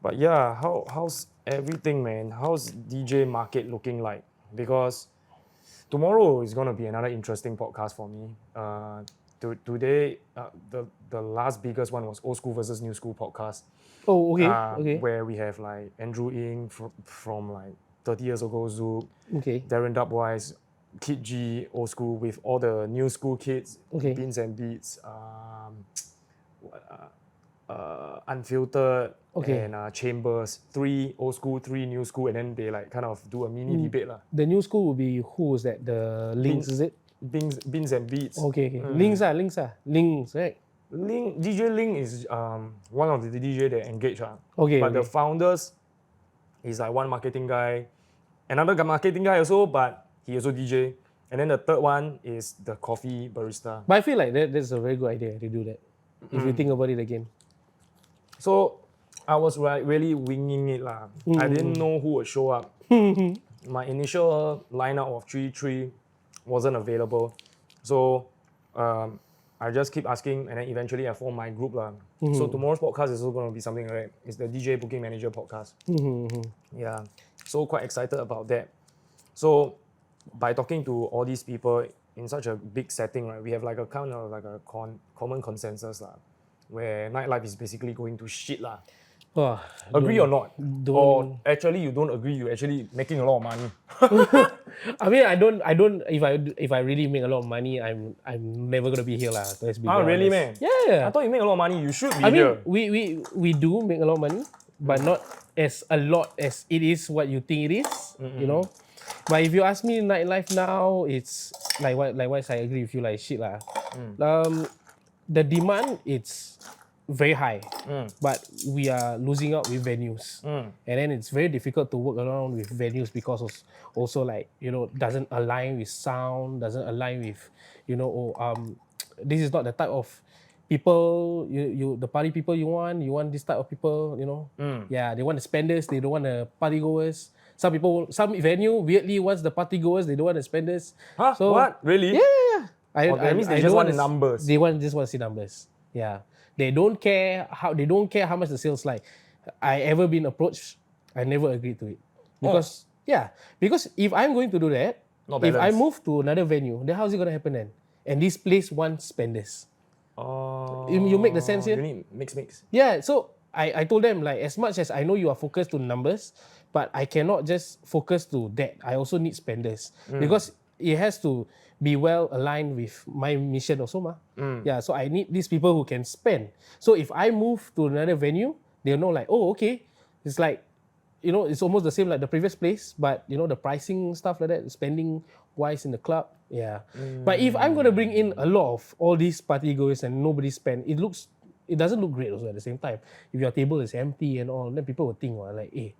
But yeah, how's everything, man? How's DJ market looking like? Because tomorrow is gonna be another interesting podcast for me. Today, the last biggest one was Old School versus New School podcast. Oh, okay. Where we have like Andrew Ng from like 30 years ago, Zook, Okay. Darren Dubwise, Kid G, Old School with all the new school kids, Okay. Beans and Beats, Unfiltered, Okay. and Chambers. 3 old school, 3 new school, and then they like kind of do a mini debate lah. The new school will be who is that? The Links, is it? Beans and Beats. Okay. Links, right? DJ Ling is one of the DJ that engage. Okay. But the founders is like one marketing guy, another marketing guy also, but he also DJ. And then the third one is the coffee barista. But I feel like that's a very good idea to do that. If you think about it again. So I was really winging it lah. I didn't know who would show up. My initial lineup of 3 wasn't available. So I just keep asking, and then eventually I formed my group lah. So tomorrow's podcast is also going to be something like that. It's the DJ Booking Manager podcast. Yeah, so quite excited about that. So by talking to all these people in such a big setting, right, we have like a kind of like a common consensus lah, where nightlife is basically going to shit lah. Oh, Agree or not? Or actually you don't agree, you actually making a lot of money. I mean, I don't. If I really make a lot of money, I'm never gonna be here lah. Let's be Really, honest. man? Yeah. I thought you make a lot of money. You should be I here. mean, we do make a lot of money, but not as a lot as it is what you think it is. You know. But if you ask me, nightlife now, it's like what I agree with you, like shit lah. The demand, it's very high, but we are losing out with venues, and then it's very difficult to work around with venues because of also like, you know, doesn't align with sound, doesn't align with, you know, this is not the type of people the party people you want this type of people, you know. Yeah, they want the spenders, they don't want the party goers. Some venue weirdly wants the party goers, they don't want the spenders. Huh? So, What? Really? yeah. That means they just want numbers. They just want to see numbers. Yeah. They don't care how much the sales like. I ever been approached, I never agreed to it. Because because if I'm going to do that, if I move to another venue, then how's it gonna happen then? And this place wants spenders. You make the sense here? You need mix. Yeah, so I told them, like, as much as I know you are focused to numbers, but I cannot just focus to that. I also need spenders because it has to be well aligned with my mission also, ma. Yeah, so I need these people who can spend. So if I move to another venue, they'll know like, oh, okay, it's like, you know, it's almost the same like the previous place, but you know, the pricing stuff like that, spending wise in the club, yeah. But if I'm gonna bring in a lot of all these party goers and nobody spend, it doesn't look great also at the same time. If your table is empty and all, then people will think, well, like, hey,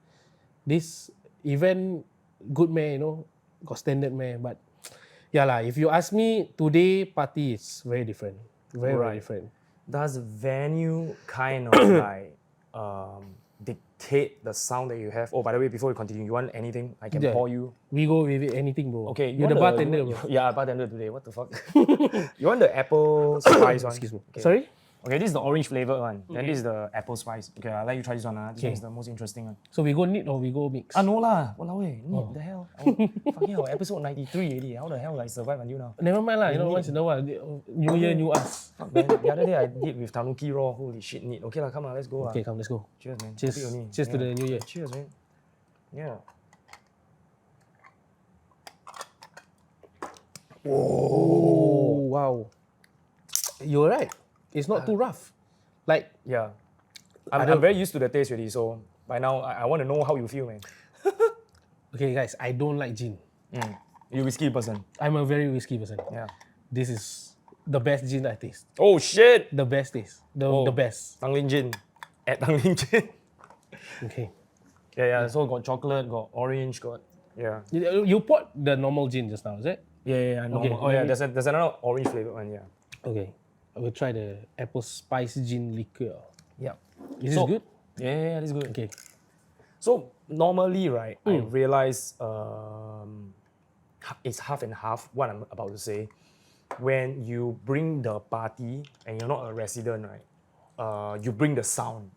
this event good man, you know, got standard man. But yeah lah, if you ask me, today party is very different. Very different. Does venue kind of like dictate the sound that you have? Oh, by the way, before we continue, you want anything? I can pour you. We go with anything, bro. Okay, you're the bartender, bro. Yeah, bartender today. What the fuck? You want the apple spice one? Excuse me. Okay. Sorry? Okay, this is the orange flavored one. Then this is the apple spice. Okay, I'll let you try this one. This one is the most interesting one. So we go neat or we go mix? No lah. Walao eh. Neat, the hell? Fucking hell, episode 93 already. How the hell I survive until now? Never mind lah. You know, once in a while, new year, new us. Fuck, man. The other day I did with Tanuki Raw. Holy shit, neat. Okay lah, come on, let's go. Okay, come, let's go. Cheers, man. Cheers to the new year. Cheers, man. Yeah. Oh, wow. You're right. It's not too rough. Like, yeah. I'm very used to the taste already, so by now I want to know how you feel, man. Okay, guys, I don't like gin. You whiskey person? I'm a very whiskey person. Yeah. This is the best gin I taste. Oh shit! The best taste. The best. Tanglin Gin. At Tanglin Gin. Okay. Yeah. So got chocolate, got orange, got You poured the normal gin just now, is it? Yeah. Normal. Okay. Oh yeah, there's another orange flavor one. Yeah. Okay. I will try the apple spice gin liqueur. Yeah. Is this good? Yeah, this is good. Okay. So normally, right, I realize it's half and half what I'm about to say. When you bring the party and you're not a resident, right, you bring the sound.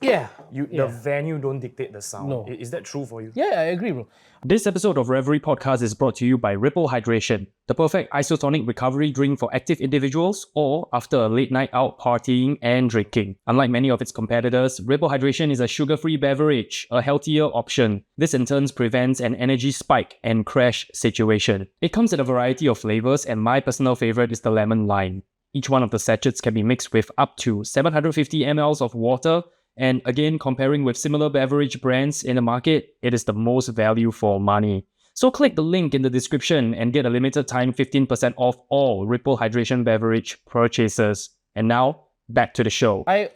Yeah. The venue don't dictate the sound. No. Is that true for you? Yeah, I agree, bro. This episode of Revelry Podcast is brought to you by Ripple Hydration, the perfect isotonic recovery drink for active individuals or after a late night out partying and drinking. Unlike many of its competitors, Ripple Hydration is a sugar-free beverage, a healthier option. This in turn prevents an energy spike and crash situation. It comes in a variety of flavors, and my personal favorite is the lemon lime. Each one of the sachets can be mixed with up to 750 ml of water. And again, comparing with similar beverage brands in the market, it is the most value for money. So click the link in the description and get a limited time 15% off all Ripple Hydration beverage purchases. And now, back to the show. I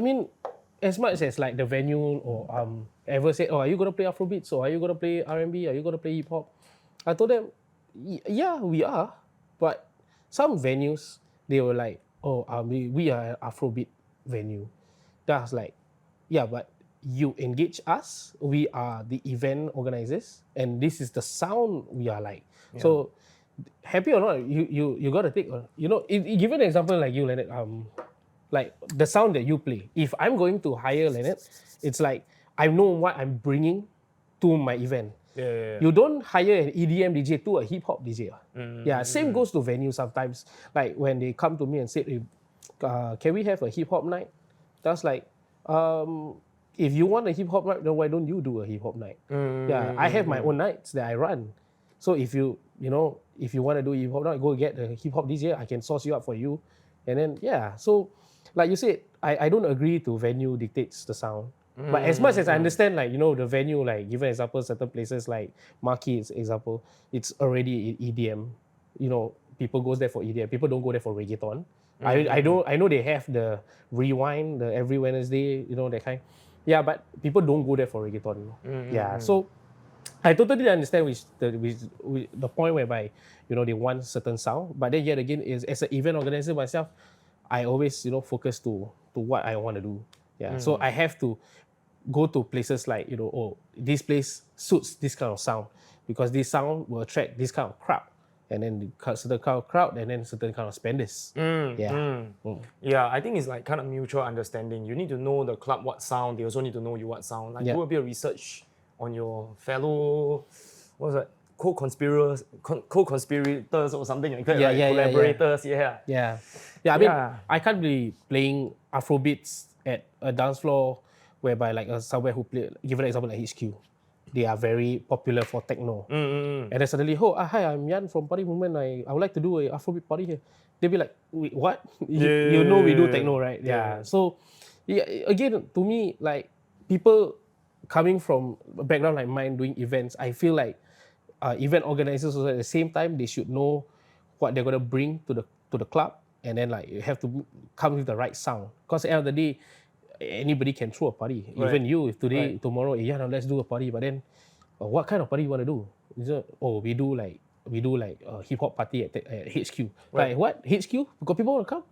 mean, as much as like the venue or ever said, oh, are you gonna play Afrobeats or are you gonna play R&B? Are you gonna play hip hop? I told them, yeah, we are. But some venues, they were like, oh, we are an Afrobeat venue. That was like, yeah, but you engage us. We are the event organizers, and this is the sound we are like. Yeah. So, happy or not, you gotta take. Give an example like you, Leonard. Like the sound that you play. If I'm going to hire Leonard, it's like I know what I'm bringing to my event. Yeah. You don't hire an EDM DJ to a hip hop DJ. Yeah, same goes to venues sometimes. Like when they come to me and say, can we have a hip hop night? That's like, if you want a hip hop night, then why don't you do a hip hop night? Yeah, I have my own nights that I run. So if you want to do a hip hop night, go get a hip hop DJ. I can source you up for you, and then yeah. So, like you said, I don't agree to venue dictates the sound. But as much as I understand, like the venue, like give an example, certain places like Marquee, example, it's already EDM. People goes there for EDM. People don't go there for reggaeton. I know they have the rewind, the every Wednesday, that kind. Yeah, but people don't go there for reggaeton. Yeah, so I totally understand with the point whereby they want certain sound, but then yet again, as an event organizer myself, I always focus to what I want to do. Yeah, so I have to go to places like this place suits this kind of sound because this sound will attract this kind of crowd. And then certain kind of crowd, and then certain kind of spenders. Yeah, I think it's like kind of mutual understanding. You need to know the club what sound. They also need to know you what sound. Like do a bit of research on your fellow, co-conspirators or something like that. Collaborators. Yeah. I mean, I can't be playing Afrobeats at a dance floor whereby like somewhere who play. Give an example like HQ. They are very popular for techno. And then suddenly, hi, I'm Yan from Party Movement. I would like to do a Afrobeat party here. They'll be like, wait, what? You know we do techno, right? Yeah. So, again, to me, like people coming from a background like mine doing events, I feel like event organizers also at the same time, they should know what they're going to bring to the club. And then like you have to come with the right sound. Because at the end of the day, anybody can throw a party. Right. Even you, if today, tomorrow, let's do a party. But then, what kind of party you want to do? We do like a hip hop party at HQ. Right. Like what? HQ? Because people want to come.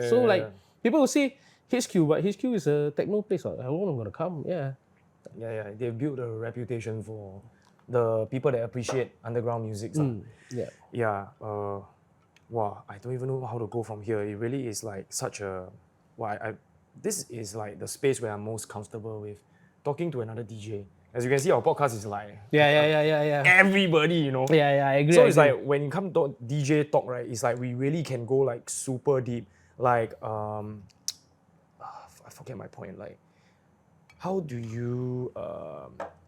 So like people will say HQ, but HQ is a techno place. I don't want to come. Yeah. They built a reputation for the people that appreciate underground music. Wow, I don't even know how to go from here. It really is like such a this is like the space where I'm most comfortable with talking to another DJ. As you can see, our podcast is like everybody, I agree. So it's like when you come to DJ talk, right? It's like we really can go like super deep. Like I forget my point. Like how do you?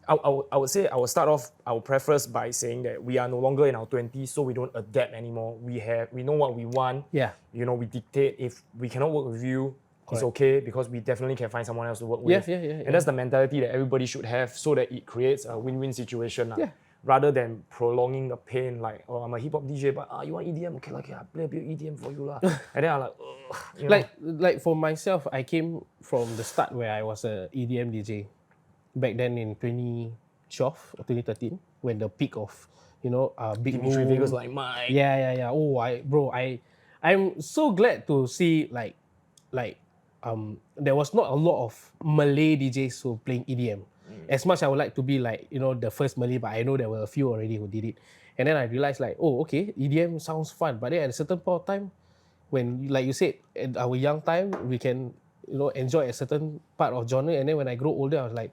I would say I will start off. I will preface by saying that we are no longer in our 20s, so we don't adapt anymore. We know what we want. Yeah. We dictate. If we cannot work with you, it's okay because we definitely can find someone else to work with. And that's the mentality that everybody should have so that it creates a win-win situation. Rather than prolonging the pain, like, I'm a hip hop DJ, but you want EDM? Okay, like, I play a bit of EDM for you. And then I'm like, like for myself, I came from the start where I was a EDM DJ back then in 2012 or 2013 when the peak of, Big Dimitri Vegas like Mike. Yeah. Oh, I'm so glad to see there was not a lot of Malay DJs who playing EDM. As much I would like to be like, the first Malay, but I know there were a few already who did it. And then I realized like, EDM sounds fun. But then at a certain point of time, when, like you said, at our young time, we can enjoy a certain part of genre, and then when I grow older, I was like,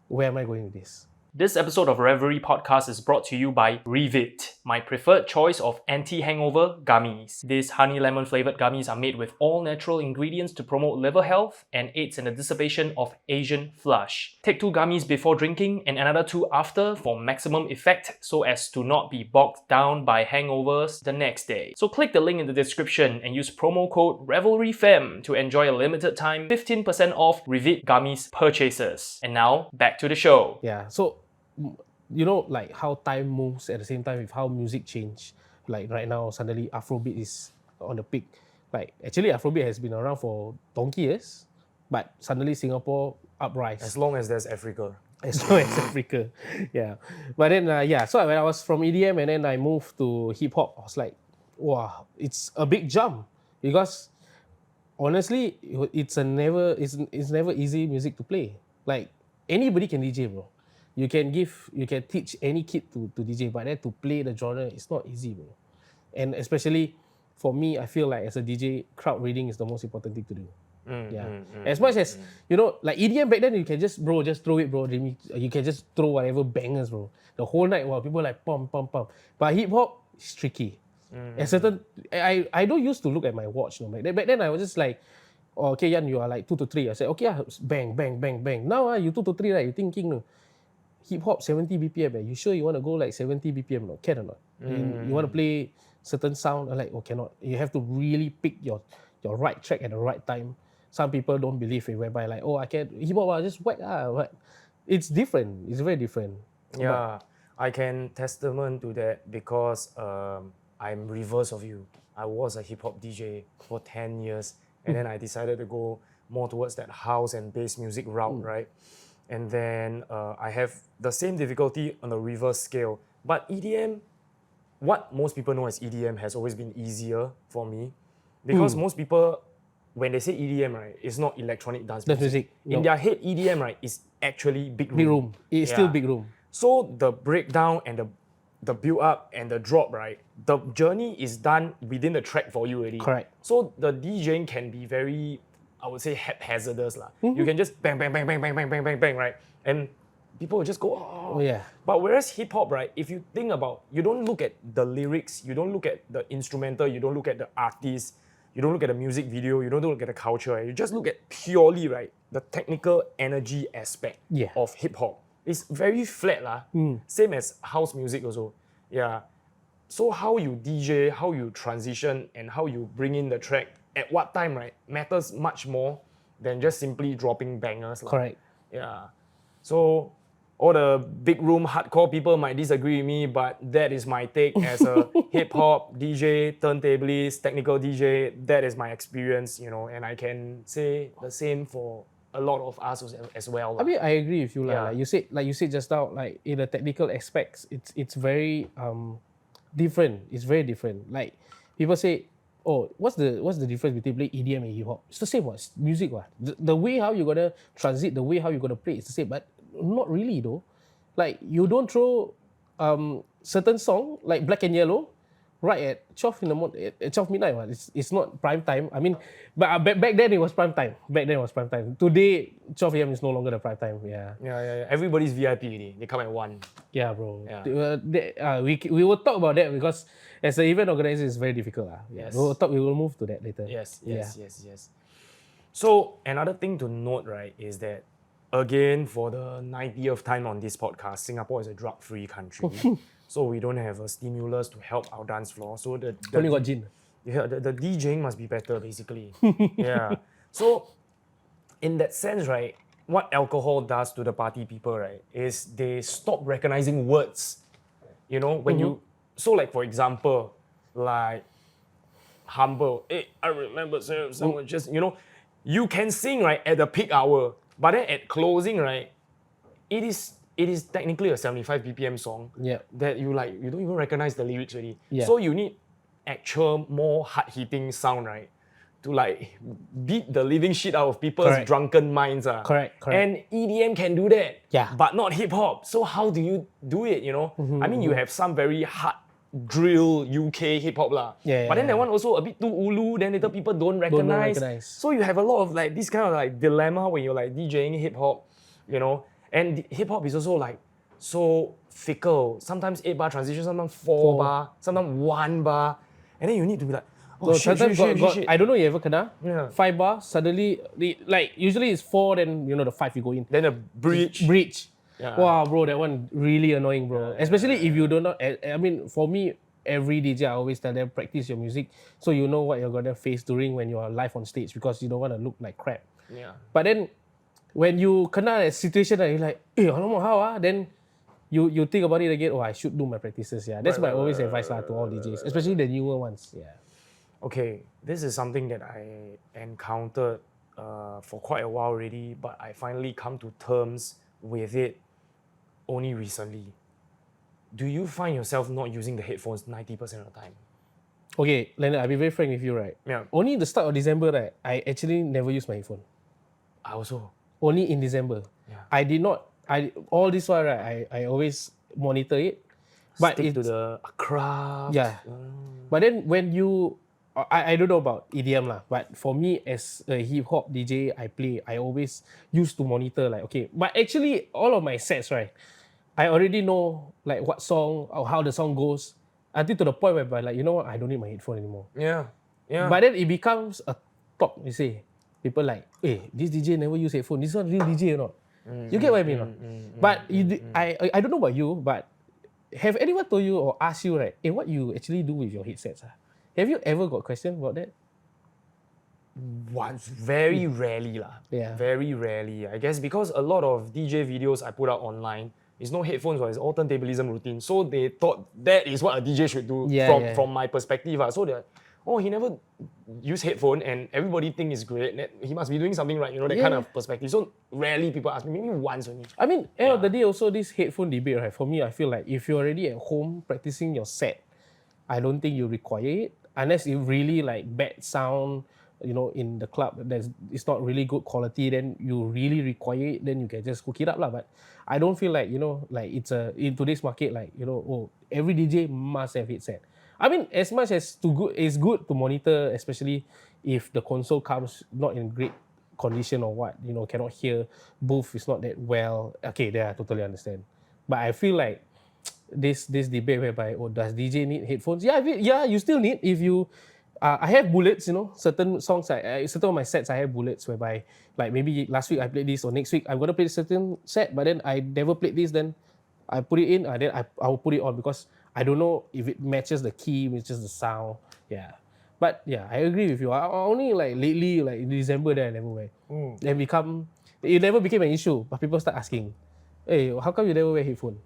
where am I going with this? This episode of Revelry Podcast is brought to you by Revit, my preferred choice of anti-hangover gummies. These honey lemon flavored gummies are made with all natural ingredients to promote liver health and aids in the dissipation of Asian flush. Take 2 gummies before drinking and another 2 after for maximum effect so as to not be bogged down by hangovers the next day. So click the link in the description and use promo code RevelryFam to enjoy a limited time 15% off Revit gummies purchases. And now, back to the show. Yeah, so like how time moves at the same time with how music change. Like right now, suddenly Afrobeat is on the peak. Like actually, Afrobeat has been around for donkey years, but suddenly Singapore uprise. As long as there's Africa. As long as Africa, yeah. But then, so when I was from EDM and then I moved to hip hop, I was like, wow, it's a big jump because honestly, it's never easy music to play. Like anybody can DJ, bro. You can teach any kid to DJ, but then to play the genre, it's not easy, bro. And especially for me, I feel like as a DJ, crowd reading is the most important thing to do. As much as like EDM back then, you can just throw it, bro. You can just throw whatever bangers, bro. The whole night, wow, people like pump. But hip hop is tricky. I don't used to look at my watch. Back then I was just like, oh, okay, Yan, you are like 2 to 3. I said, okay, bang. Now you 2 to 3, right? You thinking, no. Hip hop 70 BPM. You sure you want to go like 70 BPM? No, can or not? You want to play certain sound? I'm like, oh, cannot. You have to really pick your right track at the right time. Some people don't believe it, whereby like, oh, I can't hip hop, just whack. But it's different. It's very different. Yeah, I can testament to that because I'm reverse of you. I was a hip hop DJ for 10 years, and then I decided to go more towards that house and bass music route, right? And then I have the same difficulty on the reverse scale. But EDM, what most people know as EDM has always been easier for me because most people, when they say EDM, right, it's not electronic dance music. In their head, EDM, right, is actually big room. Big room. It's still big room. So the breakdown and the build up and the drop, right, the journey is done within the track for you already. Correct. So the DJing can be very, I would say, haphazardous. You can just bang, right? And people will just go, oh. Yeah. But whereas hip hop, right, if you think about, you don't look at the lyrics, you don't look at the instrumental, you don't look at the artist, you don't look at the music video, you don't look at the culture, right? You just look at purely, right, the technical energy aspect of hip hop. It's very flat, same as house music also. Yeah. So how you DJ, how you transition, and how you bring in the track at what time, right, matters much more than just simply dropping bangers. Correct. Yeah. So all the big room hardcore people might disagree with me, but that is my take as a hip hop DJ, turntablist, technical DJ. That is my experience, and I can say the same for a lot of us as well. I mean, I agree with you. Like you said just now, like in the technical aspects, it's very different. It's very different. Like people say, oh, what's the difference between playing EDM and hip hop? It's the same one. It's music one. The way how you're gonna transit, the way how you're gonna play, it's the same. But not really though. Like you don't throw certain song like Black and Yellow right at 12 in the morning, at 12 midnight. It's not prime time. I mean, but back then it was prime time. Today, 12 a.m. is no longer the prime time. Yeah. Everybody's VIP already. They come at 1. Yeah, bro. Yeah. We will talk about that because as an event organizer, it's very difficult. Yes. We will move to that later. Yes. So another thing to note, right, is that again, for the 90th time on this podcast, Singapore is a drug-free country. So we don't have a stimulus to help our dance floor. So only got gin. Yeah, the DJing must be better, basically. Yeah. So in that sense, right, what alcohol does to the party people, right, is they stop recognizing words. When you, so like for example, like humble, hey, I remember someone just, you can sing, right, at the peak hour, but then at closing, right, it is technically a 75 BPM song that you don't even recognize the lyrics already. Yeah. So you need actual more hard-hitting sound, right, to like beat the living shit out of people's drunken minds. Correct. And EDM can do that, Yeah. but not hip-hop. So how do you do it, I mean, you have some very hard drill UK hip hop lah. Yeah, But then yeah. that one also a bit too ulu. Then later people don't recognize. recognize. So you have a lot of like this kind of like dilemma when you're like DJing hip hop, you know. And hip hop is also like so fickle. Sometimes 8-bar transition, sometimes 4-bar, sometimes 1-bar, and then you need to be like, oh So shit, sometimes shit. I don't know you ever kena. Yeah. 5 bar, suddenly, like usually it's 4, then the 5 you go in. Then a bridge. Yeah. Wow, bro, that one really annoying, bro. Especially if you do not, I mean, for me, every DJ, I always tell them, practice your music so you know what you're gonna face during when you are live on stage because you don't want to look like crap. Yeah. But then, when you kena a situation that you're like, alamak, how ah? Then you think about it again, I should do my practices, yeah. That's my always advice to all DJs, especially the newer ones, yeah. Okay, this is something that I encountered for quite a while already, but I finally come to terms with it only recently. Do you find yourself not using the headphones 90% of the time? Okay, Leonard, I'll be very frank with you, right? Yeah. Only the start of December, right, I actually never use my headphone. I also. Only in December. Yeah. I did not, all this while, right, I always monitor it. But Stick to it's, the craft. yeah. But then when you, I don't know about EDM lah, but for me as a hip hop DJ, I always used to monitor like, okay, but actually all of my sets, right, I already know like what song or how the song goes until to the point where like, you know what, I don't need my headphone anymore. Yeah. Yeah. But then it becomes a talk, you see. People like, this DJ never use headphone. This one real DJ or not? You get what I mean? But I don't know about you, but have anyone told you or asked you, right, what you actually do with your headsets? Have you ever got question about that? Once, very rarely lah. Yeah. Very rarely. I guess because a lot of DJ videos I put out online, it's no headphones, but it's all turntablism routine. So they thought that is what a DJ should do from my perspective. So they're like, he never use headphone and everybody think it's great. He must be doing something right, that kind of perspective. So rarely people ask me, maybe once only. I mean, end of the day also this headphone debate, right, for me, I feel like if you're already at home practicing your set, I don't think you require it. Unless you really like bad sound, in the club, it's not really good quality, then you really require it, then you can just hook it up lah. But I don't feel like, like it's in today's market, like, every DJ must have headset. I mean, as much as it's good to monitor, especially if the console comes not in great condition or what, cannot hear, booth is not that well. Okay, there I totally understand. But I feel like this debate whereby, does DJ need headphones? Yeah, you still need if you. I have bullets, certain songs, certain of my sets I have bullets whereby, like maybe last week I played this or next week I'm gonna play a certain set, but then I never played this, then I put it in, then I will put it on because I don't know if it matches the key, matches the sound. Yeah. But yeah, I agree with you. I only like lately, like in December there I never wear. It never became an issue, but people start asking, hey, how come you never wear headphone?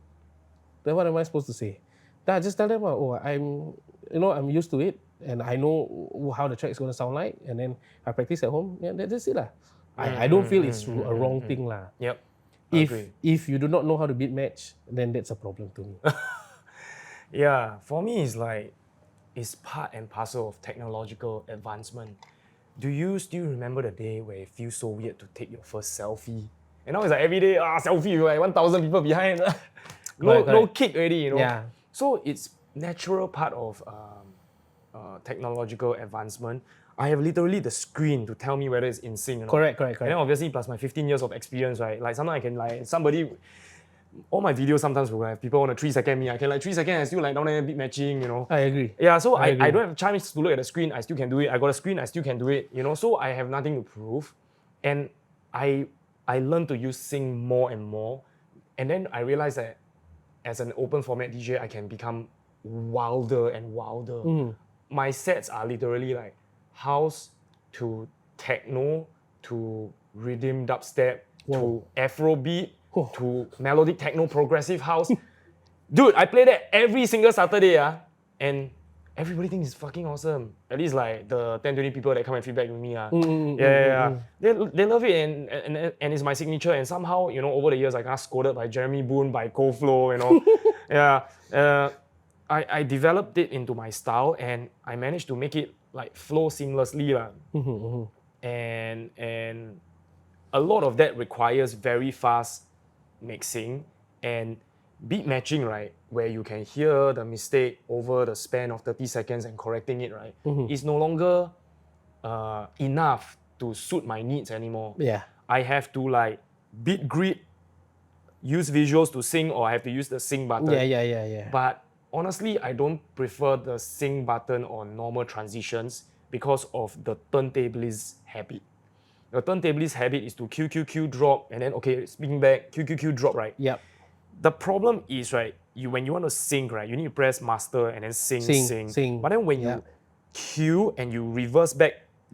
Then what am I supposed to say? Then I just tell them, I'm used to it and I know how the track is going to sound like, and then I practice at home. Yeah, that's it lah. I don't feel it's a wrong thing lah. Yep. If you do not know how to beat match, then that's a problem to me. Yeah, for me it's part and parcel of technological advancement. Do you still remember the day where it feels so weird to take your first selfie? And now it's like every day, selfie, like 1,000 people behind. No kick already, Yeah. So it's natural part of technological advancement. I have literally the screen to tell me whether it's in sync or not. Correct. And then obviously plus my 15 years of experience, right? Like sometimes I can all my videos sometimes will have people on a 3-second me. I can 3 seconds and still down there beat matching, I agree. Yeah, so I don't have time to look at the screen, I still can do it. I got a screen, I still can do it, So I have nothing to prove. And I learned to use sync more and more. And then I realized that as an open format DJ, I can become wilder and wilder. My sets are literally like house to techno to rhythm dubstep to Afrobeat to melodic techno progressive house. Dude, I play that every single Saturday, and everybody thinks it's fucking awesome. At least like the 10-20 people that come and feedback with me. They love it and it's my signature, and somehow, over the years I got scolded by Jeremy Boone, by Coldflow, I developed it into my style and I managed to make it like flow seamlessly. And a lot of that requires very fast mixing and beat matching, right? where you can hear the mistake over the span of 30 seconds and correcting it, right, is no longer enough to suit my needs anymore. Yeah. I have to like beat grid, use visuals to sing, or I have to use the sing button. Yeah. But honestly, I don't prefer the sing button on normal transitions because of the turntablist habit. The turntablist habit is to Q drop and then okay, spin back, Q drop, right? Yep. The problem is, right, when you want to sync, right, you need to press master and then sing. But then when you Q and you reverse back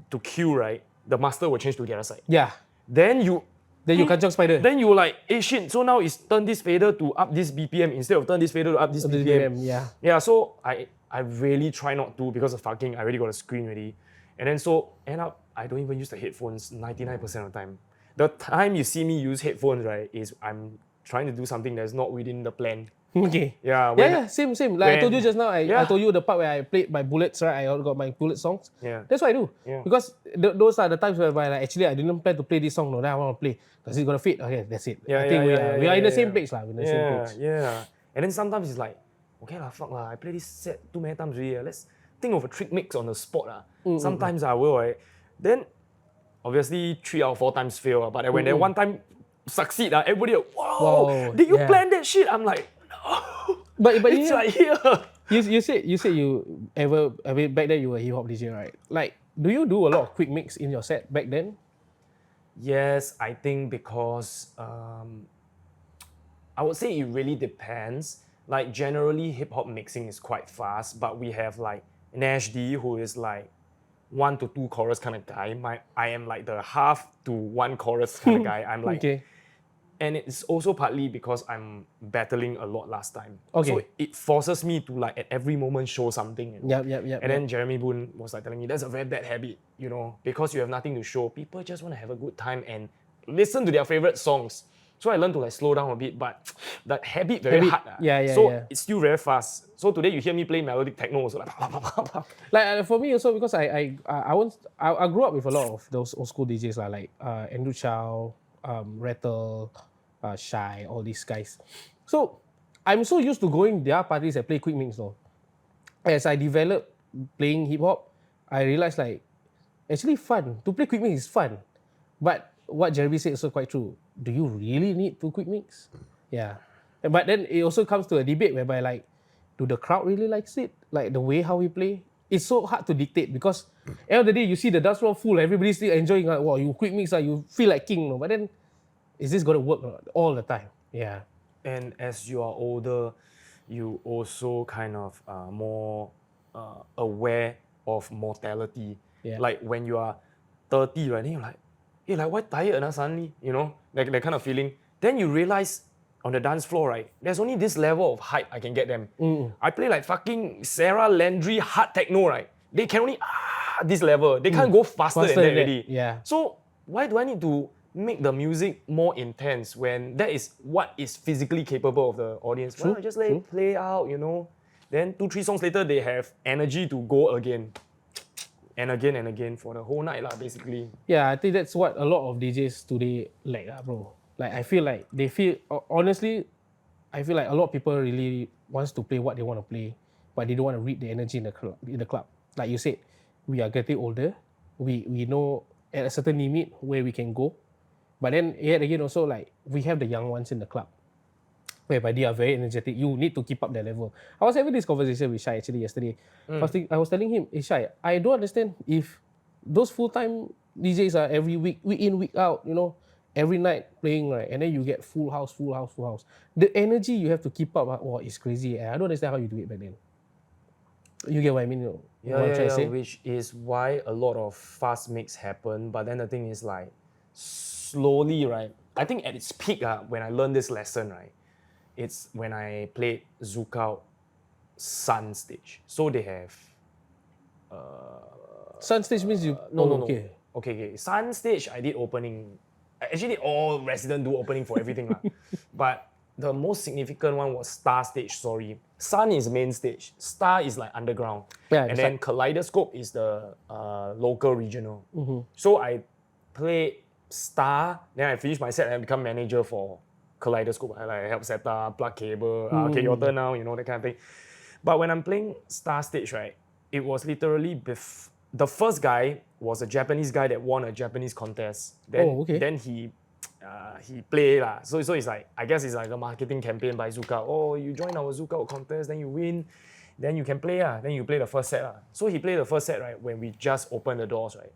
to Q, right, the master will change to the other side. Yeah. Then you kanchong spider. Then you like, shit, so now it's turn this fader to up this BPM instead of turn this fader to up this BPM. Yeah, so I really try not to because of fucking, I already got a screen already. And then so end up, I don't even use the headphones 99% of the time. The time you see me use headphones, right, is I'm trying to do something that's not within the plan. Okay. Yeah. Same. Like I told you just now, I told you the part where I played my bullets, right? I got my bullet songs. Yeah. That's what I do. Yeah. Because those are the times where like, actually I didn't plan to play this song, no, then I want to play. Does it gonna fit? Okay, that's it. I think we are in the same page. We're in the same page. Yeah. And then sometimes it's like, okay fuck I play this set too many times already. Let's think of a trick mix on the spot. Sometimes I will, right? Then obviously 3 out of 4 times fail. But when they one time succeed, everybody like, whoa, did you plan that shit? I'm like, no. But it's like here. You said you ever, I mean, back then you were a hip hop DJ, right? Like, do you do a lot of quick mix in your set back then? Yes, I think because I would say it really depends. Like generally hip hop mixing is quite fast, but we have like Nash D who is like 1 to 2 chorus kind of guy. I am like the half to 1 chorus kind of guy. I'm like, and it's also partly because I'm battling a lot last time. So it forces me to like at every moment show something. Yep. And then Jeremy Boone was like telling me that's a very bad habit, you know, because you have nothing to show. People just want to have a good time and listen to their favorite songs. So I learned to like slow down a bit, but that habit very hard. So it's still very fast. So today you hear me play melodic techno also like. Like for me also because I grew up with a lot of those old school DJs like Andrew Chow, Rattle, Shy, all these guys. So I'm so used to going their parties and play quick mix though. As I developed playing hip hop, I realized like actually fun to play quick mix is fun, but what Jeremy said is also quite true. Do you really need to quick mix? Yeah. But then it also comes to a debate whereby like, do the crowd really likes it? Like the way how we play? It's so hard to dictate because end of the day you see the dance floor full, everybody's still enjoying like, wow, you quick mix, you feel like king, no? But then is this gonna work all the time? Yeah. And as you are older, you also kind of more aware of mortality. Yeah. Like when you are 30, right, then you're like, hey, like why tired suddenly? You know, like that kind of feeling. Then you realize on the dance floor, right, there's only this level of height I can get them. I play like fucking Sarah Landry hard techno, right? They can only this level. They can't go faster than that already. Yeah. So why do I need to make the music more intense when that is what is physically capable of the audience? Why not just let it play out, you know? Then 2-3 songs later, they have energy to go again. And again for the whole night basically. Yeah, I think that's what a lot of DJs today lack, bro. Like I feel like they feel, honestly, I feel like a lot of people really wants to play what they want to play, but they don't want to read the energy in the club. Like you said, we are getting older. We know at a certain limit where we can go. But then yet again also like we have the young ones in the club, whereby they are very energetic. You need to keep up their level. I was having this conversation with Shai actually yesterday. I was telling him, hey Shai, I don't understand if those full-time DJs are every week in, week out, you know, every night playing, right? And then you get full house. The energy you have to keep up, it's crazy. I don't understand how you do it back then. You get what I mean? You know, what I'm trying to say? Which is why a lot of fast mix happen. But then the thing is like, slowly, right? I think at its peak, when I learned this lesson, right? It's when I played Zookout Sun Stage. So they have... Sun Stage means you... No. Okay. Sun Stage, I did opening. I actually did all resident do opening for everything. But the most significant one was Star Stage, sorry. Sun is main stage. Star is like underground. And then Kaleidoscope is the local regional. So I played Star, then I finished my set and I become manager for kaleidoscope. I like help set up, plug cable, okay, your turn now, you know, that kind of thing. But when I'm playing Star Stage, right, it was literally the first guy was a Japanese guy that won a Japanese contest. Then he play lah. So it's like, I guess it's like a marketing campaign by Zookout. Oh, you join our Zookout contest, then you win, then you can play lah. Then you play the first set lah. So he played the first set, right, when we just opened the doors, right.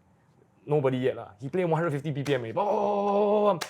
Nobody yet lah. He played 150 BPM.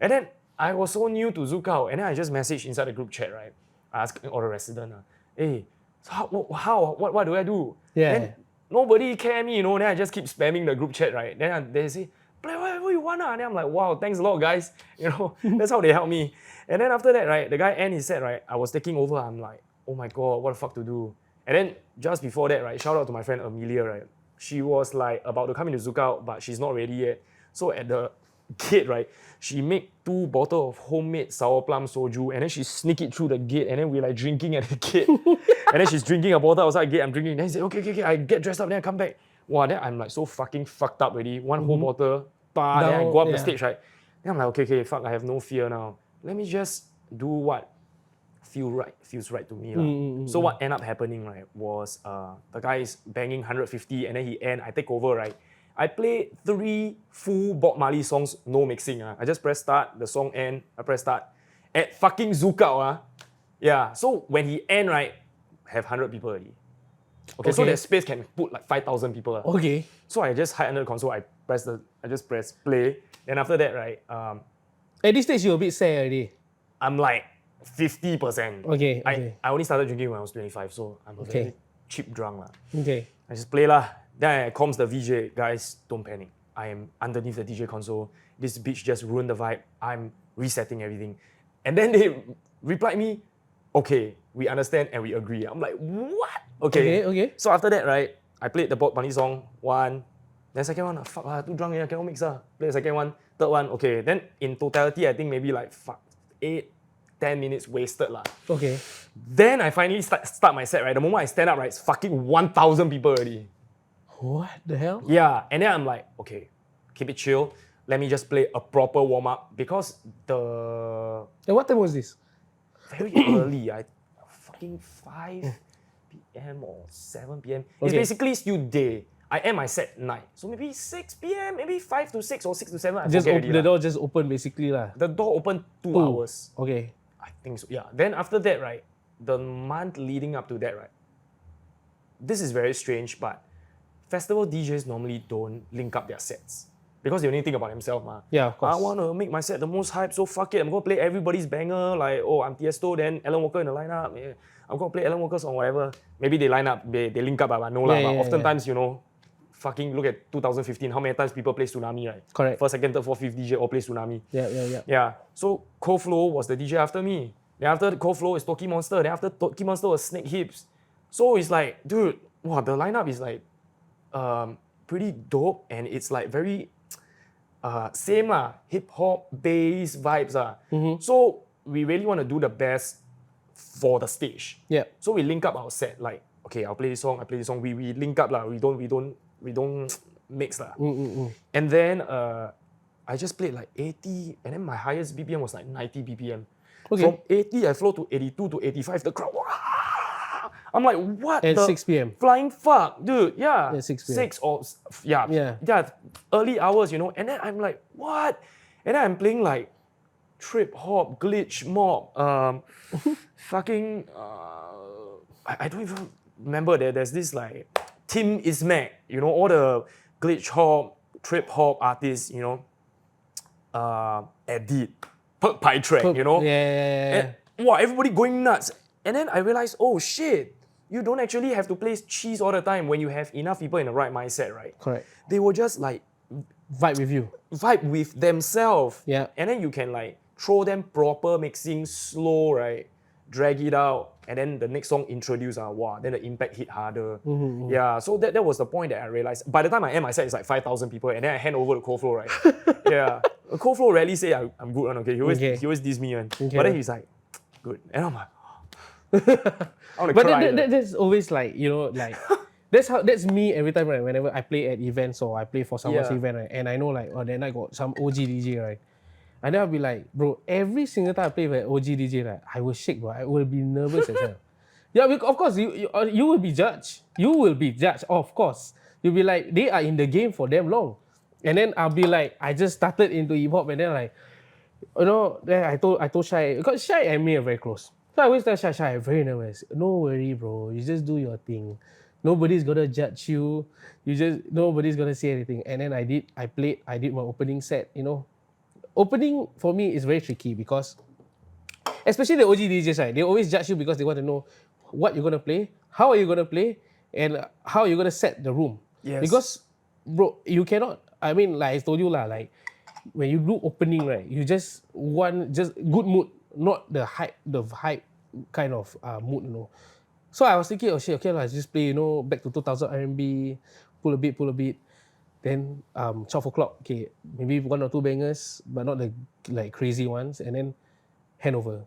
And then I was so new to Zookout, and then I just messaged inside the group chat, right. I asked all the resident, hey, what do I do? Yeah. Then nobody care me, you know. Then I just keep spamming the group chat, right. Then they say, play whatever you want. And then I'm like, wow, thanks a lot, guys. You know, that's how they help me. And then after that, right, the guy end his set, right, I was taking over. I'm like, oh my God, what the fuck to do? And then just before that, right, shout out to my friend Amelia, right. She was like about to come into Zookout, but she's not ready yet. So at the gate, right, she make 2 bottles of homemade sour plum soju, and then she sneak it through the gate, and then we like drinking at the gate. And then she's drinking a bottle outside the gate, I'm drinking. Then she said, okay, I get dressed up, then I come back. Wow, then I'm like so fucking fucked up already. One whole bottle, then I go up the stage, right? Then I'm like, okay, fuck, I have no fear now. Let me just do what feels right to me. So what ended up happening, right, was the guy is banging 150, and then I take over, right? I play 3 full Bob Marley songs, no mixing. I just press start, the song end, I press start. At fucking Zookout. Yeah, so when he end, right, have 100 people already. Okay, so that space can put like 5,000 people. Okay. So I just hide under the console, I just press play. Then after that, right, at this stage you're a bit sad already. I'm like 50%. Okay. I only started drinking when I was 25, so I'm a very cheap drunk. Okay. I just play lah. Then I comms the VJ, guys, don't panic. I am underneath the DJ console. This bitch just ruined the vibe. I'm resetting everything. And then they replied me, okay, we understand and we agree. I'm like, what? Okay. So after that, right, I played the Bob Bunny song, 1. Then second one, fuck, too drunk, I cannot mix. Play the second one, third one, okay. Then in totality, I think maybe like 8-10 minutes wasted lah. Okay. Then I finally start my set, right? The moment I stand up, right, it's fucking 1,000 people already. What the hell? Yeah, and then I'm like, okay, keep it chill. Let me just play a proper warm-up because And what time was this? very early. Fucking 5 p.m. or 7 p.m. It's basically still day. I end my set night. So maybe 6 p.m., maybe 5 to 6 or 6 to 7. The door just opened basically lah. The door opened 2 hours. Okay. I think so, yeah. Then after that, right, the month leading up to that, right, this is very strange, but festival DJs normally don't link up their sets because they only think about themselves. Yeah, of course. I want to make my set the most hype, so fuck it. I'm going to play everybody's banger. Like, oh, I'm Tiesto, then Alan Walker in the lineup. Yeah. I'm going to play Alan Walker song, whatever. Maybe they line up, they link up, but no lah. But oftentimes, you know, fucking look at 2015, how many times people play Tsunami, right? Correct. First, second, third, fourth, fifth DJ all play Tsunami. Yeah. So Cold Flow was the DJ after me. Then after Cold Flow is Toki Monster. Then after Toki Monster was Snake Hips. So it's like, dude, wow, the lineup is like pretty dope, and it's like very same lah, hip hop bass vibes So we really want to do the best for the stage. Yeah. So we link up our set, like, okay, I'll play this song, I play this song. We link up lah. We don't mix lah. And then I just played like 80, and then my highest BPM was like 90 BPM. Okay. From 80, I flow to 82 to 85. The crowd, I'm like, what? At the 6 p.m. Flying fuck, dude. Yeah. Yeah, 6 p.m. 6 or yeah, early hours, you know. And then I'm like, what? And then I'm playing like trip hop, glitch mob, fucking I don't even remember there's this like Tim Ismac, you know, all the glitch hop, trip hop artists, you know, Edit, Perk Pie Track, you know. Yeah. And, wow, everybody going nuts. And then I realized, oh shit, you don't actually have to play cheese all the time when you have enough people in the right mindset, right? Correct. They will just like Vibe with you. vibe with themselves. Yeah. And then you can like throw them proper mixing, slow, right? Drag it out. And then the next song introduce, wow, then the impact hit harder. Yeah, so that was the point that I realized. By the time I end my set, it's like 5,000 people, and then I hand over to Cold Flow, right? Yeah. Cold Flow rarely say I'm good one, okay? He always diss me one. But then he's like, good. And I'm like, I want to cry. But that's always like, you know, like that's me every time, right? Whenever I play at events or I play for someone's event, right? And I know like, oh, then I got some OG DJ, right? And then I'll be like, bro, every single time I play with OG DJ, right, I will shake, bro. I will be nervous as hell. Yeah, of course, you will be judged. You will be judged, of course. You'll be like, they are in the game for damn long. And then I'll be like, I just started into hip hop, and then like, you know, then I told Shai, because Shai and me are very close. So I always tell Shai, I'm very nervous. No worry, bro. You just do your thing. Nobody's gonna judge you. Nobody's gonna say anything. And then I did my opening set, you know. Opening for me is very tricky because, especially the OG DJs, right? They always judge you because they want to know what you're gonna play, how are you gonna play, and how you're gonna set the room. Yes. Because, bro, you cannot. I mean, like I told you lah, like when you do opening, right? You just want just good mood, not the hype kind of mood, you know. So I was thinking, oh shit, okay, let's just play, you know, back to 2000 R&B, pull a bit. Then 12 o'clock, okay, maybe 1 or 2 bangers, but not the like crazy ones, and then handover.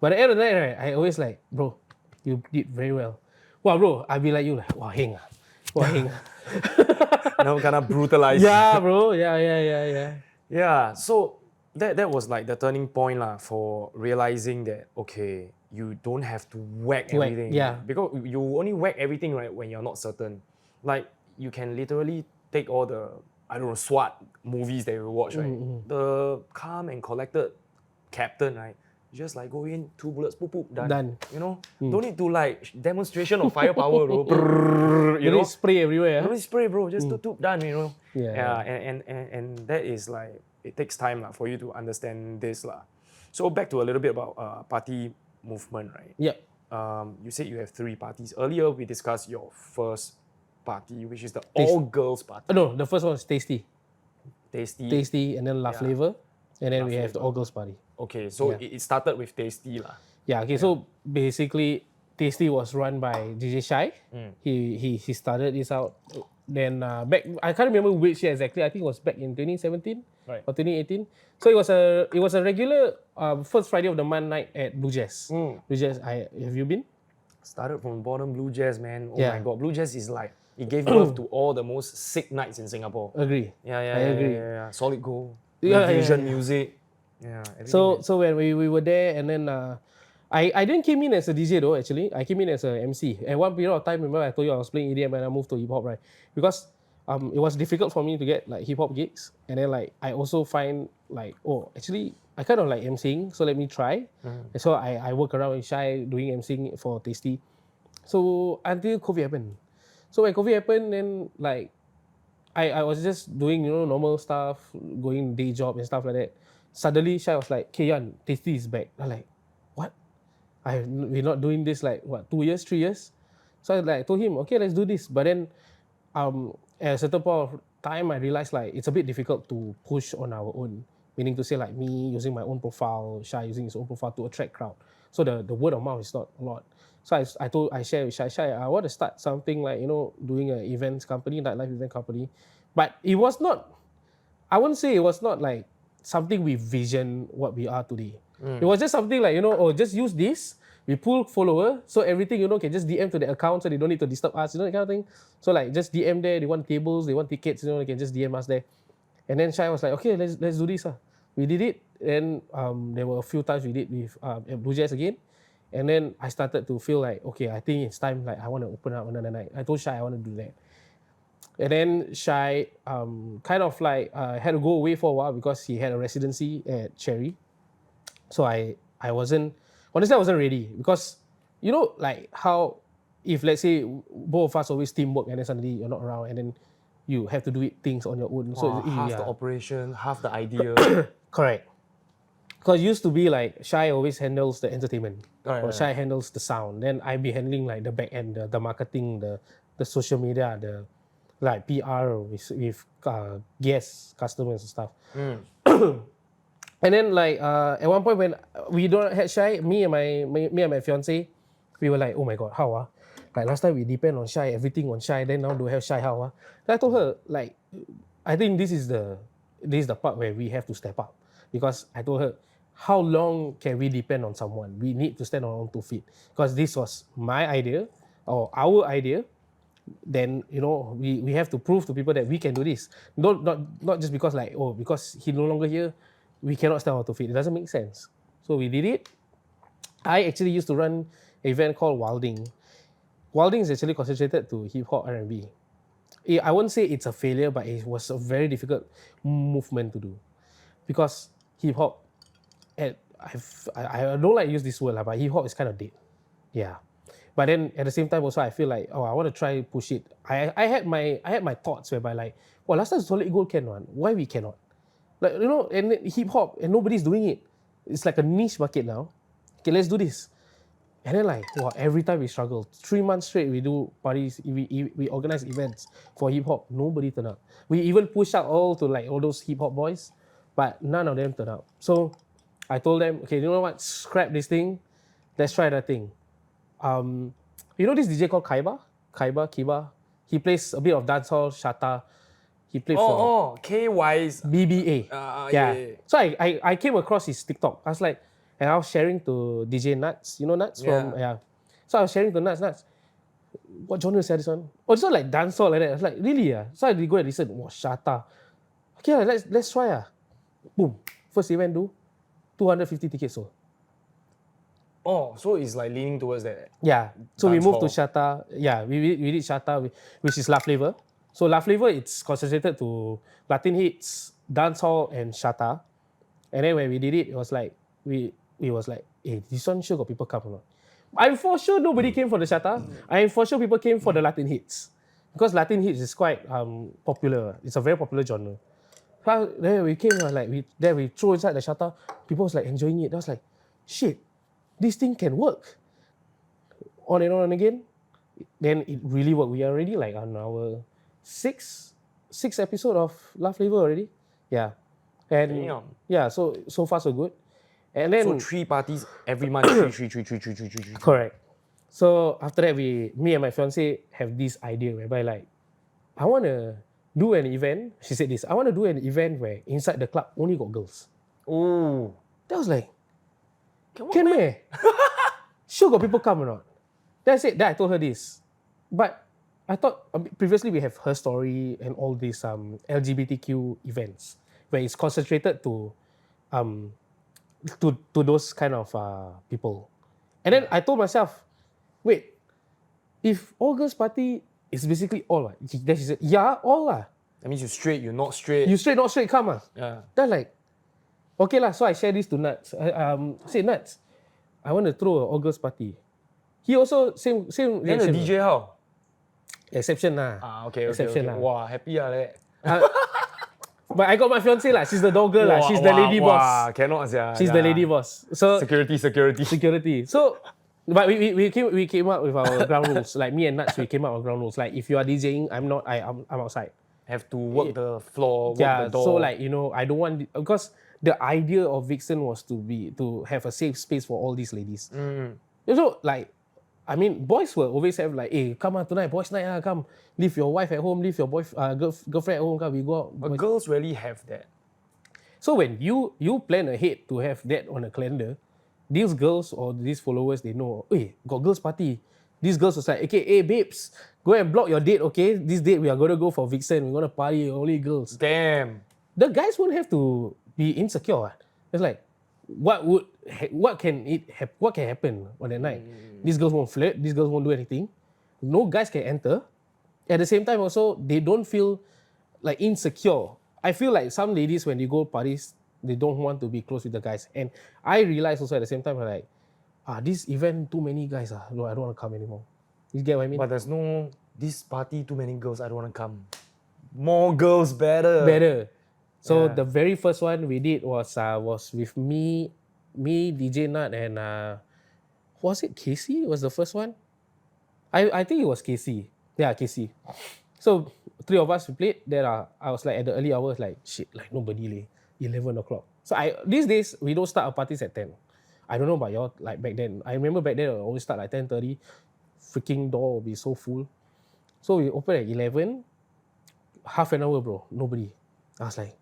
But at the end of the night, right, I always like, bro, you did very well. Wow, bro, I'll be like you, like, wow, heng. Now kind of brutalized. Yeah, bro, yeah. Yeah, so that was like the turning point lah for realizing that, okay, you don't have to whack everything. yeah. Because you only whack everything, right, when you're not certain. Like, you can literally take all the, I don't know, SWAT movies that you watch, right? The calm and collected captain, right? You just like go in, 2 bullets, poop, done. You know? Don't need to like demonstration of firepower, bro. Brrr, You know? Spray everywhere. Don't need spray, bro. Just toop, done, you know? Yeah. And that is like, it takes time for you to understand this. So back to a little bit about party movement, right? Yep. You said you have 3 parties. Earlier, we discussed your first party, which is the all-girls party. No, the first one was Tasty, and then La Yeah. Flavor, and then La we have the Flavor. all-girls party. Okay, so it started with Tasty lah. Yeah, okay, so basically, Tasty was run by DJ Shai. He started this out. Then back, I can't remember which year exactly. I think it was back in 2017 Right. or 2018. So it was a regular first Friday of the month night at Blue Jazz. Blue Jazz, have you been? Started from bottom, Blue Jazz, man. Oh Yeah. my God, Blue Jazz is like, it gave birth to all the most sick nights in Singapore. Agree. Yeah, I agree. yeah. Solid Gold, Yeah, Fusion yeah. music. Yeah, everything, So man. so when we were there, and then I didn't came in as a DJ though. Actually, I came in as a MC. At one period of time, remember I told you I was playing EDM and I moved to hip hop, right? Because it was difficult for me to get like hip hop gigs, and then like I also find like, oh, actually I kind of like MCing, so let me try. And so I work around with Shai doing MCing for Tasty. So until COVID happened. So when COVID happened, then like I was just doing, you know, normal stuff, going day job and stuff like that. Suddenly Shai was like, "Okay, Yan, Tasty is back." I'm like, "What? We're not doing this like what, 2 years, 3 years?" So I told him, "Okay, let's do this." But then at a certain point of time, I realized like it's a bit difficult to push on our own. Meaning to say like me using my own profile, Shai using his own profile to attract crowd. So the word of mouth is not a lot. So I shared with Shai, I want to start something like, you know, doing an events company, nightlife event company. But it was not, I wouldn't say it was not like something we vision what we are today. It was just something like, you know, oh, just use this, we pull follower, so everything, you know, can just DM to the account so they don't need to disturb us, you know, that kind of thing. So like just DM there, they want tables, they want tickets, you know, they can just DM us there. And then Shai was like, okay, let's do this. We did it, and there were a few times we did with at Blue Jazz again. And then I started to feel like, okay, I think it's time, like I want to open up another night. I told Shai I want to do that. And then Shai kind of like had to go away for a while because he had a residency at Cherry. So I wasn't ready because, you know, like how if let's say both of us always teamwork and then suddenly you're not around and then you have to do things on your own. So half the operation, half the idea. Correct. Because it used to be like Shai always handles the entertainment, or Shai handles the sound. Then I be handling like the back end, the marketing, the social media, the like PR with guests, customers and stuff. And then like at one point when we don't had Shai, me and my fiance, we were like, oh my god, how like last time we depend on Shai, everything on Shai. Then now do have Shai, how Then I told her like, I think this is the part where we have to step up, because I told her, how long can we depend on someone? We need to stand on our own 2 feet, because this was my idea or our idea. Then, you know, we have to prove to people that we can do this. Not just because like, oh, because he no longer here, we cannot stand out of it. It doesn't make sense. So we did it. I actually used to run an event called Wilding. Wilding is actually concentrated to hip hop R&B. I won't say it's a failure, but it was a very difficult movement to do because hip hop. I don't like to use this word, but hip hop is kind of dead. Yeah. But then at the same time also I feel like, I want to try push it. I had my thoughts whereby like, well, last time Solid Gold can one. Why we cannot? Like, and hip hop and nobody's doing it. It's like a niche market now. Okay, let's do this. And then like, every time we struggle. 3 months straight we do parties, we organize events for hip hop. Nobody turn up. We even push out all those hip hop boys, but none of them turn up. So I told them, okay, you know what? Scrap this thing. Let's try that thing. You know this DJ called Kiba? He plays a bit of dancehall, Shatta. He played for KY's BBA. yeah. So I came across his TikTok. I was sharing to DJ Nuts. You know Nuts from So I was sharing to Nuts. What genre is this one? Oh, this one like dancehall like that. I was like, really? So I go and listen. Wow, Shatta. Okay, let's try. Boom. First event 250 tickets sold. Oh, so it's like leaning towards that. Yeah. So we moved to Dancehall. Shatta. Yeah, we did Shatta, which is La Flavor. So La Flavor, it's concentrated to Latin hits, dancehall, and Shatta. And then when we did it, it was like we was like, hey, this one sure got people come or not? I'm for sure nobody came for the Shatta. I'm for sure people came for the Latin hits. Because Latin hits is quite popular. It's a very popular genre. So then we came, we throw inside the Shatta. People was like enjoying it. I was like, shit, this thing can work. On and on again. Then it really worked. We are already like on our sixth episode of La Flavor already. Yeah. And Damn. yeah, so far so good. And then So 3 parties every month, three. correct. So after that, me and my fiance have this idea whereby like, I want to do an event. She said this. I want to do an event where inside the club only got girls. Oh. That was like, can we? Sure got people come or not? That's it. Then I told her this. But I thought previously we have Her Story and all these LGBTQ events where it's concentrated to those kind of people. And then I told myself, wait, if all girls party is basically all, then she said, yeah, all lah. That means you're straight, you're not straight. You straight, not straight, come . Yeah. Then like, okay lah. So I share this to Nuts. I say, Nuts, I want to throw an all girls party. He also same Then reaction. the DJ how? Exception lah. Okay. Exception lah. Wow, happy that. But I got my fiancée lah. She's the dog girl lah. She's the lady boss. Cannot She's the lady boss. So Security. So, but we came up with our ground rules. Like me and Nuts, we came up with ground rules. Like if you are DJing, I'm not. I'm outside. Have to work the floor, work the door. So like I don't want because the idea of Vixen was to have a safe space for all these ladies. So like, I mean, boys will always have like, hey, come on tonight, boys night, come. Leave your wife at home, leave your girlfriend at home, come, we go out. But girls really have that. So when you plan ahead to have that on a calendar, these girls or these followers, they know, hey, got girls party. These girls was like, okay, hey babes, go and block your date, okay? This date we are gonna go for Vixen, we're gonna party, only girls. Damn. The guys won't have to be insecure. It's like, what can happen on that night? These girls won't flirt, these girls won't do anything. No guys can enter. At the same time also, they don't feel like insecure. I feel like some ladies when they go parties, they don't want to be close with the guys. And I realize also at the same time like, this event too many guys, no, I don't want to come anymore. You get what I mean? But there's no, this party too many girls, I don't want to come. More girls, better. Better. So Yeah. the very first one we did was with me, DJ Nut, and was it Casey? Was the first one? I think it was Casey. Yeah, Casey. So 3 of us we played. Then I was like at the early hours like shit, like nobody lay. 11 o'clock. So these days we don't start our parties at 10. I don't know about y'all like back then. I remember back then I always start like 10:30. Freaking door will be so full. So we open at 11. Half an hour, bro. Nobody. I was like,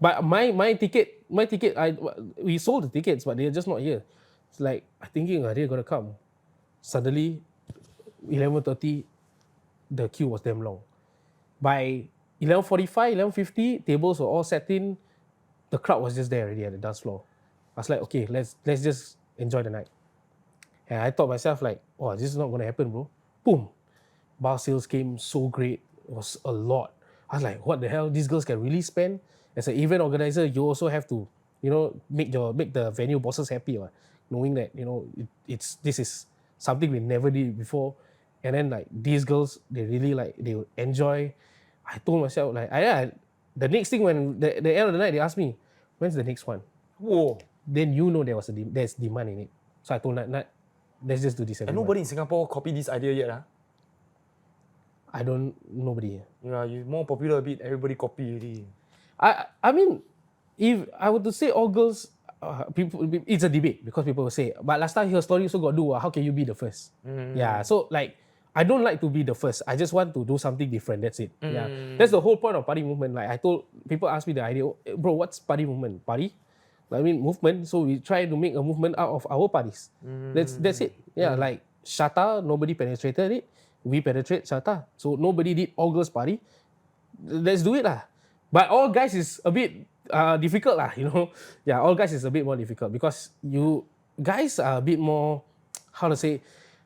but my ticket, we sold the tickets, but they're just not here. It's like I'm thinking, are they gonna come? Suddenly, 11:30, the queue was damn long. By 11:45, 11:50, tables were all set in. the crowd was just there already at the dance floor. I was like, okay, let's just enjoy the night. And I thought myself like, oh, this is not gonna happen, bro. Boom. Bar sales came so great. It was a lot. I was like, what the hell? These girls can really spend? As an event organizer, you also have to, make the venue bosses happy, knowing that, this is something we never did before. And then like these girls, they really like, they would enjoy. I told myself like, the next thing when the end of the night, they asked me, when's the next one? Whoa. Then there's demand in it. So I told Nat, let's just do this. And nobody in Singapore copied this idea yet, huh? Nobody. Yeah, you're more popular a bit, everybody copy already. I mean, if I were to say all girls, people, it's a debate because people will say, but last time your story also got do, how can you be the first? Yeah, so like, I don't like to be the first. I just want to do something different. That's it. Yeah, that's the whole point of party movement. Like I told people, ask me the idea, bro, what's party movement? Party? I mean movement. So we try to make a movement out of our parties. That's it. Yeah, like Shata, nobody penetrated it. We penetrate Shata. So nobody did all girls party. Let's do it lah. But all guys is a bit difficult lah. Yeah, all guys is a bit more difficult because you guys are a bit more, how to say,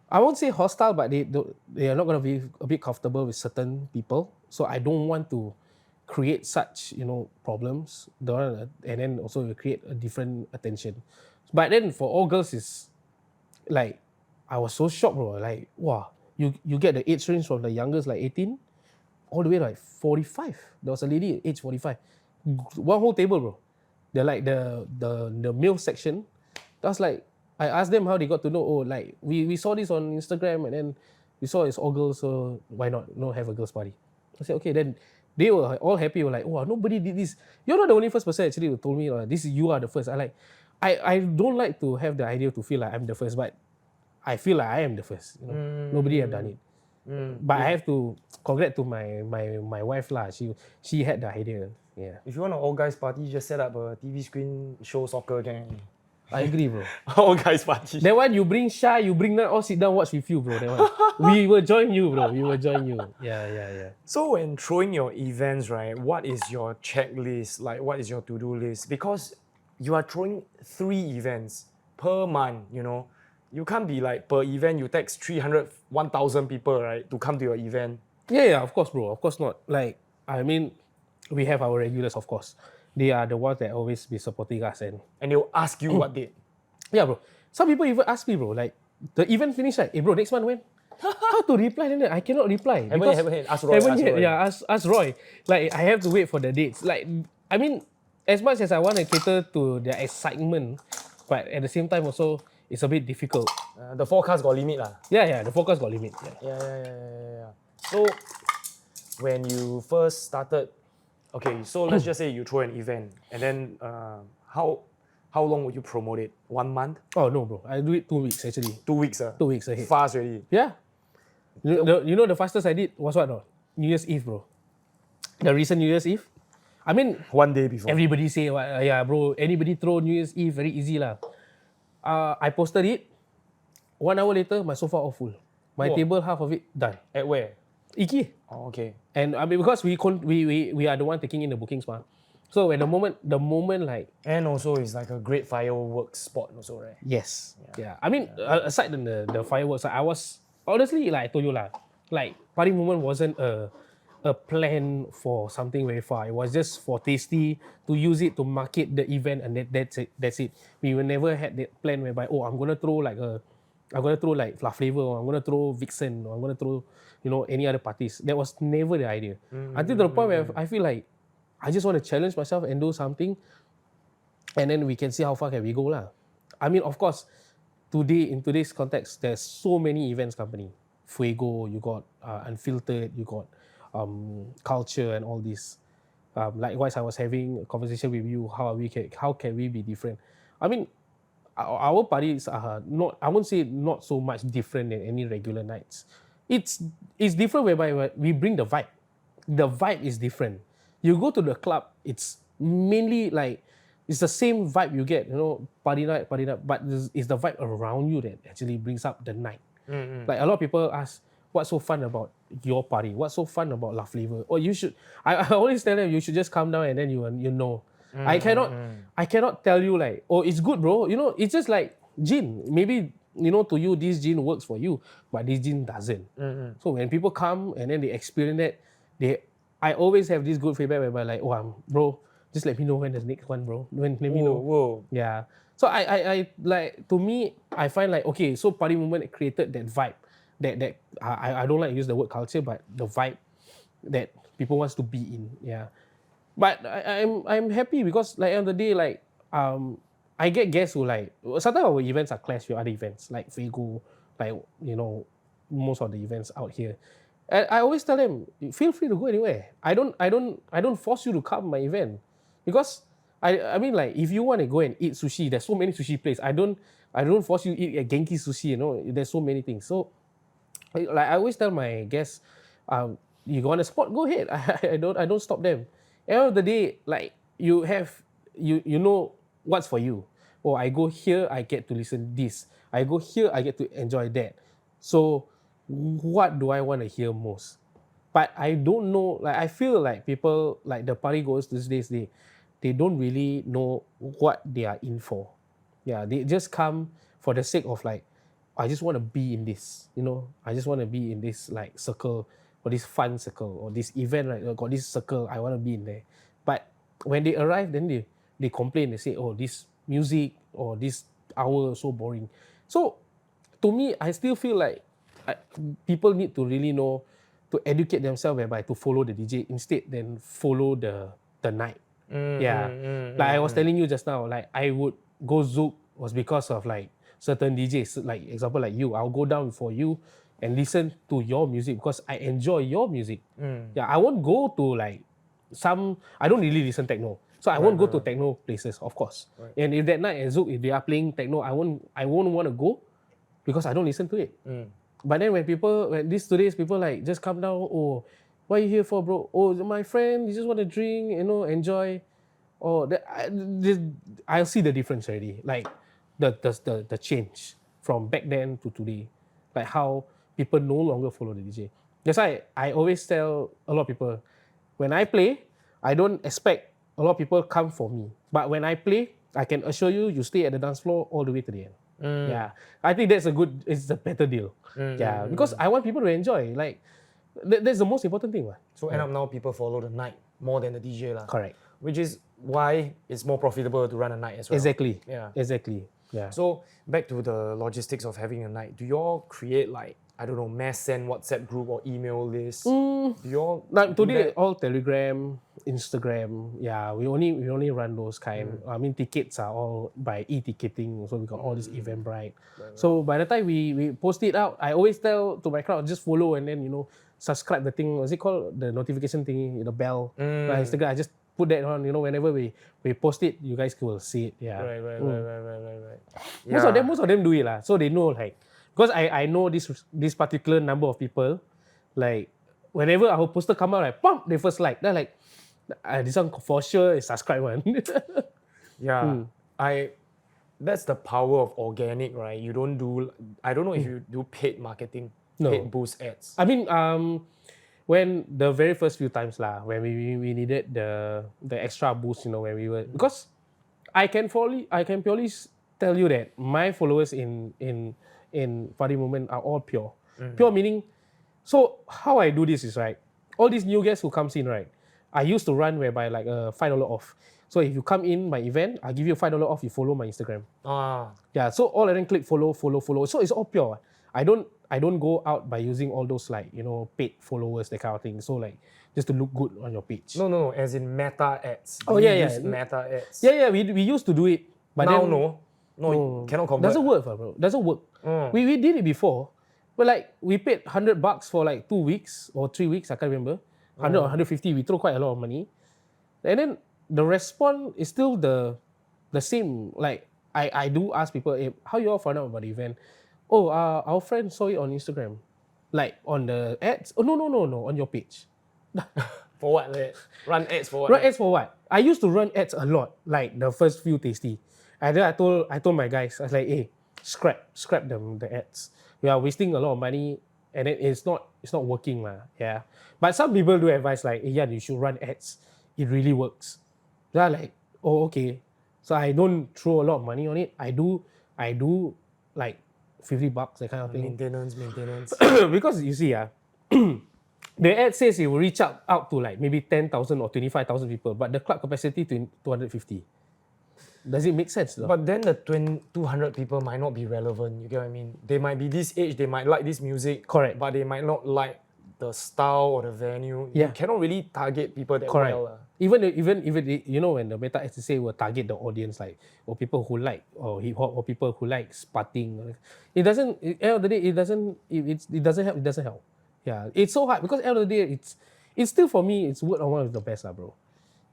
I won't say hostile, but they are not going to be a bit comfortable with certain people. So I don't want to create such, problems. And then also you create a different attention. But then for all girls is like, I was so shocked, bro. Like, wow, you get the age range from the youngest, like 18, all the way to like 45. There was a lady age 45. One whole table, bro. They're like the male section. That's like, I asked them how they got to know. Oh, like we saw this on Instagram and then we saw it's all girls, so why not have a girls' party? I said okay. Then they were all happy. Were like, oh, nobody did this. You're not the only first person actually who told me you are the first. I don't like to have the idea to feel like I'm the first, but I feel like I am the first. Nobody have done it. But I have to congrat to my wife lah. She had the idea. Yeah. If you want an all guys party, just set up a TV screen, show soccer gang. I agree, bro. All guys party. That one you bring Shah, you bring that all sit down watch with you, bro. That one. We will join you, bro. We will join you. Yeah. So when throwing your events, right, what is your checklist? Like what is your to-do list? Because you are throwing 3 events per month, You can't be like per event you text 300, 1,000 people, right, to come to your event. Yeah, of course, bro. Of course not. Like, I mean, we have our regulars, of course. They are the ones that always be supporting us and they'll ask you what date. Yeah, bro. Some people even ask me, bro, like, the event finished, like, hey, bro, next month when? How to reply then? I cannot reply. Haven't yet. Ask Roy. Yeah, ask Roy. Like, I have to wait for the dates. Like, I mean, as much as I want to cater to their excitement, but at the same time also, it's a bit difficult. The forecast got limit lah. Yeah, the forecast got limit. Yeah. So, when you first started, okay, so let's just say you throw an event, and then how long would you promote it? 1 month? Oh no, bro. I do it 2 weeks actually. 2 weeks, 2 weeks ahead. Fast already. Yeah. You know the fastest I did was what? No? New Year's Eve, bro. The recent New Year's Eve. I mean, 1 day before. Everybody say, yeah, bro. Anybody throw New Year's Eve very easy lah. I posted it. 1 hour later, my sofa all full. My table, half of it done. At where? Iki. Oh, okay. And I mean, because we are the one taking in the bookings, ma. So when the moment like. And also it's like a great fireworks spot also, right? Yes. Yeah. I mean, aside than the fireworks, I was honestly like I told you lah, like Party Movement wasn't a plan for something very far. It was just for Tasty to use it to market the event, and that's it. We never had that plan whereby I'm gonna throw like Fla Flavor, or I'm gonna throw Vixen, or I'm gonna throw any other parties. That was never the idea. Until the point where I feel like I just want to challenge myself and do something, and then we can see how far can we go lah. I mean, of course, in today's context, there's so many events company. Fuego, you got Unfiltered, you got Culture and all this. Likewise, I was having a conversation with you. How can we be different? I mean, our parties are not. I won't say not so much different than any regular nights. It's different whereby we bring the vibe. The vibe is different. You go to the club, it's mainly like it's the same vibe you get. Party night, but it's the vibe around you that actually brings up the night. Like a lot of people ask, what's so fun about your party? What's so fun about La Flavor? Or you should, I always tell them you should just come down and then you know. I cannot tell you like, oh, it's good, bro. You know, it's just like gin. Maybe, you know, to you this gin works for you, but this gin doesn't. So when people come and then they experience that, I always have this good feedback whereby like, oh, bro, just let me know when the next one, bro. Let me know. Whoa. Yeah. So I like, to me, I find like, okay, so Party Movement created that vibe that I don't like to use the word culture, but the vibe that people wants to be in. Yeah. But I'm happy because like end of the day, like I get guests who like, sometimes our events are clashed with other events like Figo, like, you know, most of the events out here. And I always tell them, feel free to go anywhere. I don't force you to come to my event, because I mean, like, if you want to go and eat sushi, there's so many sushi places. I don't force you to eat at Genki Sushi. You know, there's so many things. So like I always tell my guests, you go on a spot, go ahead. I don't stop them. At the end of the day, like you know what's for you. Oh, I go here, I get to listen this. I go here, I get to enjoy that. So what do I want to hear most? But I don't know, like I feel like people, like the party goers these days, they don't really know what they are in for. Yeah, they just come for the sake of like, I just want to be in this, you know, I just want to be in this like circle, or this fun circle, or this event, right? Got this circle, I want to be in there. But when they arrive, then they complain, they say, oh, this music or this hour is so boring. So to me, I still feel like people need to really know, to educate themselves whereby to follow the DJ instead than follow the night. Like I was telling you just now, like I would go Zouk was because of like certain DJs, like example like you, I'll go down for you and listen to your music because I enjoy your music. Yeah, I won't go to like I don't really listen techno. So I won't go to techno places, of course. And if that night at Zouk, if they are playing techno, I won't want to go because I don't listen to it. But then when today's people like just come down, oh, what are you here for, bro? Oh, my friend, you just want to drink, you know, enjoy. Oh, I'll see the difference already. Like the change from back then to today. Like how people no longer follow the DJ. That's why I always tell a lot of people, when I play, I don't expect a lot of people come for me. But when I play, I can assure you, you stay at the dance floor all the way to the end. Yeah, I think it's a better deal. Because I want people to enjoy. Like, that's the most important thing. So end up now people follow the night more than the DJ lah. Correct. Which is why it's more profitable to run a night as well. Exactly. Yeah. Exactly. Yeah. So back to the logistics of having a night. Do you all create like, I don't know, mass send WhatsApp group or email list? Do you all like today all Telegram, Instagram. Yeah, we only run those kind. I mean, tickets are all by e-ticketing. So we got all this Eventbrite. So by the time we post it out, I always tell to my crowd, just follow and then, you know, subscribe the thing. What's it called? The notification thingy, the bell. Instagram. I just put that on. You know, whenever we post it, you guys will see it. Yeah. Right. Most of them do it lah. So they know like. Because I know this particular number of people, like whenever our poster come out, like pump, they first like. They're like, this one for sure is subscribe one. That's the power of organic, right? You don't do, I don't know if you do paid marketing, paid boost ads. I mean, when the very first few times lah, when we needed the extra boost, you know, when we were, because I can purely tell you that my followers in Party Movement are all pure. Pure meaning, so how I do this is, right, all these new guests who comes in, right, I used to run whereby like $5 off. So if you come in my event, I'll give you $5 off, you follow my Instagram. Yeah, so all of them click follow. So it's all pure. I don't go out by using all those like, you know, paid followers, that kind of thing. So like just to look good on your page. No, as in meta ads. Use meta ads. Yeah, we used to do it. But now then, no, cannot convert. Doesn't work, bro. Doesn't work. We did it before, but like we paid $100 for like 2 weeks or 3 weeks. I can't remember. 100 or 150. We throw quite a lot of money, and then the response is still the same. Like I do ask people, hey, how you all find out about the event? Oh, our friend saw it on Instagram, like on the ads. Oh no, on your page. For what? Run ads for what? Run ads for what? I used to run ads a lot, like the first few tasty. And then I told my guys, I was like, hey, scrap them the ads. We are wasting a lot of money, and then it's not working lah. Yeah. But some people do advise like, hey, yeah, you should run ads. It really works. They're like, oh, okay. So I don't throw a lot of money on it. I do like $50, that kind of thing. Maintenance. Because you see, the ad says it will reach out to like maybe 10,000 or 25,000 people, but the club capacity to 250. Does it make sense though? But then the 200 people might not be relevant, you get what I mean? They might be this age, they might like this music. Correct. But they might not like the style or the venue. Yeah. You cannot really target people that Correct. well. Even you know, when the meta has to say will target the audience, like, or people who like or hip hop, or people who like spotting, it doesn't. At the end of the day, it doesn't. It doesn't help. It doesn't help. Yeah, it's so hard because at the end of the day, it's still for me. It's word on one of the best, bro.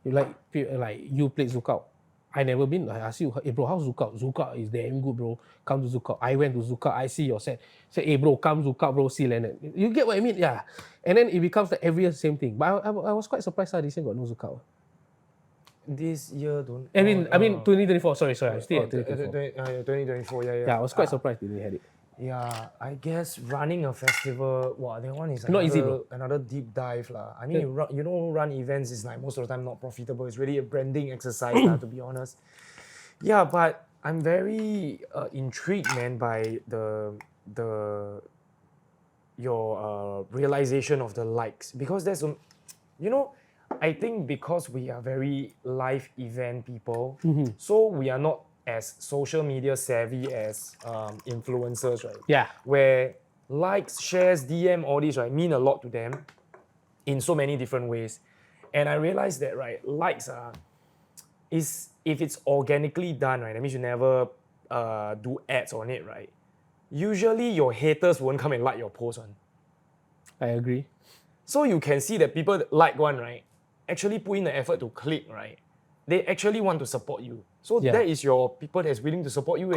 You like you played Zookout. I never been. I ask you, hey bro, how's Zookout? Zookout is damn good, bro. Come to Zookout. I went to Zookout. I see your set. Say, hey bro, come Zookout, bro. See Leonard. You get what I mean? Yeah. And then it becomes like every year the same thing. But I was quite surprised how this year got no Zookout. This year don't. I mean 2024. Sorry. I'm still at 2024. 2024. Yeah. Yeah, I was quite surprised they didn't have it. Yeah, I guess running a festival, wow, that one is Not easy, bro. another deep dive lah. I mean, run events is like most of the time not profitable. It's really a branding exercise lah, to be honest. Yeah, but I'm very intrigued, man, by your realization of the likes, because there's I think because we are very live event people, so we are not as social media savvy as influencers, right? Yeah. Where likes, shares, DM, all these, right, mean a lot to them in so many different ways. And I realized that, right, likes is, if it's organically done, right, that means you never do ads on it, right? Usually your haters won't come and like your post one. I agree. So you can see that people that like one, right, actually put in the effort to click, right? They actually want to support you. So that is your people that's willing to support you.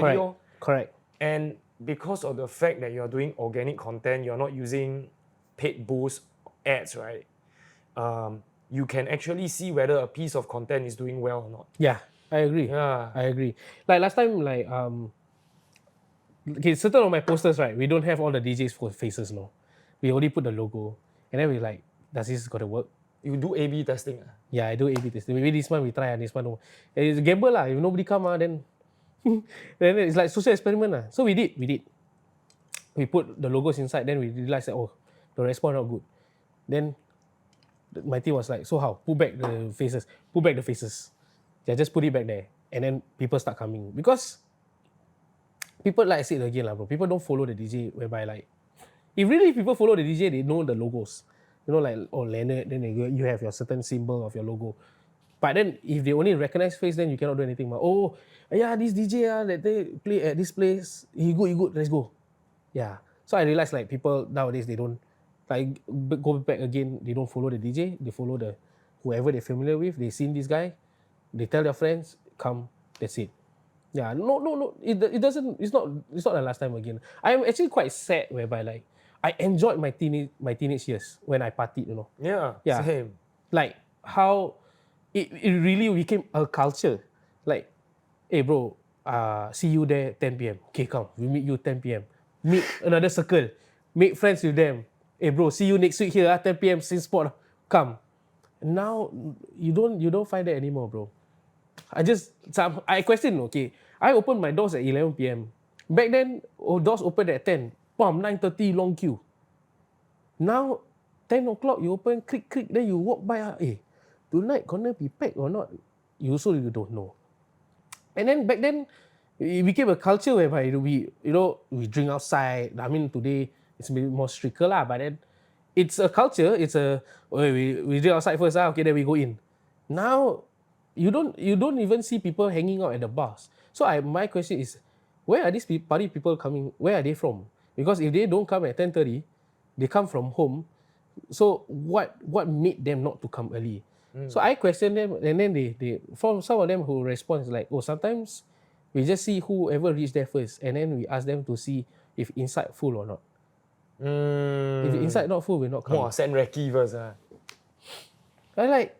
Correct. And because of the fact that you're doing organic content, you're not using paid boost ads, right? You can actually see whether a piece of content is doing well or not. Yeah, I agree. Yeah. I agree. Like last time, like certain of my posters, right, we don't have all the DJs for faces, no. We only put the logo. And then we like, does this gotta work? You do A/B testing. Yeah, I do A/B testing. Maybe this month we try and this month no. It's a gamble lah. If nobody come, then then it's like social experiment lah. So we did. We put the logos inside. Then we realized that the response not good. Then my team was like, so how? Put back the faces. Yeah, just put it back there, and then people start coming because people, like I said again lah, bro. People don't follow the DJ. Whereby like, if really people follow the DJ, they know the logos. You know, like, Leonard, then you have your certain symbol of your logo. But then, if they only recognize face, then you cannot do anything. This DJ that they play at this place, he good, let's go. Yeah. So I realized like people nowadays, they don't, like, go back again, they don't follow the DJ, they follow whoever they're familiar with. They seen this guy, they tell their friends, come, that's it. Yeah, no, it doesn't, it's not the last time again. I'm actually quite sad whereby like, I enjoyed my teenage years when I partied, you know. Yeah. Same. Like how it really became a culture. Like, hey bro, see you there 10 p.m. Okay, come, we meet you 10 p.m. Meet another circle. Make friends with them. Hey bro, see you next week here 10 p.m. same spot. Come. Now you don't find that anymore, bro. I question, okay. I opened my doors at 11 p.m. Back then, doors opened at 10. 9:30 long queue. Now 10 o'clock you open, click, then you walk by. Tonight gonna be packed or not? You don't know. And then back then it became a culture whereby we drink outside. I mean today it's a bit more stricter lah, but then it's a culture. It's we drink outside first, okay, then we go in. Now you don't even see people hanging out at the bars. So my question is, where are these party people coming? Where are they from? Because if they don't come at 10:30, they come from home. So what made them not to come early? So I question them, and then they from some of them who respond is like, sometimes we just see whoever reached there first, and then we ask them to see if inside full or not. If inside not full, we're not coming. Send recce first. I like,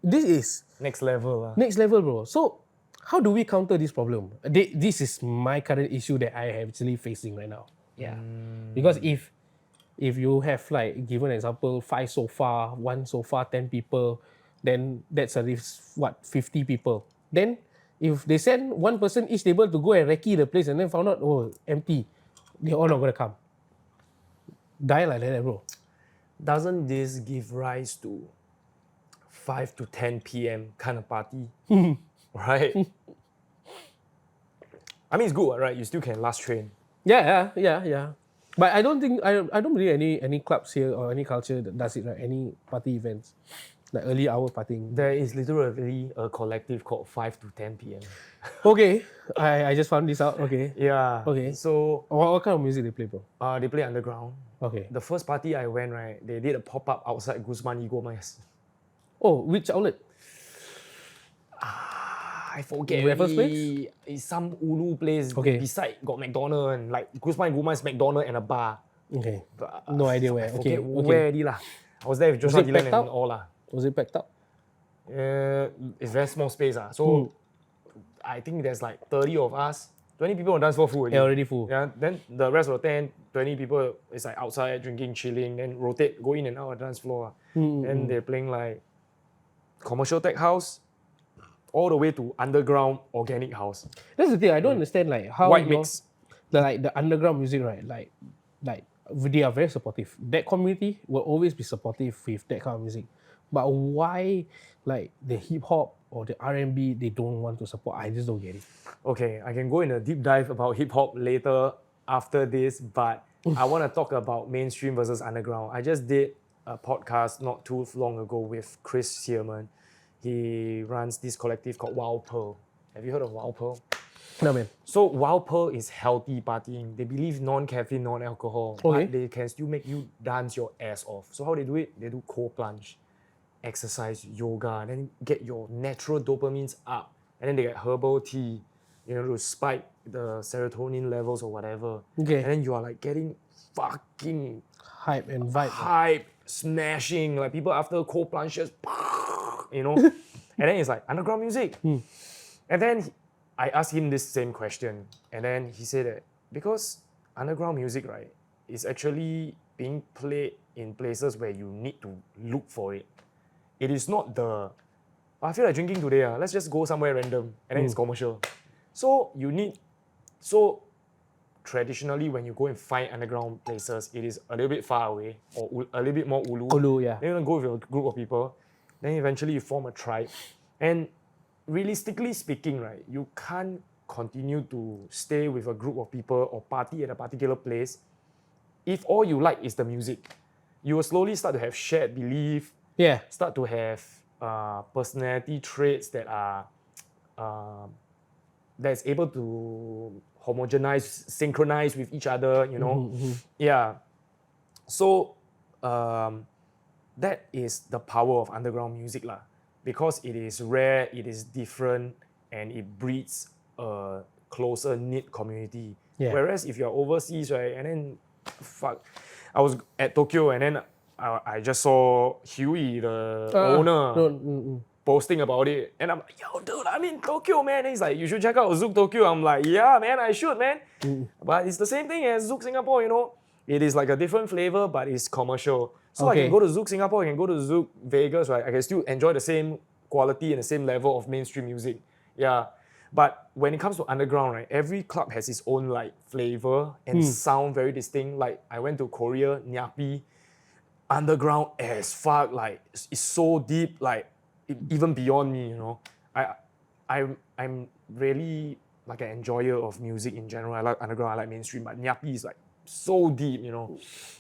this is next level. Next level, bro. So how do we counter this problem? This is my current issue that I am actually facing right now. Yeah. Because if you have, like, given an example, 5 sofa, 1 sofa, 10 people, then that's at least 50 people. Then if they send one person each table to go and recce the place and then found out, oh, empty, they're all not gonna come. Die like that, bro. Doesn't this give rise to 5 to 10 p.m. kind of party? Right? I mean, it's good, right? You still can last train. Yeah. But I don't think I don't believe any clubs here or any culture that does it, right? Any party events, like early hour partying. There is literally a collective called 5 to 10 p.m. Okay, I just found this out. Okay. Yeah. Okay. So What kind of music they play, bro? they play underground. Okay. The first party I went, right, they did a pop-up outside Guzman Igomez. Oh, which outlet? I forget. Raffles already. It's some ulu place. Okay. Beside got McDonald's and like Guzman Igomez McDonald's and a bar. Okay. But, No idea where. I Okay. forget where already lah. I was there with Joshua it Dylan packed and out? all lah. Was it packed up? It's very small space So I think there's like 30 of us. 20 people on dance floor full already. Yeah, already full. Yeah, then the rest of the 10, 20 people is like outside drinking, chilling, then rotate, go in and out of the dance floor. Then they're playing like commercial tech house all the way to underground organic house. That's the thing. I don't understand like how White your- mix. the underground music, right? Like they are very supportive. That community will always be supportive with that kind of music. But why, like the hip hop or the R&B, they don't want to support? I just don't get it. Okay, I can go in a deep dive about hip hop later after this, but I want to talk about mainstream versus underground. I just did a podcast not too long ago with Chris Searman. He runs this collective called Wild Pearl. Have you heard of Wild Pearl? No, man. So Wild Pearl is healthy partying. They believe non-caffeine, non-alcohol, Okay. but they can still make you dance your ass off. So how they do it? They do cold plunge, exercise, yoga, then get your natural dopamines up, and then they get herbal tea, to spike the serotonin levels or whatever. Okay. And then you are like getting fucking Hype and vibe. hype, smashing, like people after cold plunge just, and then it's like underground music. And then I asked him this same question, and then he said that because underground music, right, is actually being played in places where you need to look for it. It is not I feel like drinking today, let's just go somewhere random, and then it's commercial. So traditionally, when you go and find underground places, it is a little bit far away or a little bit more ulu. Ulu, yeah. Then you go with a group of people. Then eventually you form a tribe. And realistically speaking, right, you can't continue to stay with a group of people or party at a particular place if all you like is the music. You will slowly start to have shared belief, Yeah. start to have personality traits that are that's able to homogenize, synchronize with each other, Yeah. So that is the power of underground music lah. Because it is rare, it is different, and it breeds a closer knit community. Yeah. Whereas if you're overseas, right, and then I was at Tokyo and then I just saw Huey, the owner, posting about it, and I'm like, yo, dude, I'm in Tokyo, man. And he's like, you should check out Zouk Tokyo. I'm like, yeah, man, I should, man. But it's the same thing as Zouk Singapore, It is like a different flavor, but it's commercial. So I Okay. can go to Zouk Singapore, I can go to Zouk Vegas, right? I can still enjoy the same quality and the same level of mainstream music. Yeah. But when it comes to underground, right, every club has its own like flavor and sound very distinct. Like I went to Korea, Nyapi, underground as fuck, like it's so deep, like even beyond me, I'm really like an enjoyer of music in general. I like underground, I like mainstream, but Nyapi is like so deep,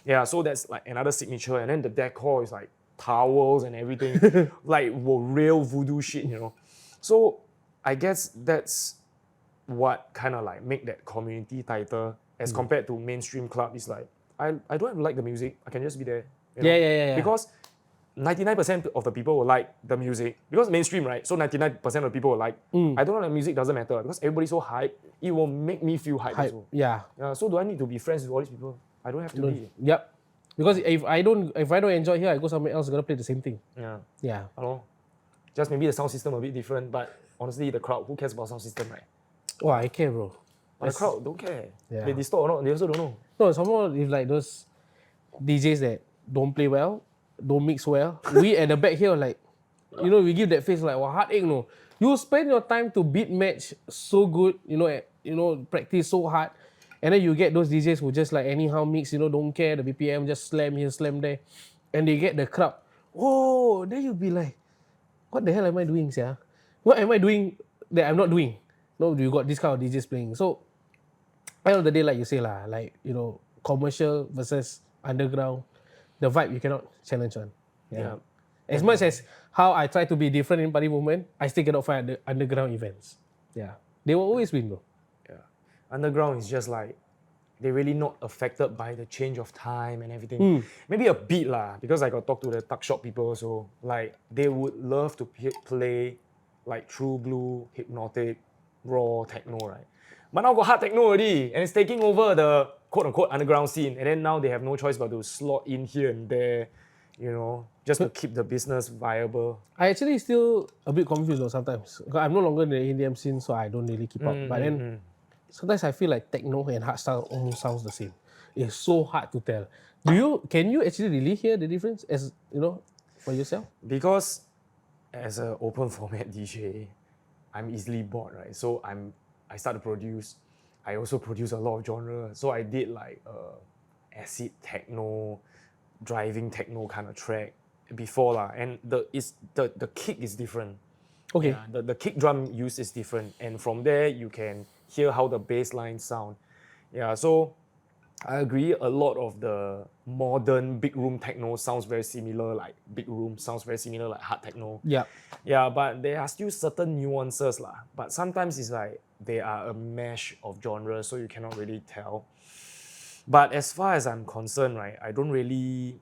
Yeah, so that's like another signature. And then the decor is like towels and everything, like real voodoo shit, So I guess that's what kind of like make that community tighter as compared to mainstream club. Is like I don't have to like the music, I can just be there. Yeah. Because 99% of the people will like the music. Because mainstream, right? So 99% of the people will like. I don't know, the music doesn't matter. Because everybody's so hyped, it will make me feel hyped Hype. also. Yeah. So do I need to be friends with all these people? I don't have to be. Yep. Because if I don't enjoy here, I go somewhere else, gonna play the same thing. Yeah. Yeah. I don't know. Just maybe the sound system a bit different, but honestly, the crowd, who cares about sound system, right? Oh, I care, bro. But the crowd don't care. Yeah. They distort or not, they also don't know. No, somehow if like those DJs that don't play well, don't mix well, we at the back here like, we give that face like, heartache, no. You spend your time to beat match so good, practice so hard, and then you get those DJs who just like anyhow mix, don't care the BPM, just slam here, slam there, and they get the crowd. Oh, then you'll be like, what the hell am I doing, sir? What am I doing that I'm not doing? No, you got this kind of DJs playing. So, end of the day, like you say lah, like commercial versus underground, the vibe you cannot challenge on. Yeah. As much as how I try to be different in party movement, I still cannot find the underground events. Yeah, they will always win though. Yeah. Underground is just like, they're really not affected by the change of time and everything. Maybe a bit lah, because I got talk to the tuck shop people also. Like, they would love to play like true blue, hypnotic, raw techno, right? But now got hard techno already, and it's taking over the quote-unquote underground scene. And then now they have no choice but to slot in here and there, just to keep the business viable. I actually still a bit confused though sometimes. Because I'm no longer in the EDM scene, so I don't really keep up. But then sometimes I feel like techno and hardstyle almost sounds the same. It's so hard to tell. Can you actually really hear the difference as for yourself? Because as an open format DJ, I'm easily bored, right? So I start to produce. I also produce a lot of genre. So I did like acid techno, driving techno kind of track before lah. And the kick is different. Okay. Yeah, the kick drum use is different. And from there you can hear how the bass lines sound. Yeah, so I agree, a lot of the modern big room techno sounds very similar, like big room sounds very similar like hard techno. Yeah. Yeah, but there are still certain nuances lah. But sometimes it's like they are a mesh of genres, so you cannot really tell. But as far as I'm concerned, right, I don't really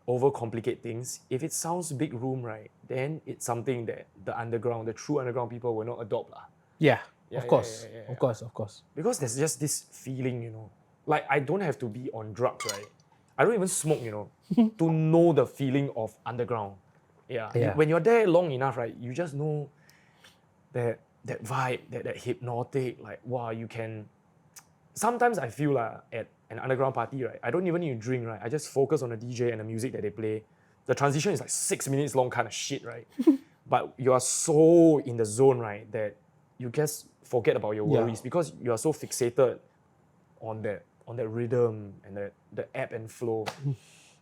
overcomplicate things. If it sounds big room, right, then it's something that the true underground people will not adopt lah. Yeah, Yeah, of course. yeah. Of course. Because there's just this feeling, like I don't have to be on drugs, right? I don't even smoke, to know the feeling of underground. Yeah. When you're there long enough, right, you just know that vibe, that hypnotic, like wow, you can. Sometimes I feel like at an underground party, right, I don't even need to drink, right? I just focus on the DJ and the music that they play. The transition is like 6 minutes long kind of shit, right? But you are so in the zone, right, that you just forget about your worries because you are so fixated on that rhythm and the ebb and flow.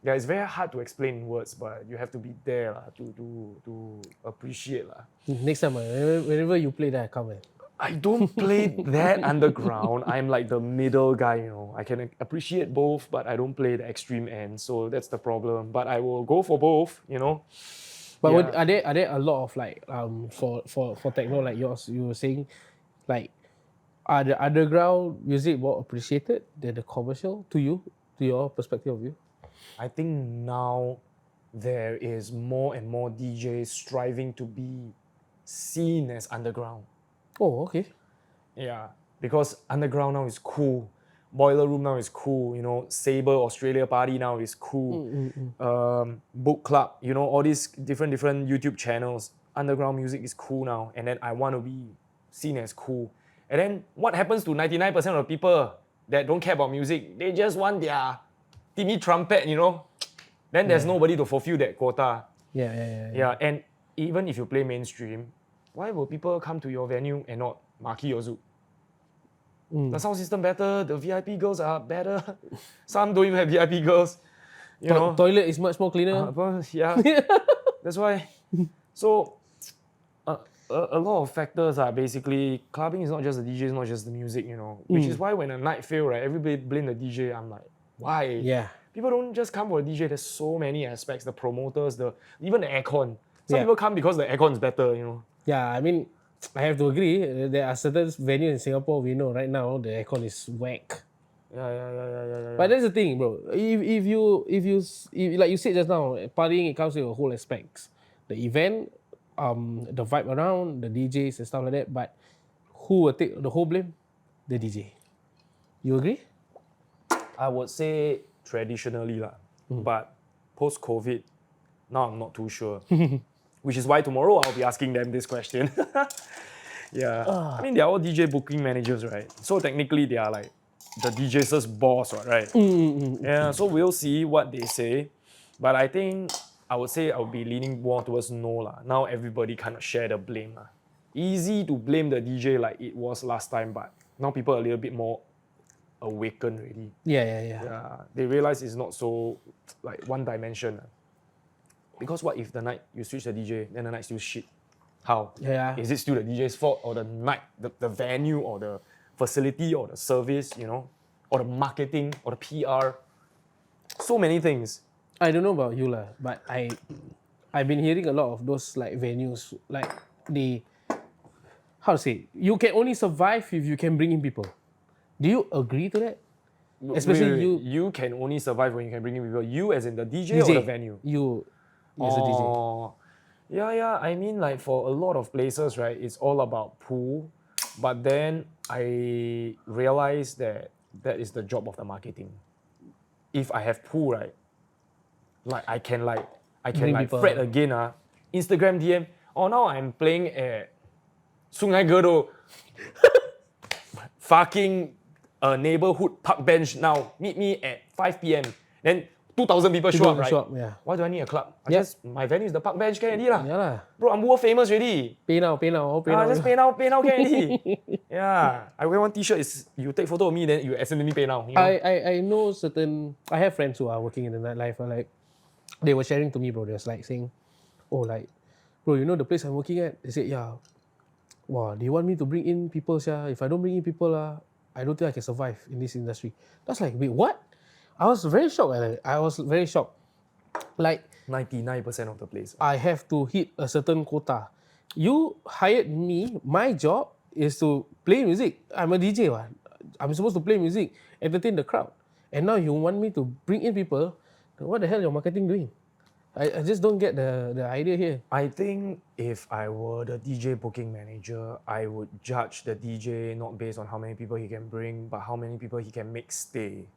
Yeah, it's very hard to explain in words, but you have to be there to appreciate. Next time, whenever you play that, come. I don't play that underground. I'm like the middle guy, I can appreciate both, but I don't play the extreme end. So that's the problem. But I will go for both, But are there a lot of like for techno like yours? You were saying, like, are the underground music more appreciated than the commercial to you, to your perspective of view? I think now there is more and more DJs striving to be seen as underground. Oh, okay. Yeah, because underground now is cool. Boiler Room now is cool. Sabre Australia Party now is cool. Book Club, all these different YouTube channels. Underground music is cool now, and then I want to be seen as cool. And then what happens to 99% of the people that don't care about music? They just want their Timmy trumpet, Then there's nobody to fulfill that quota. Yeah, and even if you play mainstream, why will people come to your venue and not Maki or Zouk? The sound system better, the VIP girls are better. Some don't even have VIP girls. Toilet is much more cleaner. Yeah, that's why. So, a lot of factors are basically, clubbing is not just the DJ, it's not just the music, Which is why when a night fail, right, everybody blame the DJ. I'm like, why? Yeah. People don't just come for a DJ. There's so many aspects. The promoters, even the aircon. Some people come because the aircon is better, Yeah, I mean, I have to agree. There are certain venues in Singapore we know right now the aircon is whack. Yeah. But that's the thing, bro. If you like you said just now, partying it comes with a whole aspects. The event, the vibe around, the DJs and stuff like that. But who will take the whole blame? The DJ. You agree? I would say traditionally lah. But post-COVID, now I'm not too sure. Which is why tomorrow I'll be asking them this question. Yeah. I mean, they're all DJ booking managers, right? So technically they are like the DJ's boss, right? Yeah, so we'll see what they say. But I would say I would be leaning more towards no lah. Now everybody kind of share the blame lah. easy to blame the DJ like it was last time, but now people are a little bit more awakened already. Yeah. They realize it's not so like one dimension. Because what if the night you switch the DJ, then the night still shit? How? Yeah. Is it still the DJ's fault or the night, the venue or the facility or the service, you know, or the marketing or the PR? So many things. I don't know about you lah, but I've been hearing a lot of those like venues, like how to say, you can only survive if you can bring in people. Do you agree to that? Especially Wait. You can only survive when you can bring in people. You as in the DJ or the venue? You as a DJ. Yeah. I mean, like for a lot of places, right, it's all about pool. But then I realized that is the job of the marketing. If I have pool, right, like I can people. Fred again, Instagram DM. Oh, now I'm playing at Sungai Gedong. Fucking neighborhood park bench now. Meet me at 5 p.m. Then 2,000 people show up, right? Yeah. Why do I need a club? My venue is the park bench, can already lah. Yeah lah. Bro, I'm world famous already. Pay now. Just pay now, can already. Yeah. I wear one t-shirt, is you take photo of me, then you accidentally pay now. You know? I know certain, I have friends who are working in the nightlife, and like, they were sharing to me, bro, they was like saying, oh, like, bro, you know the place I'm working at? They said, yeah. Wow, they want me to bring in people, if I don't bring in people, I don't think I can survive in this industry. That's like, wait, what? I was very shocked. Like 99% of the place. I have to hit a certain quota. You hired me, my job is to play music. I'm a DJ. I'm supposed to play music, entertain the crowd. And now you want me to bring in people. What the hell your marketing doing? I just don't get the idea here. I think if I were the DJ booking manager, I would judge the DJ not based on how many people he can bring, but how many people he can make stay.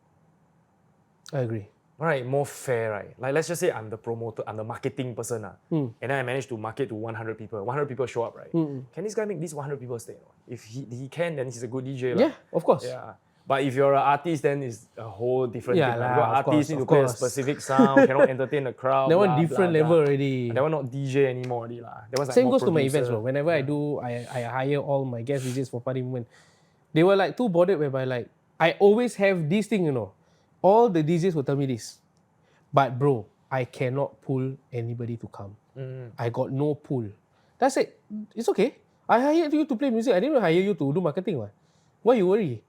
I agree. Right, more fair, right? Like let's just say I'm the promoter, I'm the marketing person, and then I manage to market to 100 people. 100 people show up, right? Can this guy make these 100 people stay? If he can, then he's a good DJ. Yeah, of course. Yeah. But if you're an artist, then it's a whole different thing. Lah, Because artists need to play a specific sound, cannot entertain the crowd. That one different level already. That one not DJ anymore already lah. That one's like Same more goes to my producer. events, bro. Whenever I do, I hire all my guest DJs for party movement. They were like too bothered whereby like, I always have this thing, you know. All the DJs will tell me this. But bro, I cannot pull anybody to come. I got no pull. That's it. It's okay. I hired you to play music. I didn't hire you to do marketing. What? Why you worry?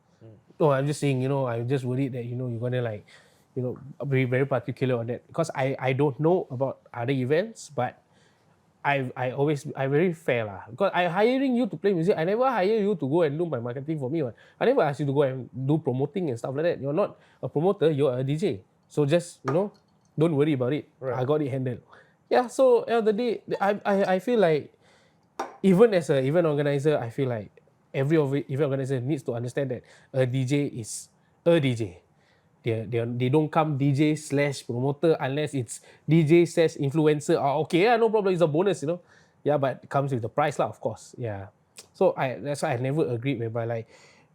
No, I'm just saying, you know, I'm just worried that, you know, you're gonna like, you know, be very particular on that. Because I don't know about other events, but I'm very fair lah. Because I'm hiring you to play music. I never hire you to go and do my marketing for me. What? I never ask you to go and do promoting and stuff like that. You're not a promoter, you're a DJ. So just, you know, don't worry about it. Right. I got it handled. Yeah, so end of the day, I feel like, even as an event organizer, I feel like every event organizer needs to understand that a DJ is a DJ. They don't come DJ/promoter unless it's DJ/influencer. Okay, yeah, no problem. It's a bonus, you know. Yeah, but it comes with the price lah, of course. Yeah. So that's why I never agreed whereby like,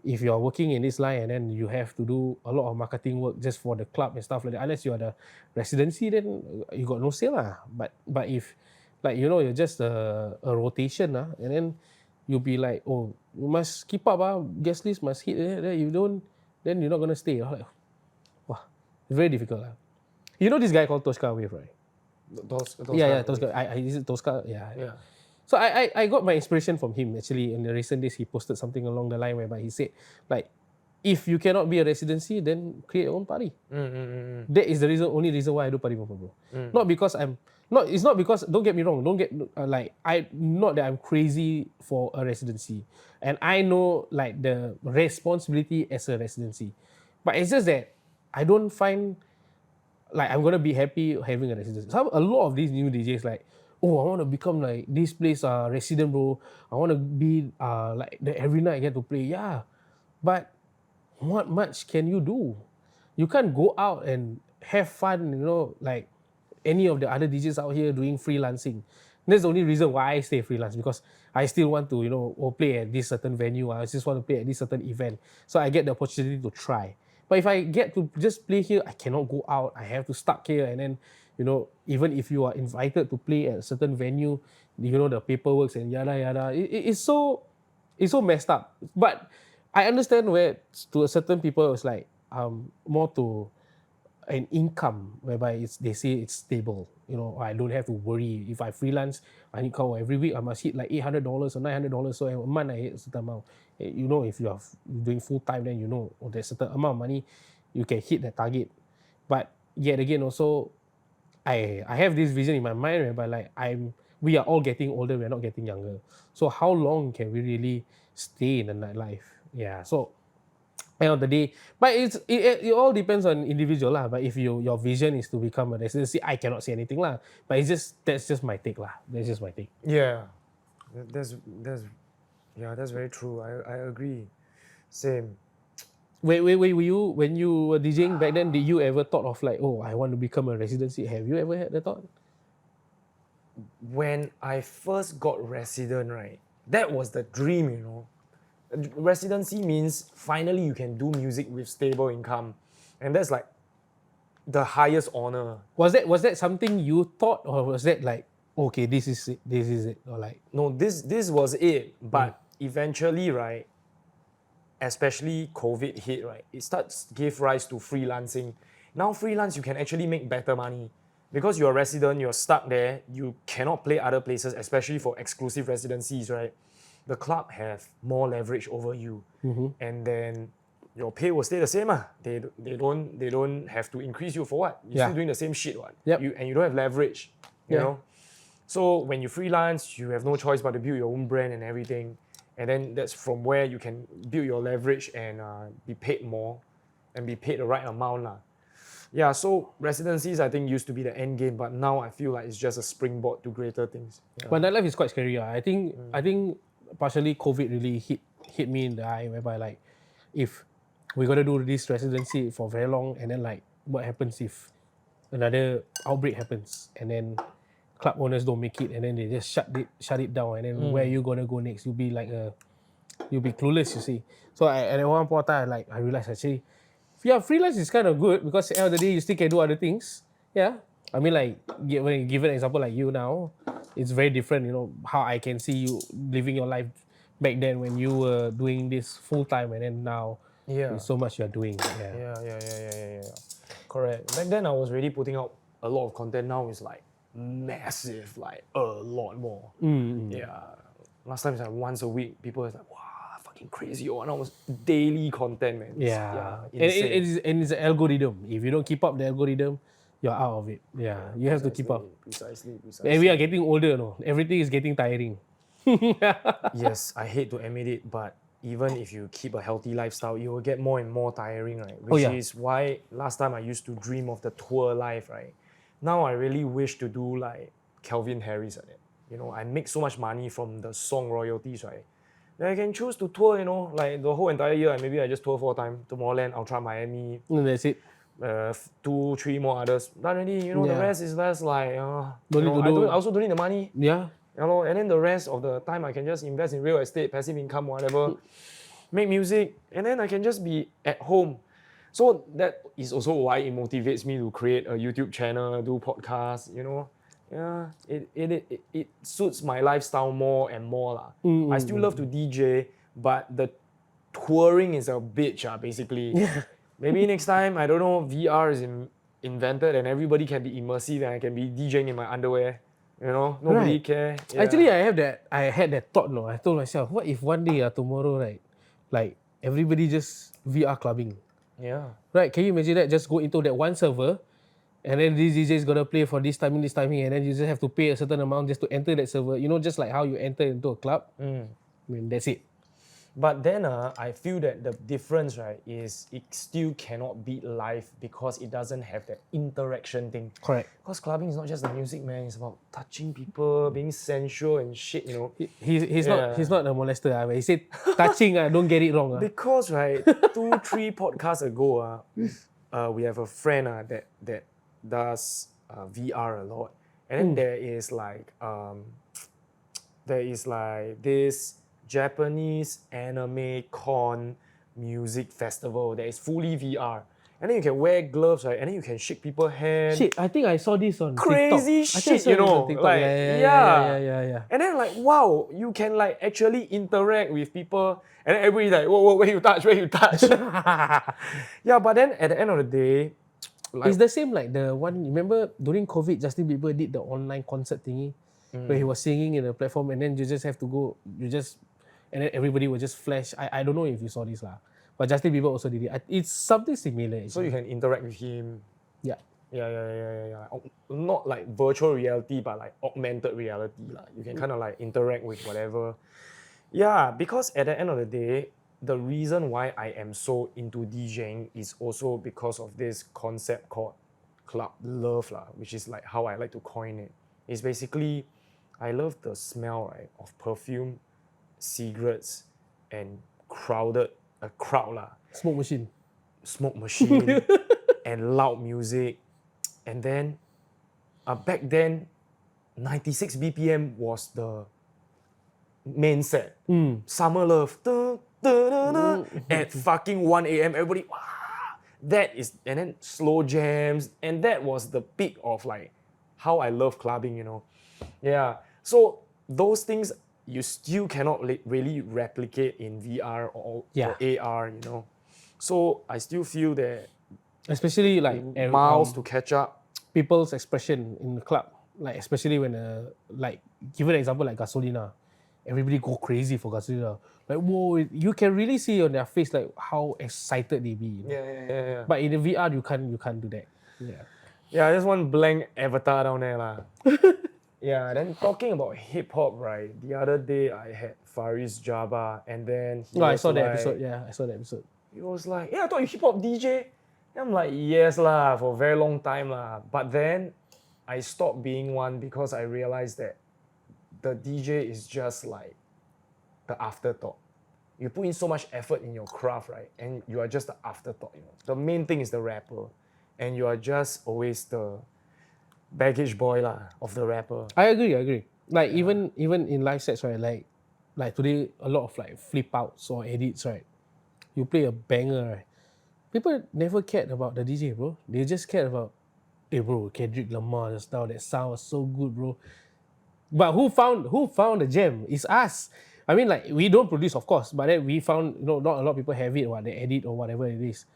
if you're working in this line and then you have to do a lot of marketing work just for the club and stuff like that, unless you're the residency, then you got no sale lah. But if like, you know, you're just a rotation and then you'll be like, oh, you must keep up, guest list must hit. If you don't, then you're not gonna stay. Like, wow, it's very difficult. You know this guy called Tosca Wave, right? Tosca. Yeah, Tosca. Is it Tosca? Yeah. So I got my inspiration from him actually. In the recent days, he posted something along the line whereby he said, like, if you cannot be a residency, then create your own party. That is the only reason why I do party movement, bro. Not because it's not because, don't get me wrong, not that I'm crazy for a residency. And I know like the responsibility as a residency. But it's just that I don't find like I'm gonna be happy having a residency. A lot of these new DJs like, oh, I want to become like this place resident, bro. I want to be like every night I get to play. Yeah, but what much can you do? You can't go out and have fun, you know, like any of the other DJs out here doing freelancing. That's the only reason why I stay freelance, because I still want to, you know, play at this certain venue. I just want to play at this certain event. So I get the opportunity to try. But if I get to just play here, I cannot go out. I have to stuck here, and then, you know, even if you are invited to play at a certain venue, the paperwork and yada yada. It's so messed up. But I understand where to a certain people it's like more to an income whereby they say it's stable. I don't have to worry. If I freelance, I need cover every week. I must hit like $800 or $900. So a month I hit a certain amount. If you are doing full time, then there's a certain amount of money you can hit that target. But yet again, also I have this vision in my mind whereby like we are all getting older. We are not getting younger. So how long can we really stay in the nightlife? Yeah. So end of the day, but it all depends on individual lah. But if your vision is to become a residency, I cannot say anything lah. But that's just my take lah. That's just my take. Yeah, that's very true. I agree. Same. Wait, were you when you were DJing back then? Did you ever thought of like, oh, I want to become a residency? Have you ever had the thought? When I first got resident, right, that was the dream. Residency means finally you can do music with stable income, and that's like the highest honor. Was that something you thought, or was that like, okay, this is it, or like? No, this was it. But eventually, right, especially COVID hit, right, it starts to give rise to freelancing. Now freelance, you can actually make better money. Because you're a resident, you're stuck there, you cannot play other places, especially for exclusive residencies, right? The club have more leverage over you. And then your pay will stay the same. They don't have to increase you for what? You're still doing the same shit, what? Yep. And you don't have leverage, you know? So when you freelance, you have no choice but to build your own brand and everything. And then that's from where you can build your leverage and be paid more and be paid the right amount. Yeah, so residencies I think used to be the end game, but now I feel like it's just a springboard to greater things. Yeah. But nightlife is quite scary. I think partially COVID really hit me in the eye, whereby like if we're gonna do this residency for very long, and then like what happens if another outbreak happens and then club owners don't make it, and then they just shut it down, and then where you gonna go next? You'll be clueless, you see. So at one point of time, I realized actually, freelance is kind of good because at the end of the day you still can do other things. Yeah, I mean like give an example like you now, it's very different. How I can see you living your life back then when you were doing this full time, and then now there's so much you're doing. Yeah. Correct. Back then I was already putting out a lot of content. Now it's like massive, like a lot more. Yeah. Last time it's like once a week. People was like, wow, fucking crazy. And I was daily content, man. And it's an algorithm. If you don't keep up the algorithm, you're out of it. Yeah, you have to keep up. Precisely. And we are getting older, no? Everything is getting tiring. Yes, I hate to admit it, but even if you keep a healthy lifestyle, it will get more and more tiring, right? Which is why last time I used to dream of the tour life, right? Now I really wish to do like Calvin Harris on it. I make so much money from the song royalties, right? Then I can choose to tour, like the whole entire year. Maybe I just tour 4 times. Tomorrowland, Ultra Miami. And that's it. 2, 3 more others. Not really, the rest is less like, I also don't need the money. Yeah. And then the rest of the time I can just invest in real estate, passive income, whatever, make music, and then I can just be at home. So that is also why it motivates me to create a YouTube channel, do podcasts, Yeah, it suits my lifestyle more and more. I still love to DJ, but the touring is a bitch, basically. Yeah. Maybe next time, I don't know, VR is invented and everybody can be immersive and I can be DJing in my underwear. Nobody care. Yeah. Actually, I had that thought. No, I told myself, what if one day, tomorrow, right, like everybody just VR clubbing? Yeah. Right? Can you imagine that? Just go into that one server, and then this DJ is gonna play for this timing, and then you just have to pay a certain amount just to enter that server. Just like how you enter into a club. I mean, that's it. But then I feel that the difference, right, is it still cannot beat live because it doesn't have that interaction thing. Correct. Because clubbing is not just the music, man. It's about touching people, being sensual and shit, He's not a molester. But he said touching. Don't get it wrong. Because, right, 2-3 podcasts ago, we have a friend that does VR a lot. And then there is this Japanese anime con music festival that is fully VR. and then you can wear gloves, right? And then you can shake people's hand. Shit, I think I saw this on Crazy TikTok. I think I shit, saw you this on know, TikTok. like Yeah. And then like, wow, you can like actually interact with people, and then everybody's like, whoa, where you touch? Yeah, but then at the end of the day, like, It's the same like the one, remember during COVID, Justin Bieber did the online concert thingy where he was singing in a platform and then you just have to go, and then everybody will just flash. I don't know if you saw this lah, but Justin Bieber also did it. It's something similar. Actually. so you can interact with him. Yeah. Yeah. Not like virtual reality, but like augmented reality. You can kind of like interact with whatever. Yeah, because at the end of the day, the reason why I am so into DJing is also because of this concept called Club Love, which is like how I like to coin it. It's basically, I love the smell, right, of perfume, cigarettes, and a crowd, Smoke machine. smoke machine, and loud music. And then, back then, 96 BPM was the main set. Summer Love. At fucking 1 a.m. Everybody, wow. That is, and then slow jams. And that was the peak of like how I love clubbing, you know. Yeah. So those things you still cannot really replicate in VR or AR, you know. So I still feel that Especially like miles to catch up. people's expression in the club, like especially when like give an example like Gasolina, everybody go crazy for Gasolina. Like whoa, you can really see on their face like how excited they be. You know? Yeah. But in the VR you can't do that. Yeah. Yeah, just one blank avatar down there lah. Yeah, then talking about hip hop, right? The other day I had Faris Jabba, and then he I was saw that like- episode. Yeah, I saw that episode. He was like, yeah, I thought you hip hop DJ. And I'm like, yes lah, for a very long time lah. But then I stopped being one because I realized that the DJ is just like the afterthought. You put in so much effort in your craft, right? And you are just the afterthought, you know. The main thing is the rapper. And you are just always the baggage boy lah of the rapper. I agree. Like even in live sets, right? Like today, a lot of like flip outs or edits, right? You play a banger, right? People never cared about the DJ, bro. They just cared about, hey, bro, Kendrick Lamar just now. That sound was so good, bro. But who found the gem? It's us. I mean, like we don't produce, of course, but then we found, you know, not a lot of people have it, or they edit or whatever it is.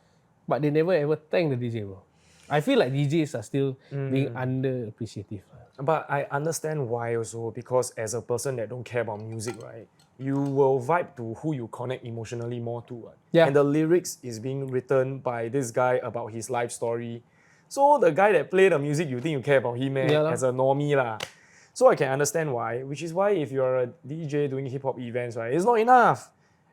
But they never ever thank the DJ, bro. I feel like DJs are still being underappreciative. But I understand why also, because as a person that don't care about music, right, you will vibe to who you connect emotionally more to. Right? Yeah. And the lyrics is being written by this guy about his life story. So the guy that play the music, you think you care about him Yeah lah. as a normie lah. So I can understand why, which is why if you're a DJ doing hip-hop events, right, it's not enough.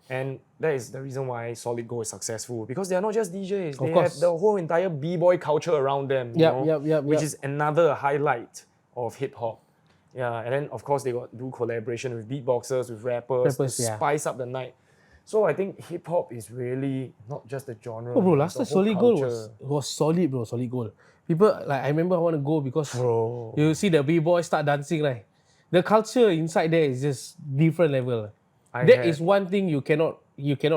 And that is the reason why Solid Gold is successful, because they are not just DJs. They course. have the whole entire b-boy culture around them, you know, which is another highlight of hip-hop. Yeah, and then of course they got do collaboration with beatboxers, with rappers to yeah. spice up the night. So I think hip-hop is really not just a genre. Oh, bro, it's last the time whole Solid Gold culture. was solid, bro. Solid Gold. People, like, I remember I want to go because Bro. you see the b-boys start dancing, right? The culture inside there is just different level. That is one thing you cannot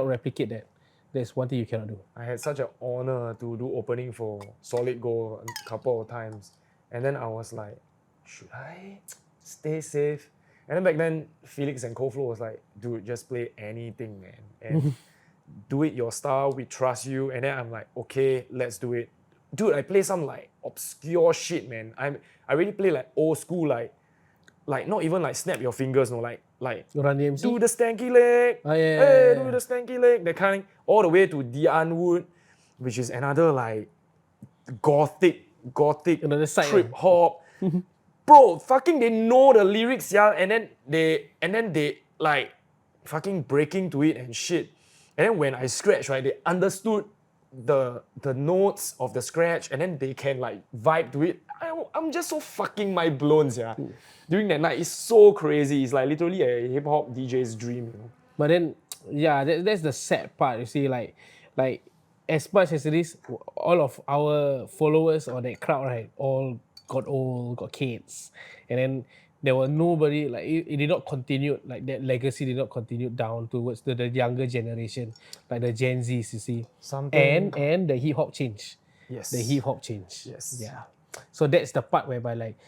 replicate that. That's one thing you cannot do. I had such an honor to do opening for Solid Gold a couple of times. And then I was like, should I stay safe? And then back then, Felix and Koflo was like, dude, just play anything, man. And do it your style, we trust you. And then I'm like, okay, let's do it. Dude, I play some like obscure shit, man. I really play like old school, like not even like snap your fingers, no, like Run DMC? do the stanky leg, yeah. do the stanky leg, that kind, all the way to Dian Wood, which is another like gothic Another side, trip hop. Bro, fucking they know the lyrics, yeah, and then they like fucking breaking to it and shit. And then when I scratch, right, they understood the notes of the scratch, and then they can like vibe to it. I'm just so fucking mind blown, yeah. During that night, it's so crazy. It's like literally a hip hop DJ's dream, you know. But then, yeah, that's the sad part. You see, like as much as it is, all of our followers or that crowd, right, all got old, got kids, and then there were nobody like it did not continue, like that legacy did not continue down towards the younger generation, like the Gen Zs, you see. Something. And the hip hop change. Yes. The hip hop change. Yes. Yeah. So that's the part whereby like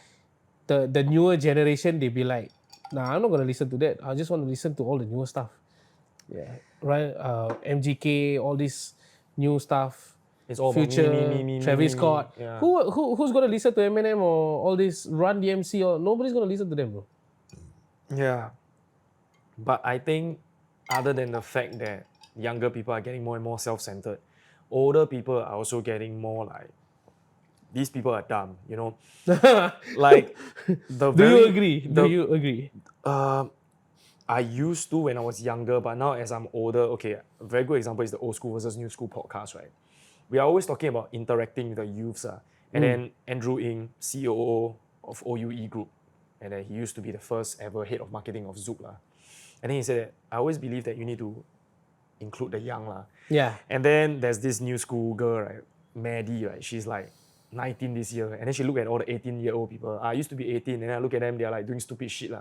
the newer generation, they be like, nah, I'm not gonna listen to that. I just want to listen to all the newer stuff. Yeah. Right. MGK, all this new stuff. It's all about Future, me, Travis me. Scott. Yeah. Who's gonna listen to Eminem or all this Run DMC or nobody's gonna listen to them, bro. Yeah. But I think other than the fact that younger people are getting more and more self-centered, older people are also getting more like, these people are dumb, you know? Like, the Do very... you agree? Do you agree? I used to when I was younger, but now as I'm older, okay, a very good example is the old school versus new school podcast, right? We are always talking about interacting with the youths. And then Andrew Ng, COO of OUE Group, and then he used to be the first ever head of marketing of Zouk. And then he said that, I always believe that you need to include the young. Yeah. And then there's this new school girl, right? Maddie, right? She's like 19 this year. And then she looked at all the 18-year-old people. I used to be 18, and then I look at them, they're like doing stupid shit.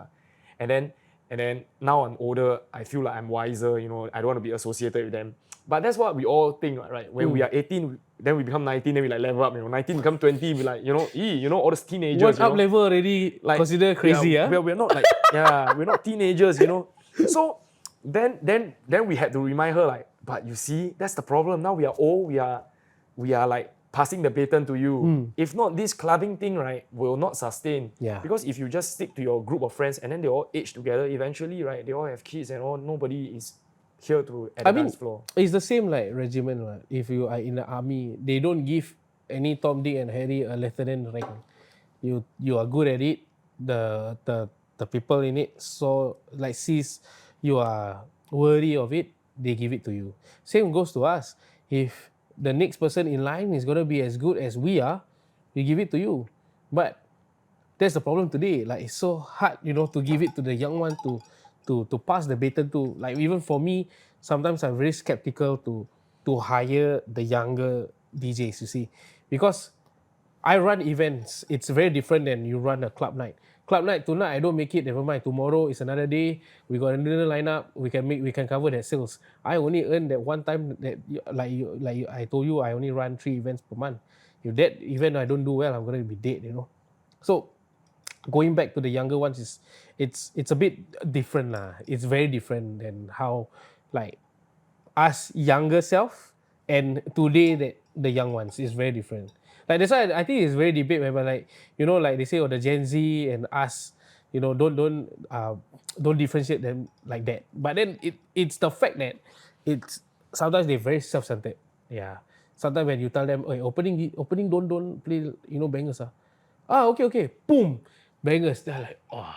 And then now I'm older, I feel like I'm wiser, you know, I don't want to be associated with them. But that's what we all think, right? When we are 18, then we become 19, then we like level up, you know, 19 become 20, we like, you know, all those teenagers. One up level already like consider crazy, We're not like, we're not teenagers, you know. So then we had to remind her like, but you see, that's the problem. Now we are old, we are like passing the baton to you. If not, this clubbing thing, right, will not sustain. Yeah. Because if you just stick to your group of friends and then they all age together, eventually, right, they all have kids and all, nobody is here to at the dance floor. It's the same like regiment, right? If you are in the army, they don't give any Tom, Dick and Harry a lieutenant rank. You are good at it. The people in it sees you are worthy of it, they give it to you. Same goes to us. If the next person in line is gonna be as good as we are, we give it to you. But that's the problem today. Like it's so hard, you know, to give it to the young one to pass the baton to. Like even for me, sometimes I'm very skeptical to hire the younger DJs, you see. Because I run events. It's very different than you run a club night. Club night tonight I don't make it, never mind. Tomorrow is another day. We got another lineup. We can cover that sales. I only earn that one time that I told you I only run 3 events per month. If that event I don't do well, I'm gonna be dead, you know. So going back to the younger ones it's a bit different lah. It's very different than how like us younger self and today that the young ones is very different. Like that's why I think it's very debate whereby like, you know, like they say the Gen Z and us, you know, don't differentiate them like that. But then it's the fact that it's sometimes they're very self-centered. Yeah. Sometimes when you tell them, hey, opening don't play, you know, bangers. Okay. Boom. Bangers. They're like, oh.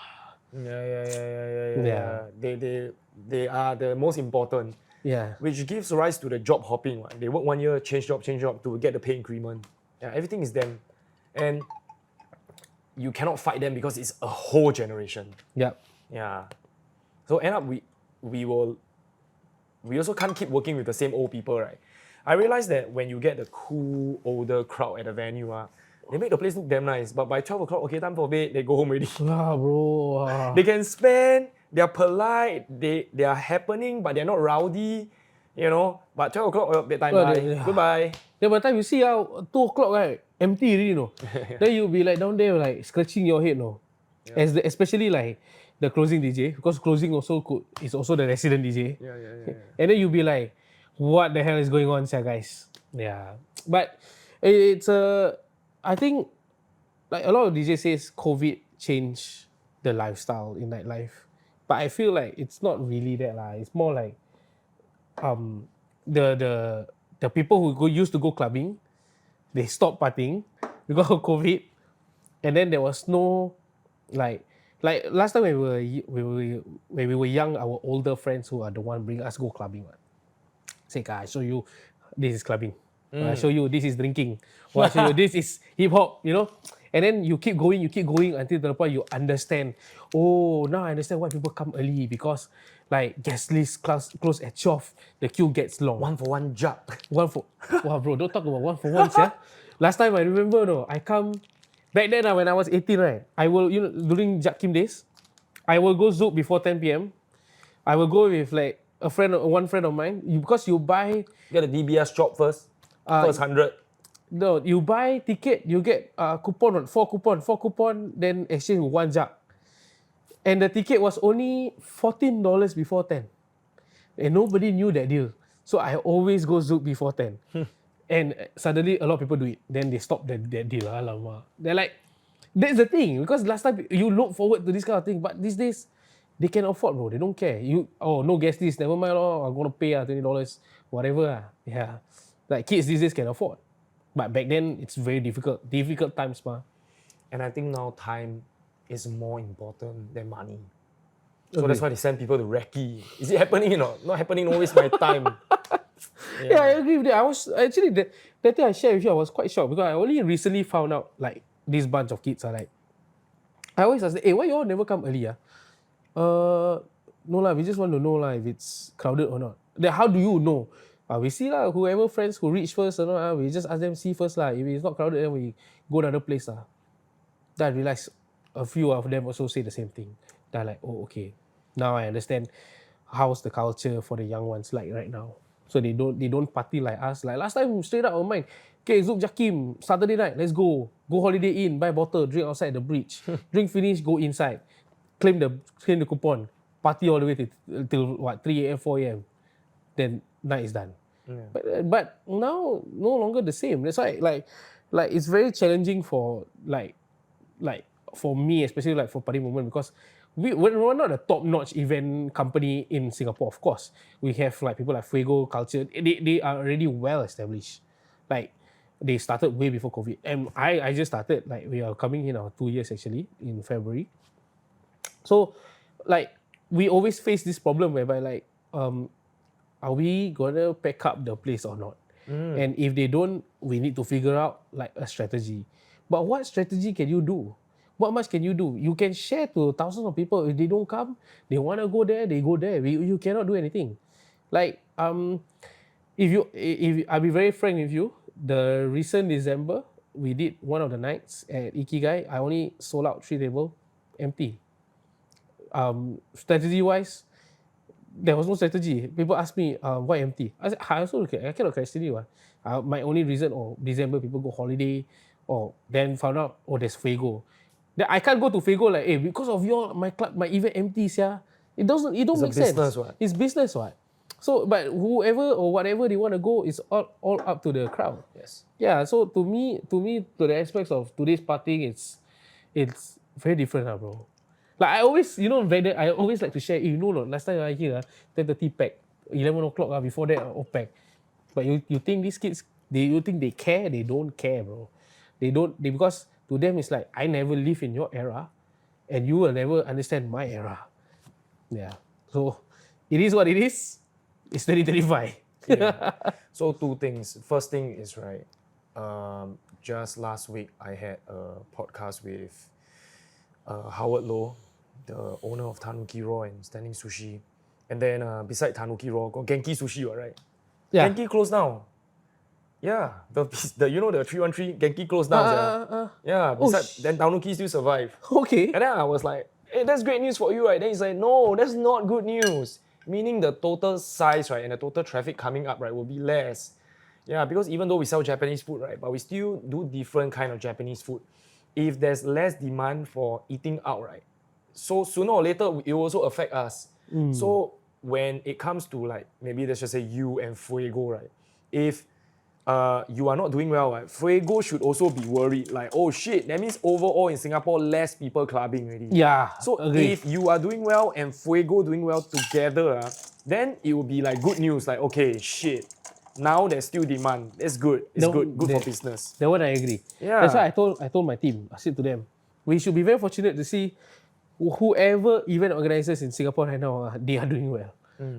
Yeah. They are the most important. Yeah. Which gives rise to the job hopping. Right? They work 1 year, change job to get the pay increment. Yeah, everything is them. And you cannot fight them because it's a whole generation. Yep. Yeah. So end up we also can't keep working with the same old people, right? I realized that when you get the cool older crowd at the venue, they make the place look damn nice. But by 12 o'clock, okay, time for bed, they go home already. Bro. They can spend, they're polite, they are happening, but they're not rowdy, you know. But 12 o'clock, bedtime, bye. Goodbye. Yeah, by the time you see 2 o'clock, right, empty already, you know. Then you'll be like down there, like scratching your head, no. Yeah. Especially like the closing DJ, because closing is also the resident DJ. Yeah. And then you'll be like, what the hell is going on here, guys? Yeah. But it's I think like a lot of DJs says COVID changed the lifestyle in nightlife. But I feel like it's not really that lah. It's more like the people who used to go clubbing, they stopped partying because of COVID, and then there was no like last time when we were young, our older friends who are the one bring us go clubbing. Say, I show you this is clubbing. I show you this is drinking. Or I show you this is hip hop. You know. And then you keep going until the point you understand. Oh, now I understand why people come early because like guest list close at 12, the queue gets long. 1 for 1 job. Wow, bro, don't talk about 1 for 1, yeah. Last time I remember, I come Back then, when I was 18, right, I will, during Jakim days, I will go Zouk before 10 p.m. I will go with like one friend of mine, because you buy, Get a DBS job first. First 100. no, you buy ticket, you get coupon, 4 coupon, then exchange with 1 jak. And the ticket was only $14 before 10. And nobody knew that deal. So I always go Zouk before 10. And suddenly a lot of people do it. Then they stop that deal. Alamak. They're like, that's the thing. Because last time you look forward to this kind of thing. But these days, they can afford, bro. They don't care. No guest list, never mind. I'm going to pay $20. Whatever. Yeah. Like kids these days can afford. But back then, it's very difficult. Difficult times, ma. And I think now time is more important than money. So that's why they send people to recce. Is it happening or not? Not happening, don't waste my time. Yeah, I agree with that. I was actually, that thing I shared with you, I was quite shocked because I only recently found out like this bunch of kids are like, I always ask them, hey, why you all never come early? No lah, we just want to know lah if it's crowded or not. Then how do you know? We see lah, whoever friends who reach first or not, we just ask them see first lah. If it's not crowded, then we go another place lah. Then I realized a few of them also say the same thing. They're like, oh, okay. Now I understand how's the culture for the young ones like right now. So they don't party like us. Like last time, straight up our mind. Okay, Zouk Jakim, Saturday night, let's go. Go Holiday Inn, buy bottle, drink outside the bridge. Drink finish, go inside. Claim the coupon. Party all the way till 3 a.m., 4 a.m. Then night is done. Yeah. But now, no longer the same. That's why, like it's very challenging for like for me, especially like for Party Movement, because we're not a top-notch event company in Singapore, of course. We have like people like Fuego Culture. They are already well established. Like they started way before COVID. And I just started, like we are coming in our 2 years actually in February. So like we always face this problem whereby like, are we gonna pack up the place or not? And if they don't, we need to figure out like a strategy. But what strategy can you do? What much can you do? You can share to thousands of people. If they don't come, they want to go there, they go there. You cannot do anything. Like, if I'll be very frank with you, the recent December, we did one of the nights at Ikigai. I only sold out 3 tables, empty. Strategy-wise, there was no strategy. People ask me, why empty? I said, I cannot question you. My only reason, December people go holiday, or then found out, there's Fuego. Then I can't go to Fuego like, hey, because of my club, my event empty, yeah. It don't make sense. What? It's business, what? So, but whoever or whatever they want to go is all up to the crowd. Yes. Yeah. So to me, to the aspects of today's partying, it's very different, bro. Like I always, I always like to share. Last time I hear 10:30 pack, 11 o'clock before that all pack. But you think these kids, you think they care? They don't care, bro. Because to them it's like, I never live in your era, and you will never understand my era. Yeah. So it is what it is. It's 2035. Yeah. So 2 things. First thing is right. Just last week I had a podcast with Howard Low, the owner of Tanuki Raw and Standing Sushi. And then beside Tanuki Raw, got Genki Sushi, right? Yeah. Genki closed now. Yeah, the 313 Genki closed down. Yeah, then Tanuki still survive. Okay. And then I was like, hey, that's great news for you, right? Then he's like, no, that's not good news. Meaning the total size, right, and the total traffic coming up, right, will be less. Yeah, because even though we sell Japanese food, right, but we still do different kind of Japanese food. If there's less demand for eating out, right, so sooner or later it will also affect us. So when it comes to like, maybe let's just say you and Fuego, right, if you are not doing well, right, Fuego should also be worried. Like, oh shit, that means overall in Singapore, less people clubbing already. Yeah. So if you are doing well and Fuego doing well together, then it will be like good news. Like, okay, shit, now there's still demand. That's good. It's good for business. That one I agree. Yeah. That's why I told my team. I said to them, we should be very fortunate to see whoever event organizers in Singapore right now, they are doing well,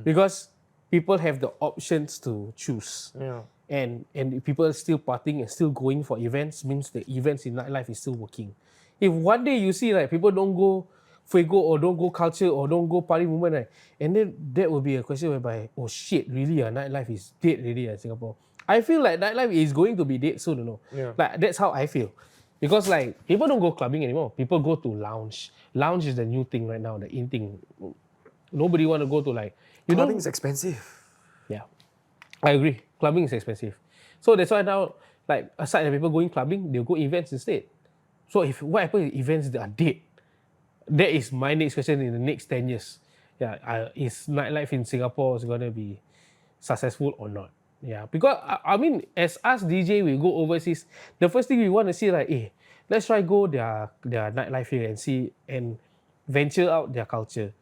because people have the options to choose. Yeah. And people are still partying and still going for events, means the events in nightlife is still working. If one day you see like people don't go Fuego or don't go Culture or don't go Party Movement, right, and then that will be a question whereby, oh shit, really, nightlife is dead really in Singapore. I feel like nightlife is going to be dead soon, Yeah. Like that's how I feel. Because like people don't go clubbing anymore. People go to lounge. Lounge is the new thing right now, the in thing. Nobody want to go to like you Clubbing don't. is expensive. Yeah, I agree. Clubbing is expensive. So that's why now, like aside from people going clubbing, they'll go events instead. So if what happens if events that are dead? That is my next question in the next 10 years. Yeah, is nightlife in Singapore is gonna be successful or not? Yeah, because I mean, as us DJ, we go overseas. The first thing we want to see, like, let's try go their nightlife here and see and venture out their culture.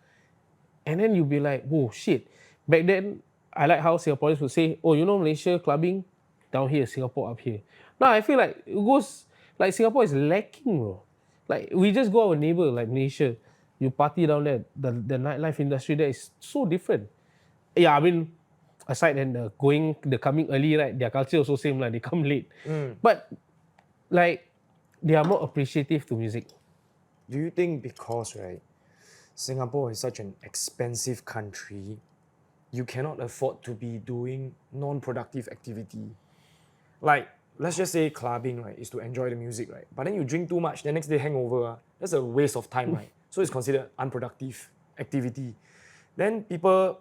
And then you'll be like, whoa, shit. Back then, I like how Singaporeans would say, oh, you know, Malaysia clubbing down here, Singapore up here. Now I feel like it goes like Singapore is lacking, bro. Like we just go our neighbor, like Malaysia. You party down there, the nightlife industry there is so different. Yeah, I mean, aside than the coming early, right? Their culture also same, like they come late. But like they are more appreciative to music. Do you think because, right, Singapore is such an expensive country, you cannot afford to be doing non-productive activity? Like, let's just say clubbing, right, is to enjoy the music, right? But then you drink too much, the next day hangover, that's a waste of time, right? So it's considered unproductive activity. Then people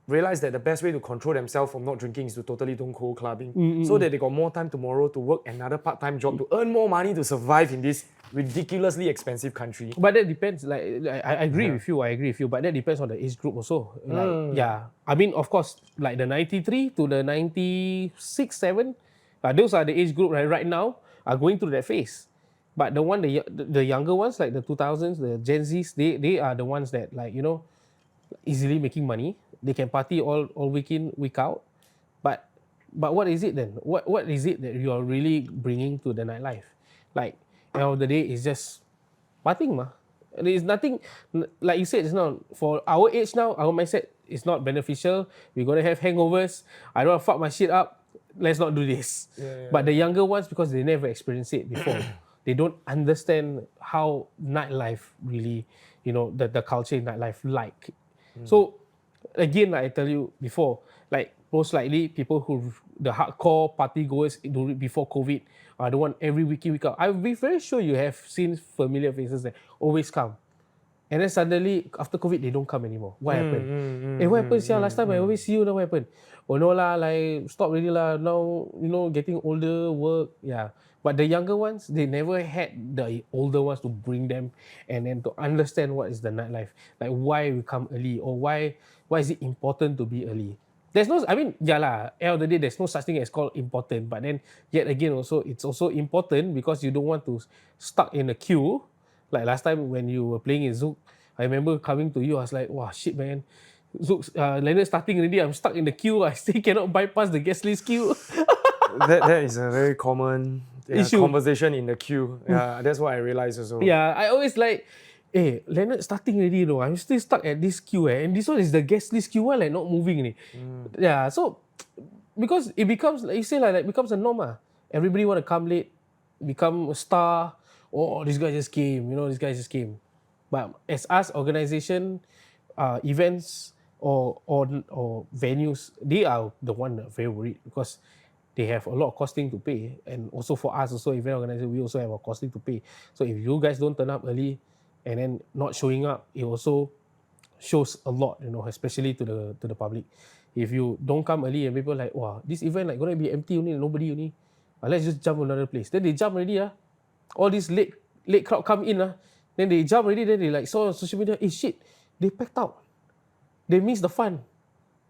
realize that the best way to control themselves from not drinking is to totally don't go clubbing, so that they got more time tomorrow to work another part-time job to earn more money to survive in this ridiculously expensive country. But that depends. Like I agree with you. I agree with you. But that depends on the age group also. Like yeah, I mean of course like the 93 to the 96, 7, those are the age group right now are going through that phase. But the younger ones like the 2000s, the Gen Zs, they are the ones that like easily making money. They can party all week in week out. But what is it then? What is it that you are really bringing to the nightlife? Like end of the day, it's just partying mah. There is nothing, like you said, it's not for our age now. Our mindset is not beneficial. We're gonna have hangovers. I don't want to fuck my shit up. Let's not do this. But the younger ones, because they never experienced it before, they don't understand how nightlife really, the culture in nightlife like. So again, like I tell you before, like most likely people the hardcore party goers before COVID are the one every week in, week out. I'll be very sure you have seen familiar faces that always come. And then suddenly, after COVID, they don't come anymore. What happened? What happened? Last time I always see you, now what happened? Oh no lah, like stop already lah. Now, getting older, work, yeah. But the younger ones, they never had the older ones to bring them and then to understand what is the nightlife. Like why we come early or why is it important to be early. There's no, I mean, yeah lah, end of the day, there's no such thing as called important. But then, yet again, also, it's also important because you don't want to stuck in a queue. Like last time when you were playing in Zouk, I remember coming to you, I was like, wow, shit, man. Zouk, Leonard starting already, I'm stuck in the queue. I still cannot bypass the guest list queue. that is a very common conversation in the queue. Yeah, that's what I realized also. Yeah, I always like, hey, Leonard starting already, I'm still stuck at this queue, and this one is the guest list queue, like not moving. Yeah, so because it becomes, like you say, like becomes a norm. Everybody want to come late, become a star. Oh, this guy just came, this guy just came. But as us, organization, events or venues, they are the one that are very worried because they have a lot of costing to pay. And also for us, also event organizer, we also have a costing to pay. So if you guys don't turn up early and then not showing up, it also shows a lot, especially to the public. If you don't come early and people are like, wow, this event like gonna be empty only, nobody only. Let's just jump another place. Then they jump already. All this late crowd come in. Then they jump already. Then they like saw on social media, shit, they packed out. They miss the fun.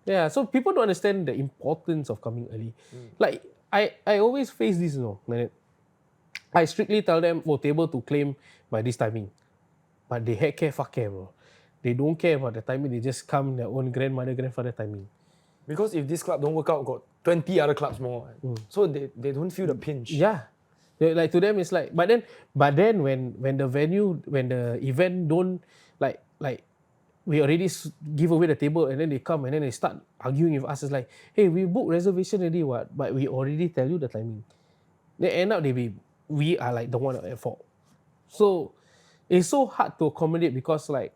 Yeah, so people don't understand the importance of coming early. Like, I always face this, like, I strictly tell them, table to claim by this timing. But they heck care, fuck care, bro. They don't care about the timing. They just come their own grandfather timing. Because if this club don't work out, got 20 other clubs more. So they don't feel the pinch. Yeah. Like to them, it's like, but then when the event don't like we already give away the table and then they come and then they start arguing with us. It's like, hey, we booked reservation already, what? But we already tell you the timing. Then end up we are like the one at fault. So it's so hard to accommodate because like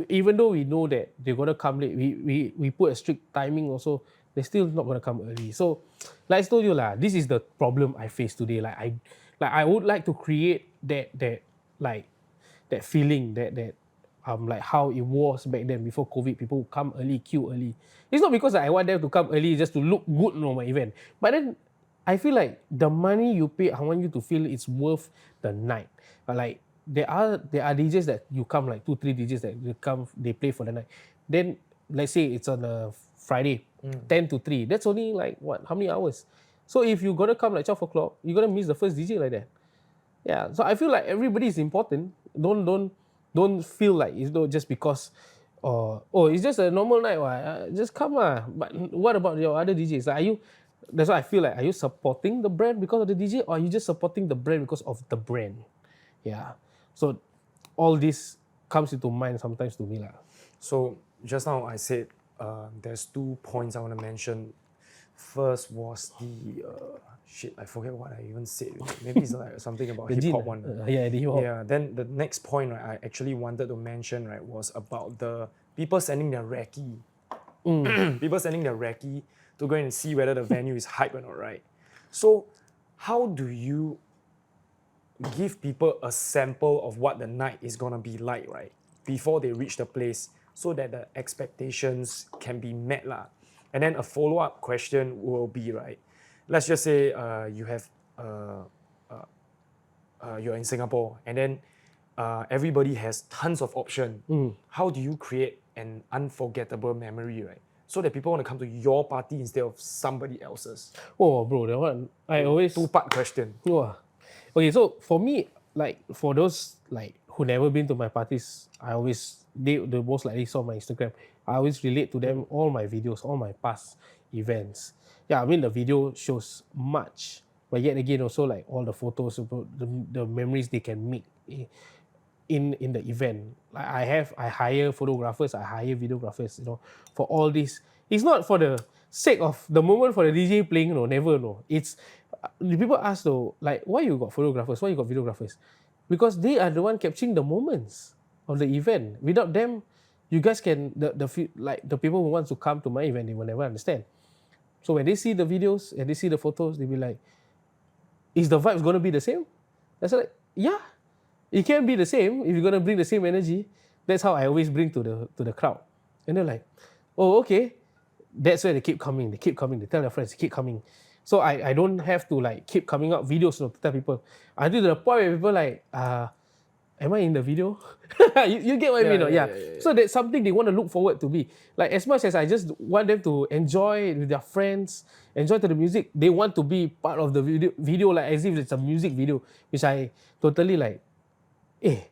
even though we know that they're gonna come late, we put a strict timing also. They're still not gonna come early. So like I told you lah, this is the problem I face today. Like Like I would like to create that feeling that like how it was back then before COVID. People would come early, queue early. It's not because I want them to come early just to look good on my event, but then I feel like the money you pay, I want you to feel it's worth the night. Like there are DJs that you come, like 2-3 DJs that they come, they play for the night. Then let's say it's on a Friday, 10 to 3. That's only like what? How many hours? So if you're gonna come like 12 o'clock, you're gonna miss the first DJ like that. Yeah. So I feel like everybody is important. Don't feel like it's not just because it's just a normal night. Just come lah. But what about your other DJs? Are you? That's why I feel like, are you supporting the brand because of the DJ, or are you just supporting the brand because of the brand? Yeah. So all this comes into mind sometimes to me lah. So just now I said there's 2 points I want to mention. First was the I forget what I even said. Maybe it's like something about The hip hop gin, one. yeah, the hip hop. Yeah. Then the next point, right, I actually wanted to mention, right, was about the people sending their recce. People sending their recce to go and see whether the venue is hype or not, right? So how do you give people a sample of what the night is gonna be like, right, before they reach the place, so that the expectations can be met lah? And then a follow-up question will be, right, let's just say you have you're in Singapore, and then everybody has tons of options. How do you create an unforgettable memory, right, so that people want to come to your party instead of somebody else's? Oh, bro, that one I always. 2-part question. Wow. Okay, so for me, like for those like who never been to my parties, I always they most likely saw my Instagram. I always relate to them all my videos, all my past events. Yeah, I mean the video shows much, but yet again also like all the photos about the memories they can make in the event. Like I hire photographers, I hire videographers, for all this. It's not for the sake of the moment for the DJ playing, never, no. It's the people ask though, like, why you got photographers, why you got videographers? Because they are the one capturing the moments of the event. Without them, you guys can the people who want to come to my event, they will never understand. So when they see the videos and they see the photos, they'll be like, is the vibes gonna be the same? That's like, yeah, it can be the same if you're gonna bring the same energy. That's how I always bring to the crowd. And they're like, oh, okay. That's why they keep coming. They tell their friends, keep coming. So I don't have to like keep coming up videos to tell people. Until to the point where people like, am I in the video? you get what I mean? Yeah. So that's something they want to look forward to be. Like as much as I just want them to enjoy it with their friends, enjoy to the music, they want to be part of the video like as if it's a music video, which I totally like, it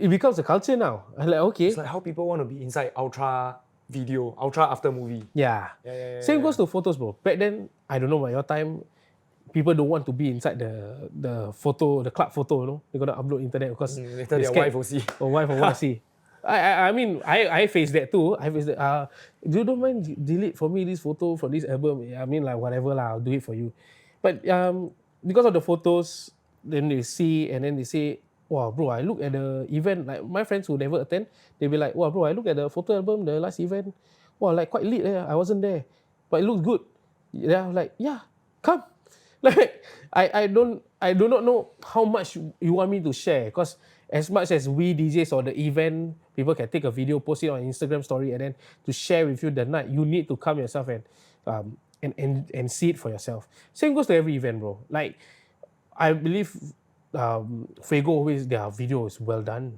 becomes a culture now. I'm like, okay. It's like how people want to be inside Ultra video, Ultra after movie. Yeah. Same goes to photos, bro. Back then, I don't know about your time, people don't want to be inside the photo, the club photo, They're gonna upload internet because later their wife will see. Or wife will want to see. I mean, I face that too. I face that. You don't mind delete for me this photo from this album? I mean, like whatever lah, I'll do it for you. But because of the photos, then they see and then they say, wow, bro, I look at the event, like my friends who never attend, they'll be like, wow, bro, I look at the photo album, the last event, wow, like quite lit, I wasn't there, but it looks good. Yeah, like, yeah, come. Like, I do not know how much you want me to share, because as much as we DJs or the event, people can take a video, post it on Instagram story, and then to share with you the night, you need to come yourself and see it for yourself. Same goes to every event, bro. Like, I believe Fuego always, their video is well done,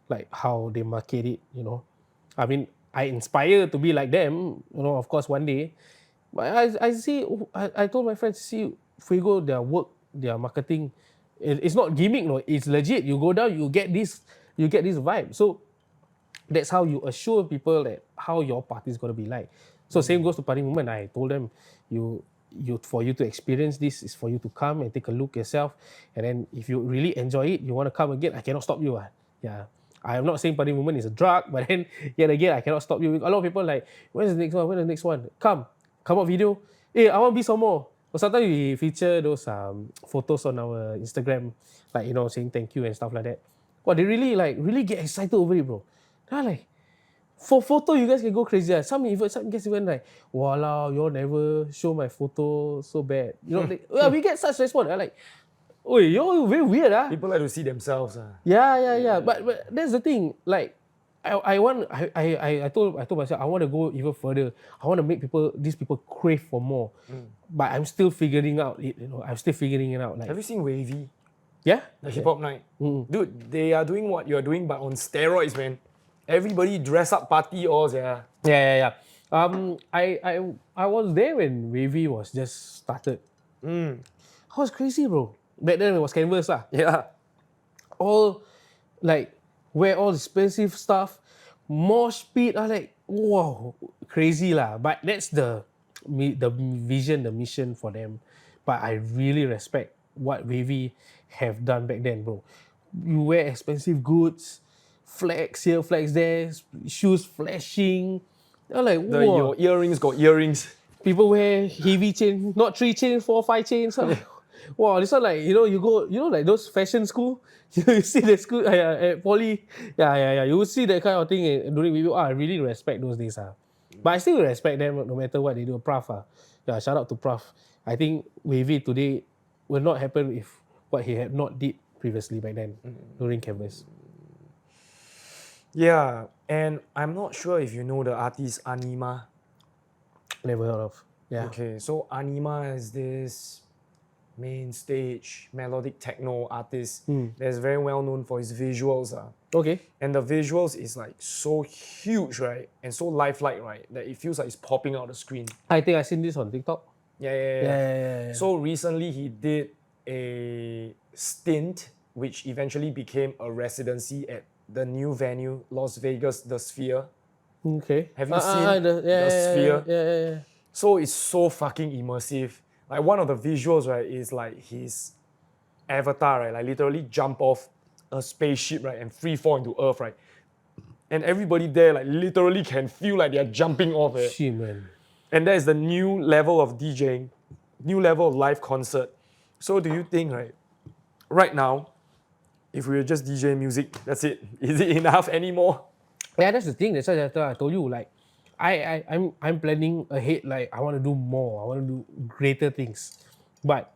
like how they market it, I mean, I inspire to be like them, of course one day. But I see, I told my friends, see Fuego, their work, their marketing, it's not gimmick, no, it's legit. You go down, you get this vibe. So that's how you assure people that how your party is gonna be like. So same goes to Party Movement. I told them, for you to experience this is for you to come and take a look yourself, and then if you really enjoy it, you want to come again, I cannot stop you. Yeah, I am not saying Party Movement is a drug, but then yet again I cannot stop you. A lot of people like, when's the next one? When the next one? Come out video. Hey, I want to be some more. Or sometimes we feature those photos on our Instagram, like saying thank you and stuff like that. Well, they really get excited over it, bro. They're like, for photo, you guys can go crazy. Some guys even like, walao, you all never show my photo so bad. We get such response. I'm like, Oh, you're very weird, ah. People like to see themselves. Yeah. But that's the thing. Like, I told myself I want to go even further. I want to make these people crave for more. But I'm still figuring out it. I'm still figuring it out. Like, Have you seen Wavy? yeah. The hip hop night? Dude, they are doing what you're doing, but on steroids, man. Everybody dress up party all, yeah. Yeah. I was there when Wavy was just started. It was crazy, bro. Back then it was canvas lah. Yeah. All like wear all expensive stuff, more speed. I like wow, crazy lah. But that's the vision, the mission for them. But I really respect what Wavy have done back then, bro. You wear expensive goods, flex here, flex there, shoes flashing. I'm like, Your whoa. earrings got earrings. People wear heavy chains, not 3 chains, 4, 5 chains. I'm like, wow, this one like, you go, like those fashion school, you see the school at Poly, yeah, you will see that kind of thing during review. I really respect those days. But I still respect them no matter what they do. Prof. Yeah, shout out to Prof. I think Wavy today will not happen if what he had not did previously back then during canvas. Yeah, and I'm not sure if you know the artist Anima. Never heard of. Yeah. Okay, so Anima is this main stage melodic techno artist that's very well known for his visuals. Okay. And the visuals is like so huge, right? And so lifelike, right? That it feels like it's popping out the screen. I think I seen this on TikTok. Yeah. So recently he did a stint which eventually became a residency at the new venue, Las Vegas, The Sphere. Okay. Have you seen the Sphere? Yeah. So it's so fucking immersive. Like one of the visuals, right, is like his avatar, right, like literally jump off a spaceship, right, and free fall into Earth, right. And everybody there, like literally can feel like they're jumping off it. Shit, man. And that is the new level of DJing, new level of live concert. So do you think, right now, if we were just DJing music, that's it. Is it enough anymore? Yeah, that's the thing. That's why I told you, like, I'm planning ahead. Like, I want to do more. I want to do greater things. But,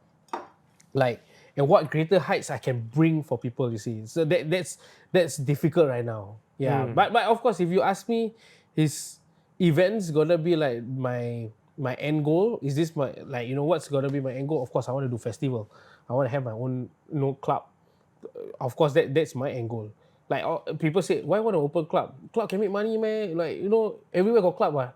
like, and what greater heights I can bring for people, you see. So that's difficult right now. Yeah. But of course, if you ask me, his events gonna be like my end goal. Is this my, like, what's gonna be my end goal? Of course, I want to do festival. I want to have my own club. Of course, that's my end goal. Like, people say, why want to open club? Club can make money, man. Like, everywhere got club.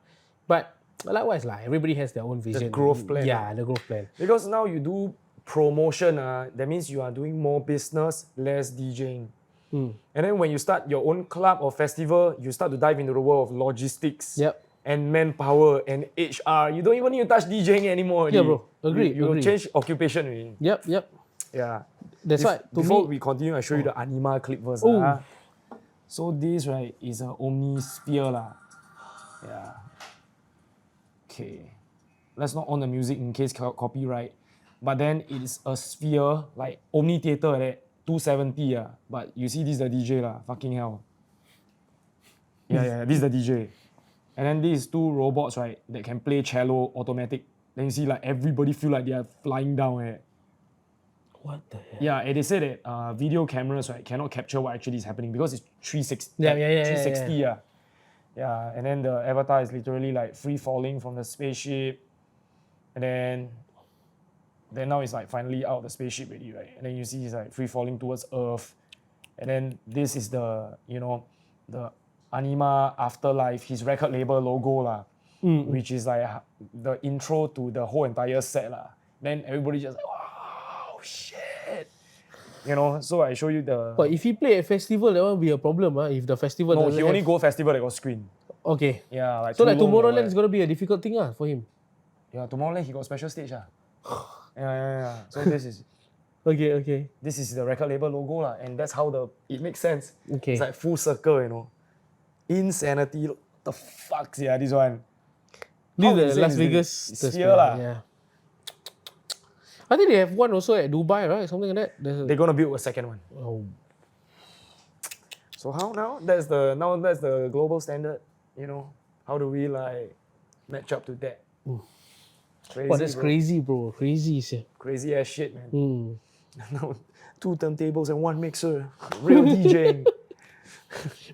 But likewise, everybody has their own vision. The growth plan. Yeah, the growth plan. Because now you do promotion, that means you are doing more business, less DJing. And then when you start your own club or festival, you start to dive into the world of logistics. Yep. And manpower and HR. You don't even need to touch DJing anymore. Yeah, bro. Agree. You will change occupation already. Yep. Yeah. That's why. Before we continue, I show you the Anima clip first. So this, right, is an omnisphere. Yeah. Okay. Let's not on the music in case copyright. But then it is a sphere, like Omni Theater, like 270. But you see, this is the DJ. Fucking hell. Yeah, this is the DJ. And then these two robots, right, that can play cello automatic. Then you see, like, everybody feel like they are flying down. What the hell? Yeah, and they say that video cameras, right, cannot capture what actually is happening because it's 360. Yeah. 360, yeah. And then the avatar is literally like free falling from the spaceship. And then now it's like finally out of the spaceship already, right? And then you see he's like free falling towards Earth. And then this is the, the Anima Afterlife, his record label logo, which is like the intro to the whole entire set. Then everybody just like, wow, shit. So I show you the... But if he play at festival, that will be a problem. If the festival No, doesn't he only go festival that got screen. Okay. Yeah, like So like Toulon or Tomorrowland what. is going to be a difficult thing for him. Yeah, Tomorrowland he got special stage. Yeah. So this is... Okay. This is the record label logo, and that's how it makes sense. Okay. It's like full circle, Insanity. What the fuck, this one? This How is the insane Las is Vegas. this? the It's here, sphere, Yeah. I think they have one also at Dubai, right? Something like that. They're gonna build a second one. Oh. So how now? That's the global standard. How do we like match up to that? Crazy, Wow, that's bro. crazy, bro. Crazy. Crazy ass shit, man. Now, 2 turntables and 1 mixer. Real DJing.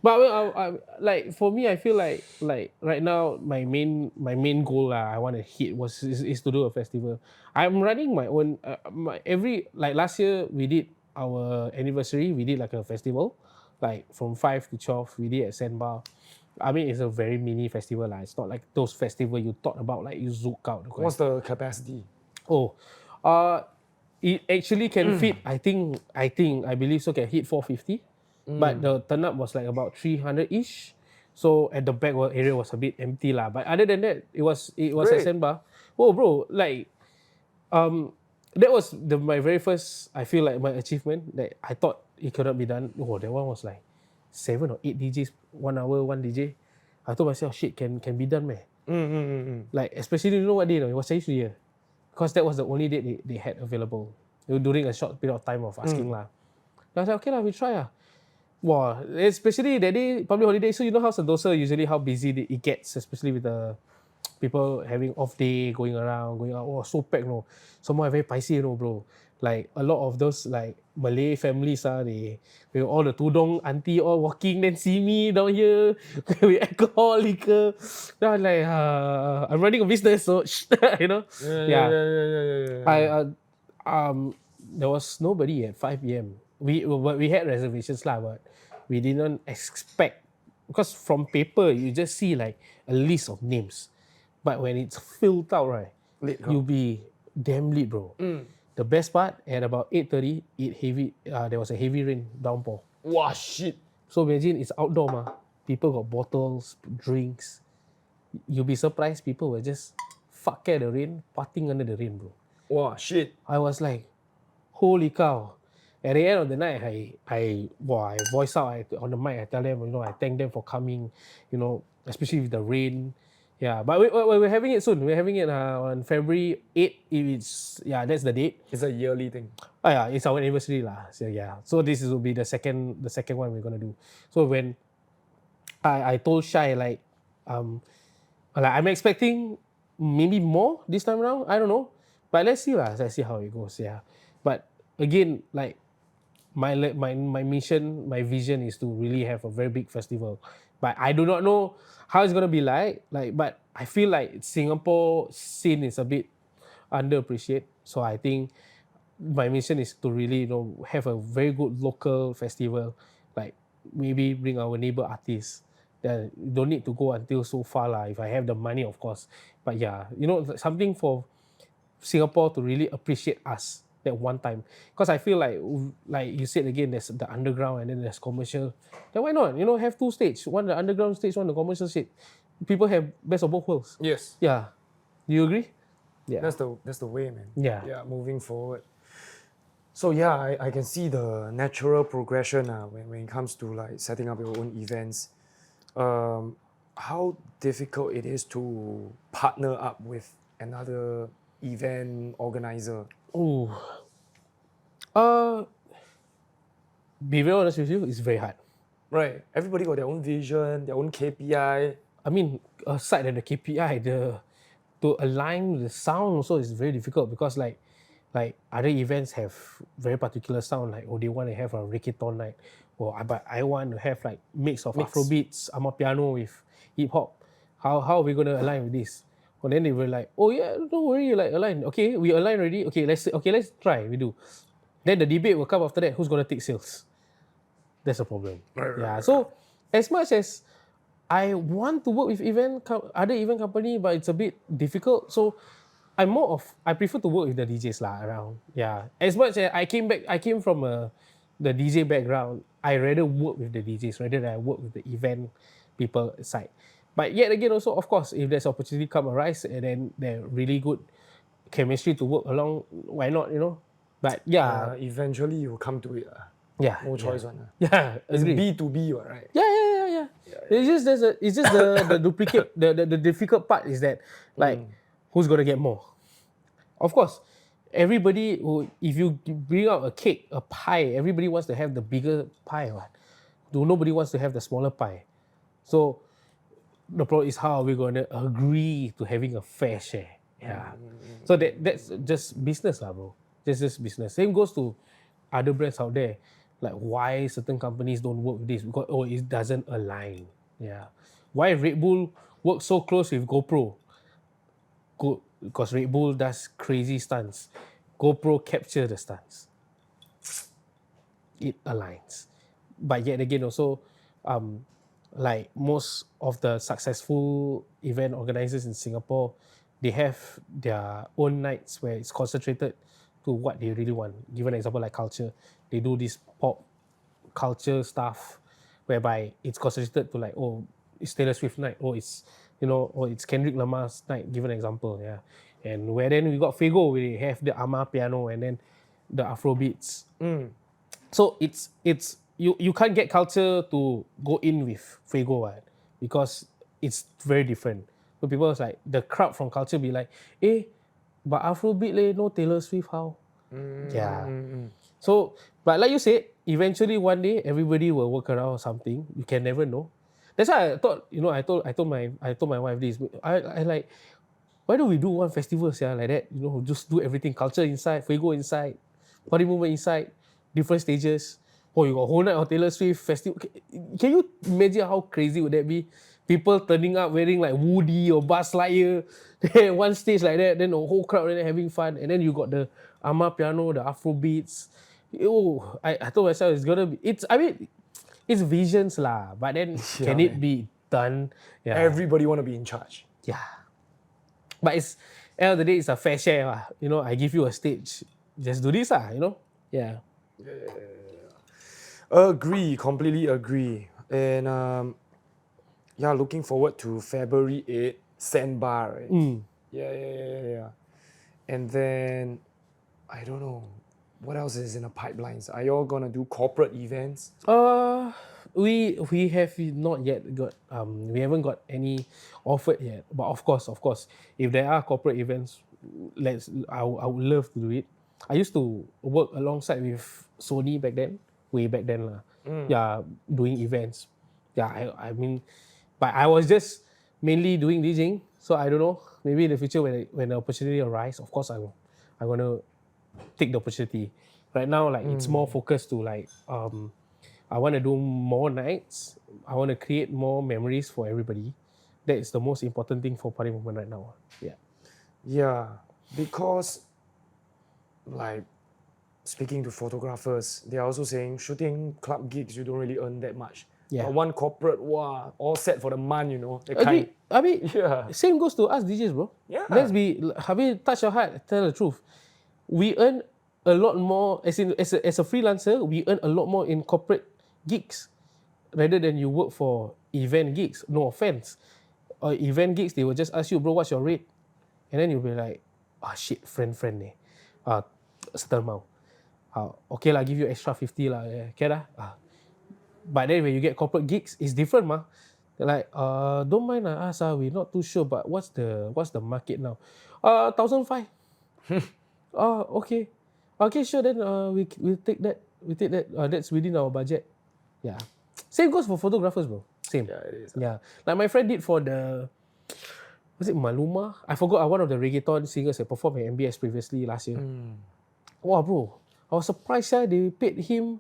But like for me, I feel like right now my main goal I want to hit is to do a festival. I'm running my own like last year we did our anniversary. We did like a festival, like from 5 to 12. We did at Sandbar. I mean, it's a very mini festival lah. It's not like those festival you thought about, like you zook out. What's the capacity? Oh, it actually can fit. I believe so. Can hit 450. But the turn up was like about 300-ish. So at the back area was a bit empty lah. But other than that, it was at Sandbar. Oh bro, like that was my very first, I feel like my achievement that I thought it could not be done. Oh, that one was like 7 or 8 DJs, 1 hour, 1 DJ. I told myself, shit, can be done, man. Like, especially, you know what day? It was Chinese New Year. Because that was the only date they had available. During a short period of time of asking lah. I was like, okay lah, we try lah. Wow, especially that day, public holiday, so you know how Sentosa usually how busy it gets, especially with the people having off day, going out. Oh, so packed, no. Someone very pricey, bro. Like a lot of those like Malay families, they with all the tudong auntie all walking, then see me down here with alcohol, liquor. Then I'm like, I'm running a business, so you know. Yeah. There was nobody at 5 p.m. We had reservations lah, but we didn't expect, because from paper you just see like a list of names, but when it's filled out, right, you'll be damn lit, bro. The best part, at about 8:30, there was a heavy rain downpour. Wow, shit. So imagine it's outdoor, people got bottles, drinks. You'll be surprised, people were just fuck the rain, partying under the rain, bro. Wow, shit. I was like, holy cow. At the end of the night, I voice out on the mic. I tell them, I thank them for coming, especially with the rain. Yeah, but we're having it soon. We're having it on February 8th. That's the date. It's a yearly thing. Oh yeah, it's our anniversary lah. So yeah, so this will be the second one we're gonna do. So when I told Shai like I'm expecting maybe more this time around. I don't know, but let's see lah. Let's see how it goes. Yeah, but again, like my mission, my vision is to really have a very big festival. But I do not know how it's gonna be like. But I feel like Singapore scene is a bit underappreciated. So I think my mission is to really, have a very good local festival. Like maybe bring our neighbor artists. Then you don't need to go until so far lah. If I have the money, of course. But yeah, something for Singapore to really appreciate us that one time. Because I feel like you said again, there's the underground and then there's commercial. Then why not? Have 2 stages. One the underground stage, one the commercial stage. People have best of both worlds. Yes. Yeah. Do you agree? Yeah. That's the way, man. Yeah. Yeah, moving forward. So yeah, I can see the natural progression when it comes to like setting up your own events. How difficult it is to partner up with another event organizer. Oh. Be very honest with you, it's very hard. Right. Everybody got their own vision, their own KPI. I mean, aside from the KPI, to align the sound also is very difficult, because like other events have very particular sound, like they want to have a reggaeton night, but I want to have like mix of Afrobeats, Amapiano with hip hop. How are we gonna align with this? Well, then they were like, oh yeah, don't worry, like align. Okay, we align already. Okay, let's try. We do. Then the debate will come after that. Who's gonna take sales? That's a problem. Right. So as much as I want to work with other event company, but it's a bit difficult. So I prefer to work with the DJs around. Yeah. As much as I came from the DJ background, I rather work with the DJs rather than I work with the event people side. But yet again, also, of course, if there's opportunity come arise and then they're really good chemistry to work along, why not, But yeah. Eventually you will come to it. Yeah. No choice one. Yeah. It's agree. B2B, right? Yeah. It's just the duplicate, the difficult part is that, like, who's going to get more? Of course, everybody, if you bring out a cake, a pie, everybody wants to have the bigger pie. Nobody wants to have the smaller pie. So the problem is, how are we going to agree to having a fair share? Yeah. So that's just business, bro. Just business. Same goes to other brands out there. Like why certain companies don't work with this because it doesn't align. Yeah. Why Red Bull works so close with GoPro? Because Red Bull does crazy stunts. GoPro capture the stunts. It aligns. But yet again also, like most of the successful event organizers in Singapore, they have their own nights where it's concentrated to what they really want. Give an example like culture. They do this pop culture stuff whereby it's concentrated to like, oh, it's Taylor Swift night, oh, it's, or it's Kendrick Lamar's night, give an example, yeah. And where then we got Fago, where they have the Ama piano and then the Afro beats. So it's you can't get culture to go in with Fago, right? Because it's very different. So people was like, the crowd from culture be like, but Afrobeat leh, no Taylor Swift, how? Yeah. So, but like you said, eventually one day everybody will work around something. You can never know. That's why I thought, I told my wife this. I like, why don't we do one festival, like that? Just do everything, culture inside, Fuego inside, party movement inside, different stages. Oh, you got whole night of Taylor Swift festival. Can you imagine how crazy would that be? People turning up wearing like Woody or Buzz Lightyear, then one stage like that, then the whole crowd then having fun, and then you got the Ama piano, the Afro beats. Oh, I told myself it's gonna be. It's visions lah, but then can it be done? Yeah. Everybody want to be in charge. Yeah. But it's end of the day, it's a fair share lah. I give you a stage, just do this lah. Yeah. Agree, completely agree. And looking forward to February 8th, Sandbar, right? Yeah. And then, I don't know, what else is in the pipelines? Are y'all gonna do corporate events? We have not yet got we haven't got any offered yet. But of course, if there are corporate events, I would love to do it. I used to work alongside with Sony way back then lah. Yeah, doing events. Yeah, I mean, but I was just mainly doing DJing. So I don't know. Maybe in the future when the opportunity arises, of course I'm gonna take the opportunity. Right now, like it's more focused to like I want to do more nights. I want to create more memories for everybody. That is the most important thing for Party Movement right now. Yeah. Yeah, because like speaking to photographers, they are also saying shooting club gigs, you don't really earn that much. Yeah. But one corporate, wow, all set for the month, that Agree. kind. I mean, Yeah. same goes to us DJs, bro. Yeah. Let's be, touch your heart, tell the truth. We earn a lot more, as a freelancer, we earn a lot more in corporate gigs rather than you work for event gigs. No offense. Or event gigs, they will just ask you, bro, what's your rate? And then you'll be like, shit, friend eh. Certain amount. Okay lah, give you extra 50 lah. Okay lah. But then when you get corporate gigs, it's different mah. Like, don't mind us, we're not too sure, but what's the market now? 1,500. Okay. Okay, sure, then we'll take that. That's within our budget. Yeah. Same goes for photographers, bro. Same. Yeah, it is. Yeah. Like my friend did for was it Maluma? I forgot, one of the reggaeton singers that performed at MBS previously last year. Wow, bro. I was surprised they paid him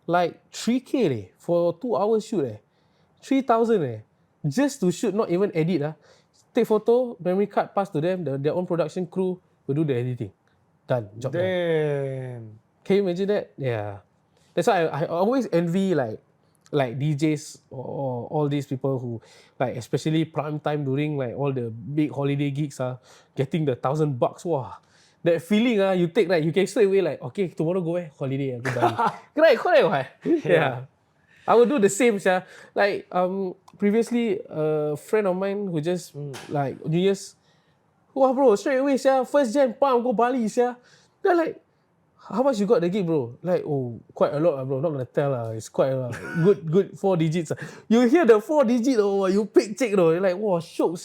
like 3K for 2 hours shoot 3,000 just to shoot, not even edit Take photo, memory card, pass to them, their own production crew will do the editing. Done. Job done. Damn. Can you imagine that? Yeah. That's why I always envy like DJs or all these people who like, especially prime time during like all the big holiday gigs getting the $1,000. Wow. That feeling you take, right, you can straight away like, okay, tomorrow go holiday, go Bali. Correct. Yeah. I would do the same, like previously a friend of mine who just like New Year's, wow bro, straight away first Jan, go Bali. They're like, how much you got the gig, bro? Like, oh, quite a lot, bro. Not gonna tell, it's quite a lot. Good 4 digits. You hear the 4 digit, you pick check, though. You're like, wow, shook,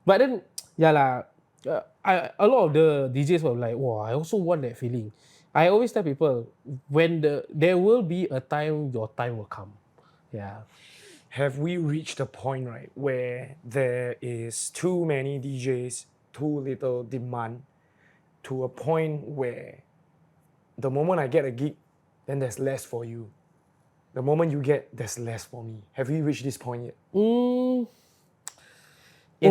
But then, a lot of the DJs were like, wow, I also want that feeling. I always tell people, there will be a time, your time will come. Yeah. Have we reached a point, right, where there is too many DJs, too little demand, to a point where the moment I get a gig, then there's less for you. The moment you get, there's less for me. Have we reached this point yet? In